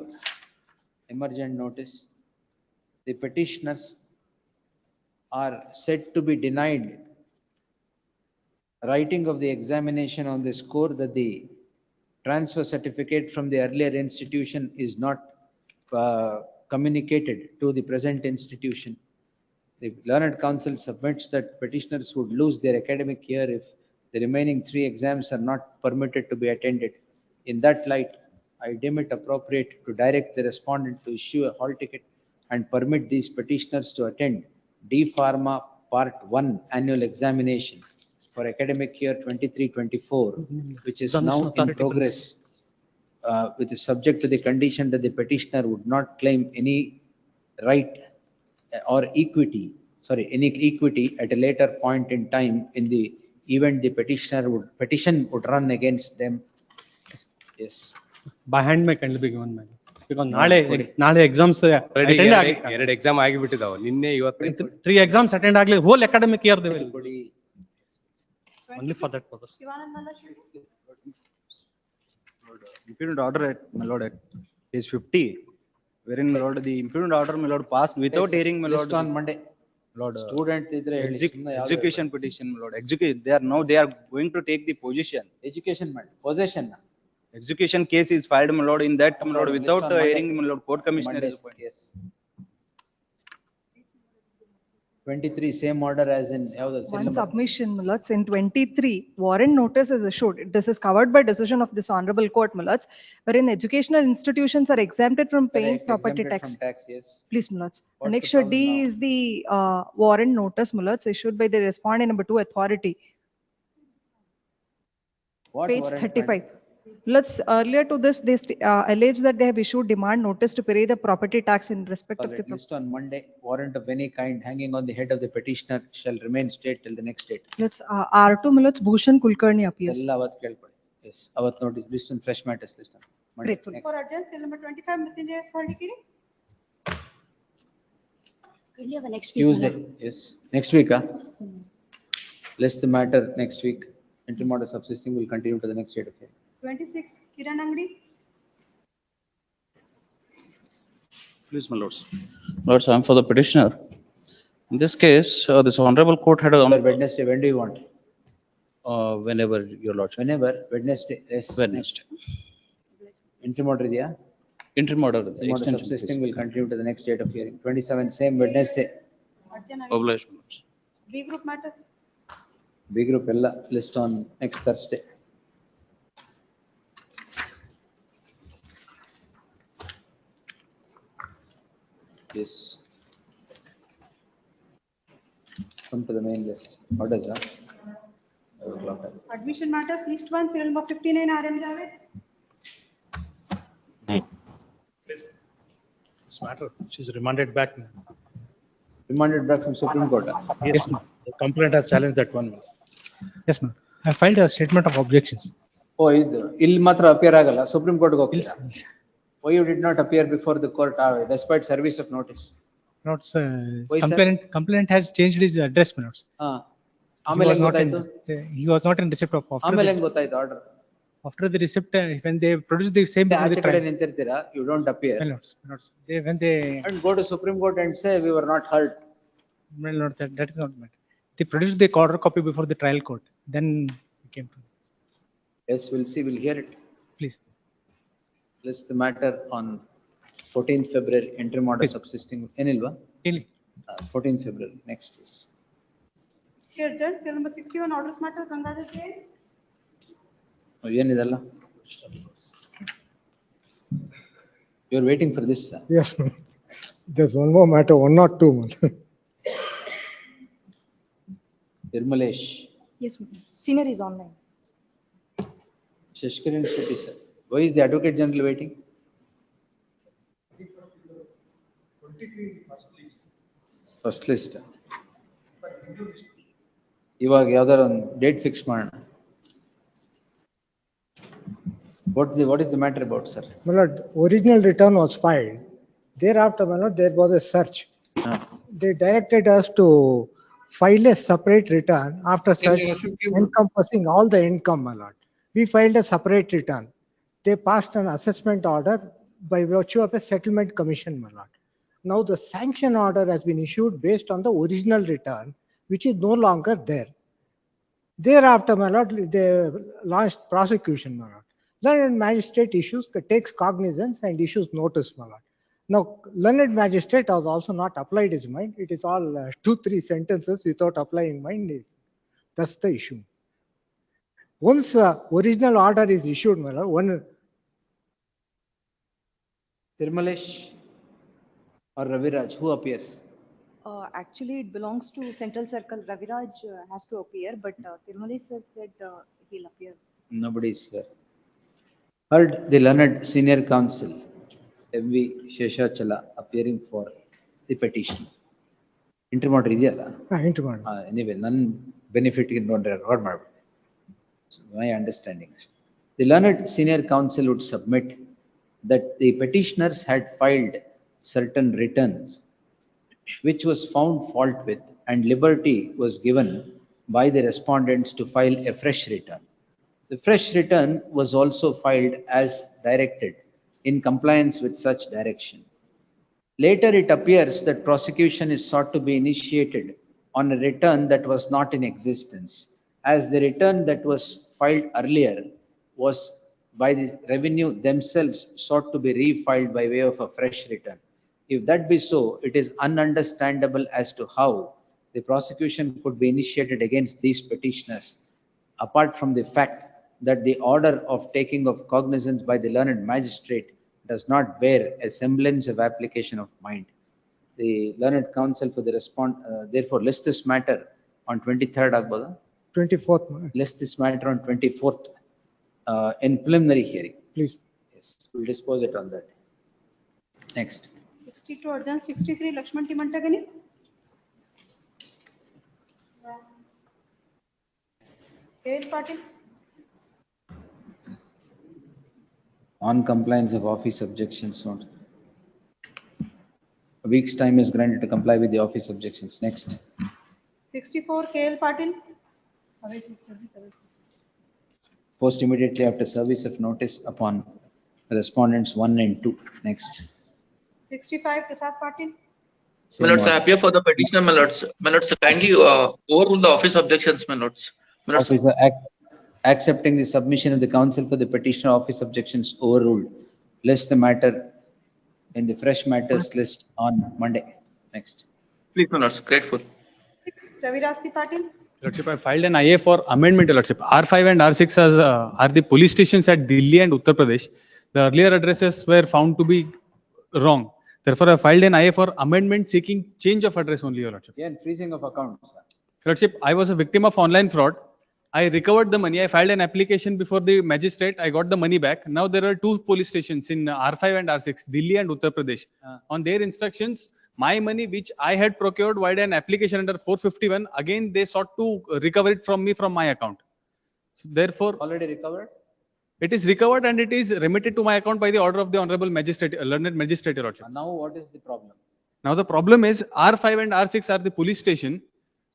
emergent notice. The petitioners are said to be denied writing of the examination on the score that the transfer certificate from the earlier institution is not communicated to the present institution. The Learned Counsel submits that petitioners would lose their academic year if the remaining 3 exams are not permitted to be attended. In that light, I deem it appropriate to direct the respondent to issue a hall ticket and permit these petitioners to attend D Pharma Part 1 annual examination for academic year 23-24, which is now in progress, which is subject to the condition that the petitioner would not claim any right or equity at a later point in time in the event the petition would run against them. Yes. By hand may kindly be given, my lord. Because ನಾಳೆ exams attend ಎರಡು exam ಆಗಿಬಿಟ್ಟಿದಾವೆ ನಿನ್ನೆ ಇವತ್ತು 3 exams attend ಆಗಲಿ whole academic year they will only for that purpose. Impugned order at, my lord, at page 50, wherein, my lord, the impugned order, my lord, passed without hearing, my lord. Just on Monday. Lord, Student idre ಹೇಳಿ ಸುಮ್ನೆ ಯಾವ್ದು execution petition, my lord, they are going to take the position. Education ಮಾಡಿ possession. Execution case is filed, my lord, in that, my lord, without hearing, my lord, court commissioner is appointed. Yes. 23 same order as in One submission, my lords, in 23, warrant notice is issued. This is covered by decision of this honorable court, my lords, wherein educational institutions are exempted from paying property tax. From tax, yes. Please, my lords. What's Next the D problem now? is the warrant notice, my lords, issued by the respondent number 2 authority. What Page warrant, 35. Let's, earlier to this, they allege that they have issued demand notice to pay the property tax in respect of the. List on Monday, warrant of any kind hanging on the head of the petitioner shall remain state till the next date. Let's, R2, my lords, Bhushan Kulkarni appears. ಎಲ್ಲ ಅವತ್ತು ಕೇಳ್ಕೊಳ್ಳಿ. Yes, ಅವತ್ತು notice list on fresh matters list on Monday. Grateful. Next. For urgent, seal number 25, Mrityunjay Saldikiri. Can you have a next week? Tuesday, yes. Next week, list the matter next week. Interim order subsisting will continue to the next date of hearing. 26, Kiran Angadi. Please, my lords. Lords, I am for the petitioner. In this case, this honorable court had a. Wednesday, when do you want? Whenever, your lordship. Whenever, Wednesday, yes. Wednesday. Interim order idea? Interim order. Interim order subsisting will continue to the next date of hearing. 27, same Wednesday. Obliged, my lords. B group matters. B group ella list on next Thursday. Yes. Come to the main list. What is that? Admission matters, list 1, serial number 59, RM Javed. This matter, she's remanded back. Remanded back from Supreme Court. Yes, ma'am. The complaint has challenged that one. Yes, ma'am. I filed a statement of objections. Oh, ಇಲ್ಲಿ ಮಾತ್ರ appear ಆಗಲ್ಲ Supreme Court ಹೋಗ್ತೀರಾ? Why you did not appear before the court despite service of notice? Notes, Why, sir? complainant has changed his address, my lords. ಆಮೇಲೆ ಹೆಂಗ್ ಗೊತ್ತಾಯ್ತು? He was not in receipt of. ಆಮೇಲೆ ಹೆಂಗ್ ಗೊತ್ತಾಯ್ತು order? After the receipt, when they produced the same. ಆಚೆ ಕಡೆ ನಿಂತಿರ್ತೀರಾ, you don't appear. My lords, when they. And go to Supreme Court and say we were not heard. My lord, that is not matter. They produced the order copy before the trial court. Then we came to. Yes, we'll see, we'll hear it. Please. List the matter on 14th February, interim order subsisting. Enilva? 14th February, next is. Here, judge, serial number 61, orders matter, Gangadhar K. ಏನಿದೆಲ್ಲ? You are waiting for this, sir. Yes, ma'am. There's one more matter, 102, ma'am. Nirmalesh. Yes, ma'am. Senior is online. Shashkiran Shetty, sir. Why is the Advocate General waiting? First list. ಇವಾಗ ಯಾವ್ದಾರ ಒಂದು date fix ಮಾಡೋಣ. What is the matter about, sir? My lord, original return was filed. Thereafter, my lord, there was a search. They directed us to file a separate return after search encompassing all the income, my lord. We filed a separate return. They passed an assessment order by virtue of a settlement commission, my lord. Now the sanction order has been issued based on the original return, which is no longer there. Thereafter, my lord, they launched prosecution, my lord. Learned magistrate takes cognizance and issues notice, my lord. Now, learned magistrate has also not applied his mind. It is all 2-3 sentences without applying mind. That's the issue. Once original order is issued, my lord, one Tirmalesh or Raviraj, who appears? Actually, it belongs to Central Circle. Raviraj has to appear, but Tirumali sir said he'll appear. Nobody is here. Heard the learned senior counsel, M.V. Sheshachala, appearing for the petition. Intermodal ಇದೆಯಲ್ಲ? intermodal. Anyway, none benefit ನೋಡ್ರೆ record ಮಾಡ್ಬಿಡ್ತೀನಿ. So my understanding. The learned senior counsel would submit that the petitioners had filed certain returns which was found fault with, and liberty was given by the respondents to file a fresh return. The fresh return was also filed as directed in compliance with such direction. Later, it appears that prosecution is sought to be initiated on a return that was not in existence, as the return that was filed earlier was by the revenue themselves sought to be refiled by way of a fresh return. If that be so, it is ununderstandable as to how the prosecution could be initiated against these petitioners, apart from the fact that the order of taking of cognizance by the learned magistrate does not bear a semblance of application of mind. The learned counsel for the therefore list this matter on 23rd Agboda. 24th. List this matter on 24th in preliminary hearing. Please. Yes, we'll dispose it on that. Next. 62 urgent 63 Lakshman T. Mantagani. K.L. Patil. On compliance of office objections note. A week's time is granted to comply with the office objections. Next. 64 K.L. Patil. Post immediately after service of notice upon respondents 1 and 2. Next. 65 Prasad Patil. My lords, I appear for the petitioner, my lords. My lords, kindly overrule the office objections, my lords. My lords, Officer accepting the submission of the counsel for the petitioner office objections overruled. List the matter in the fresh matters list on Monday. Next. please, my lords, grateful. 6 Raviraj C. Patil. Lordship, I filed an IA for amendment, Lordship. R5 and R6 are the police stations at Delhi and Uttar Pradesh. The earlier addresses were found to be wrong. Therefore, I filed an IA for amendment seeking change of address only, Your Lordship. Yeah, and freezing of accounts. Lordship, I was a victim of online fraud. I recovered the money. I filed an application before the magistrate. I got the money back. Now there are 2 police stations in R5 and R6, Delhi and Uttar Pradesh. On their instructions, my money which I had procured via an application under 451, again they sought to recover it from me from my account. So therefore, already recovered? It is recovered and it is remitted to my account by the order of the Honorable Magistrate, learned Magistrate, Your Lordship. Now what is the problem? Now the problem is R5 and R6 are the police station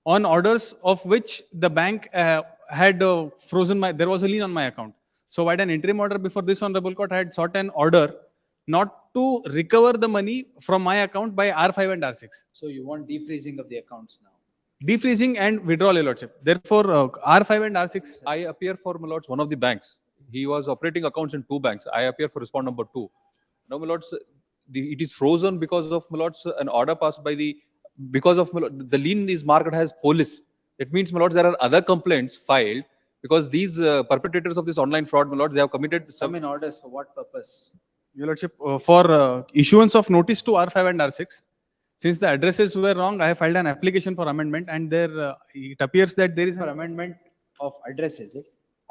on orders of which the bank had frozen there was a lien on my account. So by an interim order before this Honorable Court, I had sought an order not to recover the money from my account by R5 and R6. So you want defreezing of the accounts now? Defreezing and withdrawal, Your Lordship. Therefore, R5 and R6. I appear for, my lords, one of the banks. He was operating accounts in 2 banks. I appear for respondent number 2. Now, my lords, it is frozen because of, my lords, an order passed by because of the lien is marked as police. It means, my lords, there are other complaints filed because these perpetrators of this online fraud, my lords, they have committed some in orders for what purpose? Your Lordship, for issuance of notice to R5 and R6. Since the addresses were wrong, I have filed an application for amendment, and there it appears that there is for amendment of address, is it?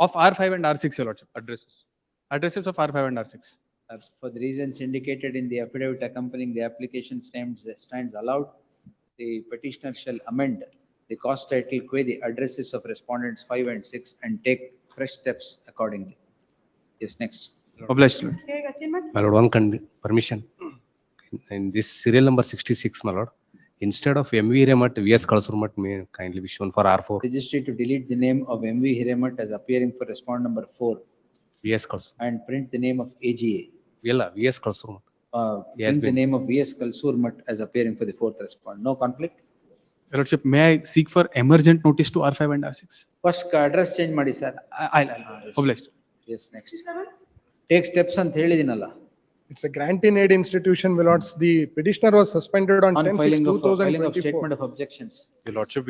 of R5 and R6, Your Lordship, addresses. Addresses of R5 and R6. For the reasons indicated in the affidavit accompanying the application stands allowed, the petitioner shall amend the cause title qua the addresses of respondents 5 and 6 and take fresh steps accordingly. Yes, next. Obliged, Lord. Okay, achievement. My lord, permission. In this serial number 66, my lord, instead of MV Hiremat, VS Kalsurmat may kindly be shown for R4. Registry to delete the name of MV Hiremat as appearing for respondent number 4 VS Kalsurmat. and print the name of AGA. VS Kalsurmat. Print the name of VS Kalsurmat as appearing for the 4th respondent. No conflict? Your Lordship, may I seek for emergent notice to R5 and R6? First address change ಮಾಡಿ sir. Obliged. Yes, next. Take steps ಅಂತ ಹೇಳಿದಿನಲ್ಲ. It's a grant in aid institution, my lords. The petitioner was suspended on 10/6/2024. Filing of statement of objections. Your lordship,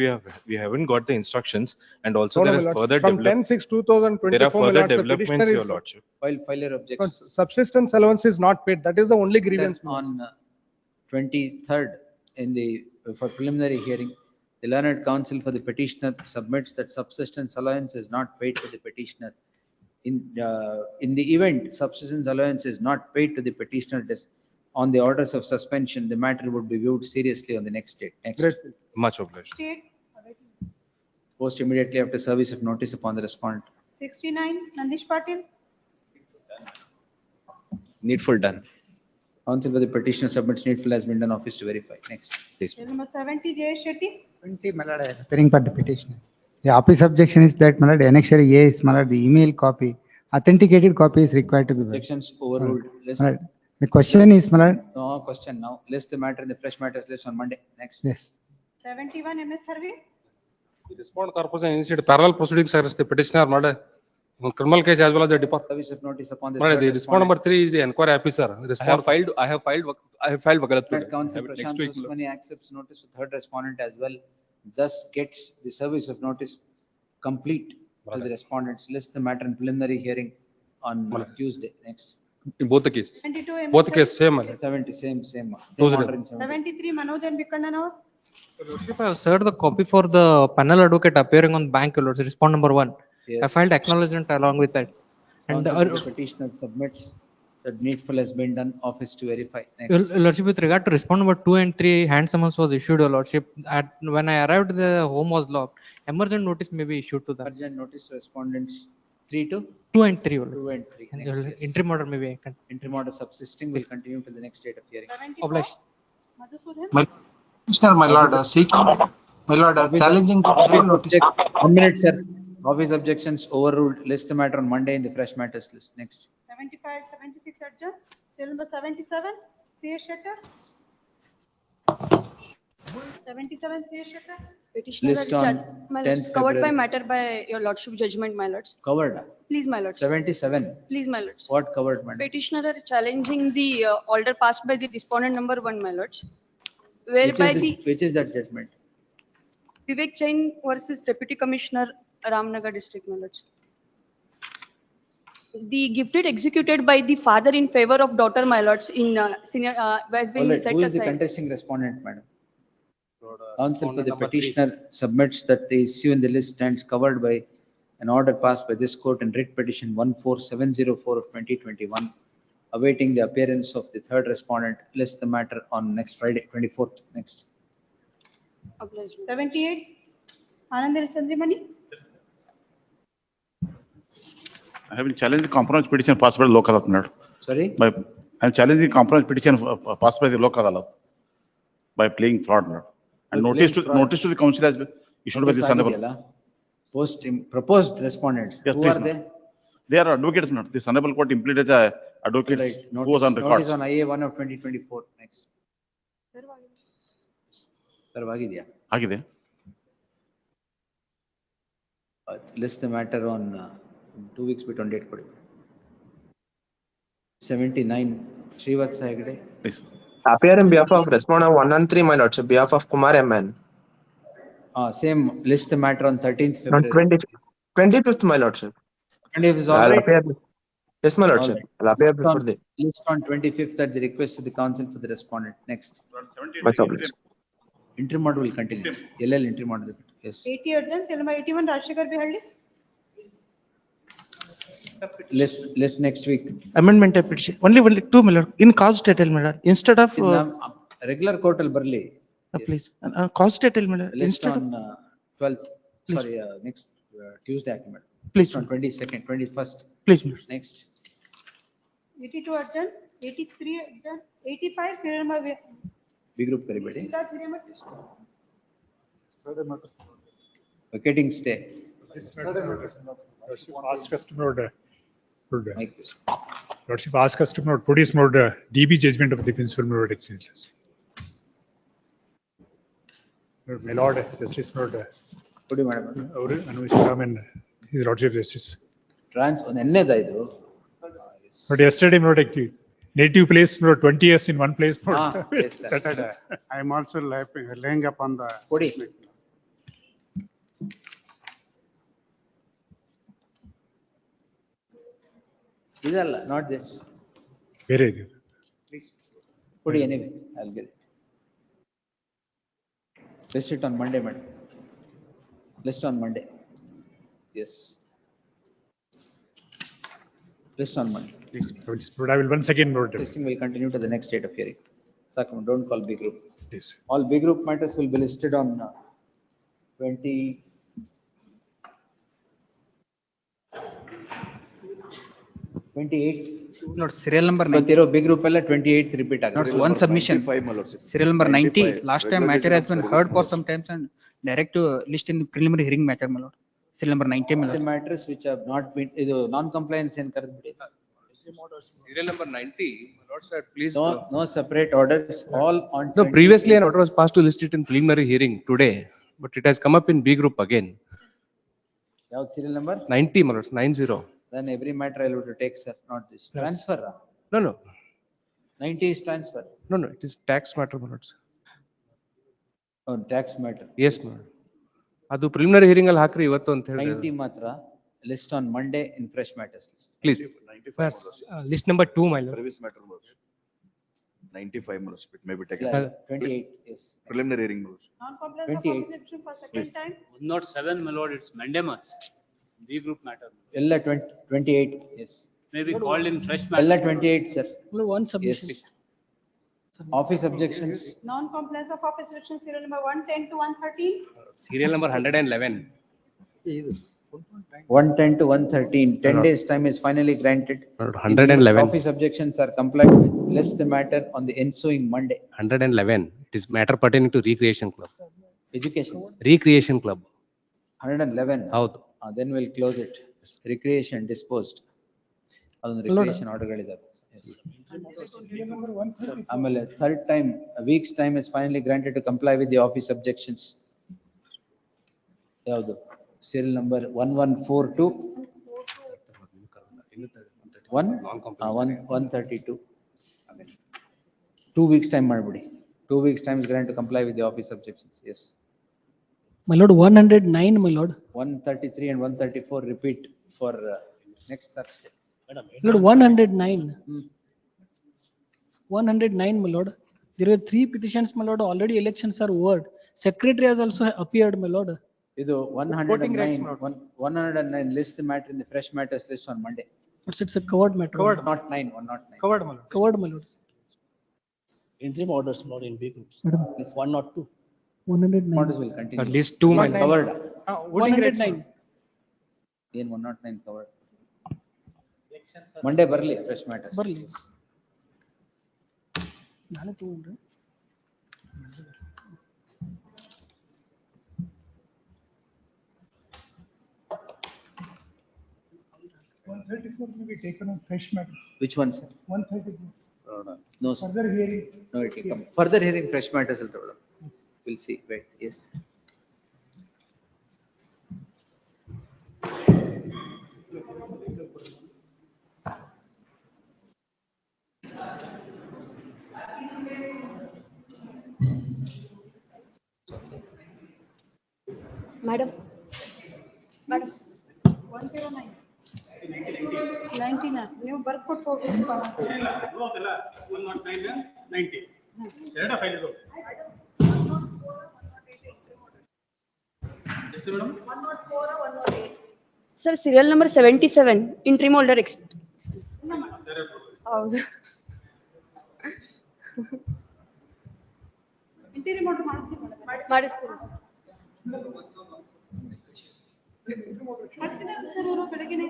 we haven't got the instructions, and also No, there my is lords. further From development. 10/6/2024, There are my further lords, the developments, petitioner your is- lordship. File your objections. Subsistence allowance is not paid. That is the only grievance. my lords. On 23rd in the, for preliminary hearing, the learned counsel for the petitioner submits that subsistence allowance is not paid to the petitioner. In the event subsistence allowance is not paid to the petitioner on the orders of suspension, the matter would be viewed seriously on the next date. Next. Great. Much obliged. State. Post immediately after service of notice upon the respondent. 69, Nandish Patil. Needful done. Counsel for the petitioner submits needful has been done, office to verify. Next. Case number 70, Jay Shetty. 20, my lord, appearing for the petitioner. The office objection is that, my lord, annexure A is, my lord, the email copy, authenticated copy is required to be. Objections overruled. List. My lord, the question is, my lord, No question now. List the matter in the fresh matters list on Monday. Next. yes. 71, MS Harvey. The respondent corporation initiated parallel proceedings against the petitioner, madam. On criminal case as well as the department. Service of notice upon the. Madam, third the respondent number respondent. 3 is the inquiry officer. I have filed Vakalat today. Counsel I have it next Prashant week. Usmani accepts notice for third respondent as well. Thus gets the service of notice complete to the respondents. List the matter in preliminary hearing on Tuesday. Next. In both the cases. 72, MS Both the cases same, madam. 70, same. Those order in 70. 73, Manoj and Vikandanov. If I have served the copy for the panel advocate appearing on bank, Your Lordship, respond number 1. I Yes. filed acknowledgement along with that. And Counsel for the petitioner submits that needful has been done, office to verify. Your Next. Lordship, with regard to respond number 2 and 3, hand summons was issued, Your Lordship. When I arrived, the home was locked. Emergent notice may be issued to them. Urgent notice to respondents 3 to 2 and 3, Your Lordship. 2 and 3. And Next Your case. interim order may be. Interim order subsisting will continue till the next date of hearing. 74, Obliged. Madhusudan. Commissioner, my lord, challenging notice. 1 minute, sir. Office objections overruled. List the matter on Monday in the fresh matters list. Next. 75, 76 adjourned. Case number 77, CS Shetter. 77, CS Shetter. Petitioner List on my lords, 10th covered by February. matter by your lordship judgment, my lords. Covered. Please, my lords. 77. Please, my lords. What covered, madam? Petitioner are challenging the order passed by the respondent number 1, my lords. Which Whereby is, the which is that judgment? Vivek Jain versus Deputy Commissioner Ramnagar District, my lords. The gifted executed by the father in favor of daughter, my lords, in senior, has All been right, set who is the aside. contesting respondent, madam? Counsel for the petitioner submits that the issue in the list stands covered by an order passed by this court in writ petition 14704 of 2021, awaiting the appearance of the third respondent. List the matter on next Friday, 24th. Next. 78, Anandil Chandrimani. I have been challenged the compromise petition passed by the local Adalat. Sorry? I am challenging the compromise petition passed by the local Adalat by playing fraud. And By notice playing to, fraud. notice to the council has been issued by the Honorable. Proposed respondents. Yes, Who please, are they? They are advocates, not this Honorable Court implemented as advocates Right. who was on record. Notice on IA 1 of 2024. Next. Tarvagidiya. ಆಗಿದೆ. List the matter on 2 weeks bit on date. 79, Srivatsa Hegde. Please. Appear in behalf of respondent 1 and 3, my lordship, behalf of Kumar MN. Same, list the matter on 13th On February. 25th, my lordship. And if it's all I'll right. appear. Yes, my lordship. All right. I'll appear List before on- the. List on 25th at the request of the council for the respondent. Next. Much obliged. Interim order will continue. LL interim order. Yes. 80 urgent. Case number 81, Rajshekhar Bihalli. List next week. Amendment of petition. Only two, my lord. In cause title, my lord. Instead of, Regular court al barli. please, cause title, my lord. List Instead of, on 12th, sorry, next Tuesday, madam. Please. List on 22nd, 21st. Please, my lord. Next. 82 urgent, 83 urgent, 85 serial number. B group karibedi. Village serial number. Vacating stay. Ask customer, Lordship, ask customer, produce more DB judgment of the principal Lord exchanges. My Lord, Justice Lord. Good madam. His Lordship Justice. On ennedaidu. But yesterday, Lord, native place, Lord, 20 years in one place. Yes, sir. I am also laying upon the. Kodi. Idalla, not this. Very. Please. Kodi anyway, I'll get it. List it on Monday, madam. List on Monday. Yes. List on Monday. Please, but I will once again note. Listing will continue to the next date of hearing. Sakam, don't call B group. Yes. All B group matters will be listed on 28th Lord, serial number 90. B group 28th repeat Lord, one submission. Serial number 90. Last time matter has been heard for some times and direct to list in the preliminary hearing matter, my lord. Serial number 90, my The lord. matters which have not been, non-compliance in Serial number 90, my lord said, please. No separate orders, all on. No, previously an order was passed to list it in preliminary hearing today, but it has come up in B group again. Serial number? 90, my lord, 90. Then every matter I will to take, sir, not this. Transfer. No. 90 is transfer. No, it is tax matter, my lord. Oh, tax matter. Yes, my lord. ಅದು preliminary hearing ಅಲ್ಲಿ ಹಾಕ್ರಿ ಇವತ್ತು ಅಂತ ಹೇಳಿ. 90 ಮಾತ್ರ list on Monday in fresh matters list. Please. List number 2, my lord. Previous matter was 95 minutes, it may be taken. 28, yes. Preliminary hearing was. Non-compliance of 28. opposition for second time. 107, my lord, it's mandamus. B group matter. Ella 28, yes. Maybe called in fresh matter. Ella 28, sir. One submission. Yes. Office objections. Non-compliance of office section serial number 110 to 113. Serial number 111. 110 to 113. 10 days time is finally granted. 111. Office objections are complied with. List the matter on the ensuing Monday. 111. It is matter pertaining to recreation club. Education. Recreation club. 111. ಹೌದು. Then we'll close it. Recreation disposed. ಅದೊಂದು recreation orderಗಳಿದಾವೆ. ಆಮೇಲೆ third time, a week's time is finally granted to comply with the office objections. ಯಾವುದು? Serial number 1142. 132. 2 weeks time ಮಾಡ್ಬಿಡಿ. 2 weeks time is granted to comply with the office objections. Yes. My lord, 109, my lord. 133 and 134 repeat for next Thursday. Lord, 109. 109, my lord. There were 3 petitions, my lord. Already elections are over. Secretary has also appeared, my lord. ಇದು 109 list the matter in the fresh matters list on Monday. But it's a covered matter. Covered, not 9, 109. Covered, my lord. Covered, my lord. Interim orders, not in B groups. Madam. 102. 109. Orders will continue. At least 2, my lord. Covered. 109. Again 109 covered. Monday barli fresh matters. Barli. ನಾಳೆ 200. Will be taken on fresh matter. Which one, sir? 134. No, sir. Further hearing. No, it will come. Further hearing fresh matters will tell. We'll see. Wait, yes. Madam. 109. 99. ನೀವು ಬರ್ಕೊಟ್ಟು ಹೋಗಿ. 109 90. ಎರಡ file ಇದು. ಎಷ್ಟು madam? 104 108. Sir, serial number 77, interim holder ಹೌದು. Interior ಮಾಡಿ ಮಾಡಿಸ್ತೀರಿ sir. ಕಳ್ಸಿದ್ದಾರೆ sir ಅವರು ಬೆಳಗ್ಗೆನೆ.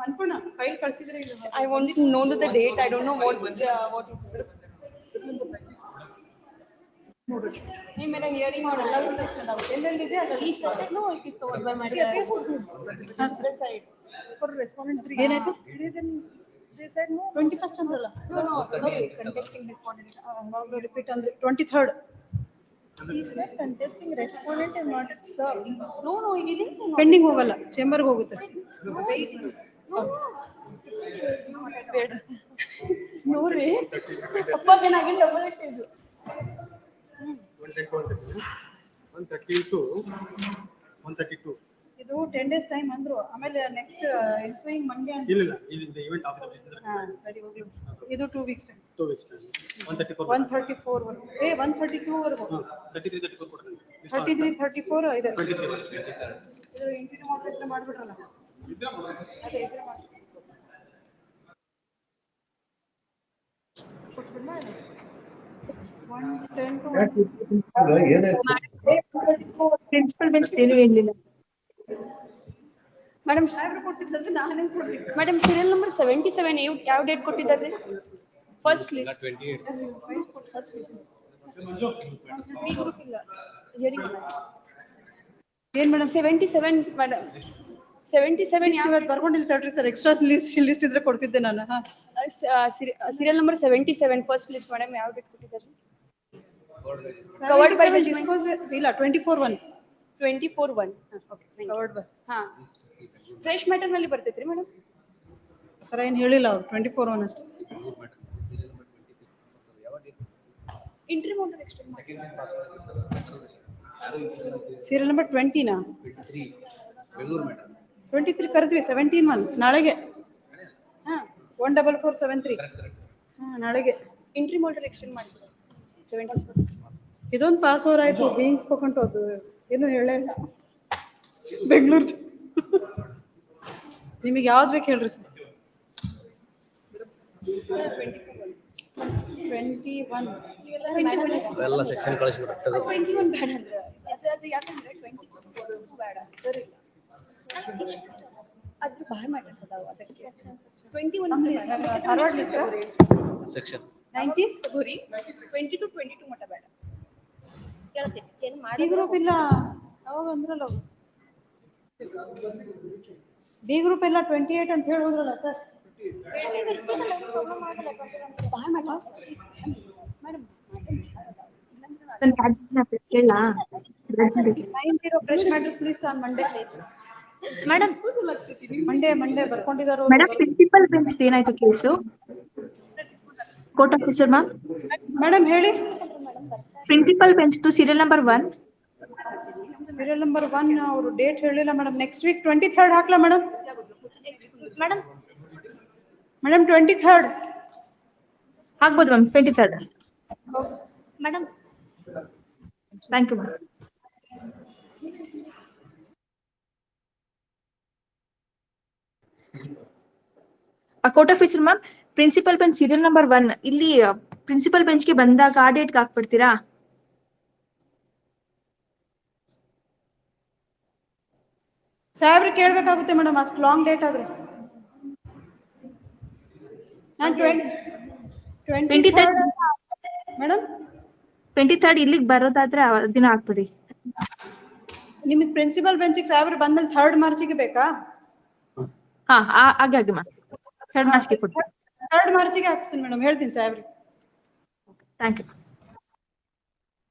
ಅನ್ಪೂರ್ಣ ಫೈಲ್ ಕಳ್ಸಿದ್ರೆ. I want to know the date. I don't know what is it. ಮೇರೆ ಹಿಯರಿಂಗ್ ಆರ್ ಎಲ್ಲ ಎಲ್ಲೆಲ್ಲಿದೆ ಅದರಲ್ಲಿ ಈ state no it is covered by my side for respondent 3 ಏನಾಯ್ತು? they said no 21st ಅಂದ್ರಲ್ಲ. No contesting respondent repeat ಅಂದ್ರೆ 23rd. He said contesting respondent is not served. no it is pending ಹೋಗಲ್ಲ, chamber ಹೋಗುತ್ತೆ. ಬೇಡ no ರೀ ಅಪ್ಪ ನನಗೆ double it ಇದು 132. ಇದು 10 days ಟೈಮ್ ಅಂದ್ರು. ಆಮೇಲೆ ನೆಕ್ಸ್ಟ್ ಎನ್ಸೂಯಿಂಗ್ ಮಂಡೇ ಅಂತ. ಇಲ್ಲ ಇಲ್ಲಿಂದ ಇವೆಂಟ್ ಆಫೀಸ್ ಸರಿ ಹೋಗ್ಲಿ. ಇದು 2 weeks ಟೈಮ್. 2 weeks time. 134 ವರೆಗೂ. 132 ವರೆಗೂ. 33 34 ಕೊಡ್ತೀನಿ. 33 34 ಇದೆ. 23. ಇದು ಇಂಟೀರಿಯರ್ ಮಾಡ್ಬಿಟ್ರೆ ಮಾಡ್ಬಿಟ್ರಲ್ಲ. ಅದೇ ಇದ್ರೆ ಮಾಡಿ. ಪ್ರಿನ್ಸಿಪಲ್ ಬೆಂಚ್ ಏನು ಹೇಳಿಲ್ಲ ಮೇಡಮ್. ಮೇಡಮ್ ಸೀರಿಯಲ್ ನಂಬರ್ 77 ಯಾವ ಡೇಟ್ ಕೊಟ್ಟಿದ್ದಾರೆ? ಫಸ್ಟ್ ಲಿಸ್ಟ್ ಏನ್ ಮೇಡಮ್ 77 ಮೇಡಮ್ 77 ಇವತ್ತು ಬರ್ಕೊಂಡಿಲ್ಲ ತಡ್ರಿ ಸರ್. ಎಕ್ಸ್ಟ್ರಾ ಲಿಸ್ಟ್ ಇದ್ರೆ ಕೊಡ್ತಿದ್ದೆ ನಾನು. Serial number 77 first list madam ಯಾವ ಡೇಟ್ ಕೊಟ್ಟಿದ್ದಾರೆ? ಕವರ್ಡ್ ಬೈ ಡಿಸ್ಕೋಸ್ ಇಲ್ಲ 24/1 24/1 ಓಕೆ ಕವರ್ಡ್ ಬೈ. ಹಾ ಫ್ರೆಶ್ ಮ್ಯಾಟರ್ ನಲ್ಲಿ ಬರ್ತೈತ್ರಿ ಮೇಡಮ್? ತರ ಏನ್ ಹೇಳಿಲ್ಲ ಅವ್ರು 24/1 ಅಷ್ಟೇ. ಇಂಟ್ರಿ ಮೋಟರ್ ಎಕ್ಸ್ಟೆಂಡ್ ಮಾಡಿ ಸೀರಿಯಲ್ ನಂಬರ್ 20 ನಾ 23 ಕರೆದ್ವಿ 17/1 ನಾಳೆಗೆ. 14473 ನಾಳೆಗೆ ಇಂಟ್ರಿ ಮೋಟರ್ ಎಕ್ಸ್ಟೆಂಡ್ ಮಾಡಿದ್ರು 77. ಇದೊಂದು ಪಾಸ್ ಓವರ್ ಆಯ್ತು. ಬೀಯಿಂಗ್ ಸ್ಪೋಕನ್ ಟು ಅದು ಏನು ಹೇಳೇ ಇಲ್ಲ. ಬೆಂಗಳೂರು ನಿಮಗೆ ಯಾವ್ದು ಬೇಕು ಹೇಳ್ರಿ ಸರ್. 21 ಎಲ್ಲ ಸೆಕ್ಷನ್ ಕಳಿಸ್ಬಿಡುತ್ತೆ. 21 ಬೇಡ ಅಂದ್ರೆ ಅದು ಯಾಕಂದ್ರೆ 24 ಬೇಡ ಸರಿ ಅದು ಬಹಳ ಮ್ಯಾಟರ್ಸ್ ಅದಾವ ಅದಕ್ಕೆ 21 ಧಾರವಾಡ ಲಿಸ್ಟ್ ಸೆಕ್ಷನ್ 90 ತಗೋರಿ 20 to 22 ಮಟ ಬೇಡ ಕೇಳ್ತೀನಿ ಚೇಂಜ್ ಮಾಡಿ. ಬಿ ಗ್ರೂಪ್ ಇಲ್ಲ ಅವಾಗ ಅಂದ್ರಲ್ಲ ಬಿ ಗ್ರೂಪ್ ಎಲ್ಲ 28 ಅಂತ ಹೇಳಿ ಹೋದ್ರಲ್ಲ ಸರ್. ಬಹಳ matters madam fresh matters list on Monday. Madam Monday ಬರ್ಕೊಂಡಿದಾರೋ. ಮೇಡಮ್ ಪ್ರಿನ್ಸಿಪಲ್ ಬೆಂಚ್ ಏನಾಯ್ತು ಕೇಸು? Court officer ma'am. ಮೇಡಮ್ ಹೇಳಿ. Principal bench serial number 1 serial number 1 ಅವರು ಡೇಟ್ ಹೇಳಿಲ್ಲ ಮೇಡಮ್. ನೆಕ್ಸ್ಟ್ ವೀಕ್ 23rd ಹಾಕ್ಲಾ ಮೇಡಮ್? ಮೇಡಮ್ 23rd ಆಗ್ಬೋದು ma'am. 23rd madam. Thank you ma'am. Court officer ma'am principal bench serial number 1 ಇಲ್ಲಿ ಪ್ರಿನ್ಸಿಪಲ್ ಬೆಂಚ್ಗೆ ಬಂದಾಗ ಆ ಡೇಟ್ಗೆ ಹಾಕ್ಬಿಡ್ತೀರಾ? ಸಾಹೇಬ್ರು ಕೇಳ್ಬೇಕಾಗುತ್ತೆ ಮೇಡಮ್ ಅಷ್ಟು ಲಾಂಗ್ ಡೇಟ್ ಆದ್ರೆ. ನಾನು 23rd ಮೇಡಮ್ 23rd ಇಲ್ಲಿಗೆ ಬರೋದಾದ್ರೆ ಆ ದಿನ ಹಾಕ್ಬಿಡಿ. ನಿಮಗೆ ಪ್ರಿನ್ಸಿಪಲ್ ಬೆಂಚಿಗೆ ಸಾಹೇಬ್ರು ಬಂದ್ಮೇಲೆ 3rd ಮಾರ್ಚಿಗೆ ಬೇಕಾ? ಹಾ ಹಾಗೆ ಮ್ಯಾಮ್ 3rd ಮಾರ್ಚ್ಗೆ ಕೊಡಿ. 3rd ಮಾರ್ಚಿಗೆ ಹಾಕ್ಸ್ತೀನಿ madam. ಹೇಳ್ತೀನಿ ಸಾಹೇಬ್ರಿಗೆ. Thank you.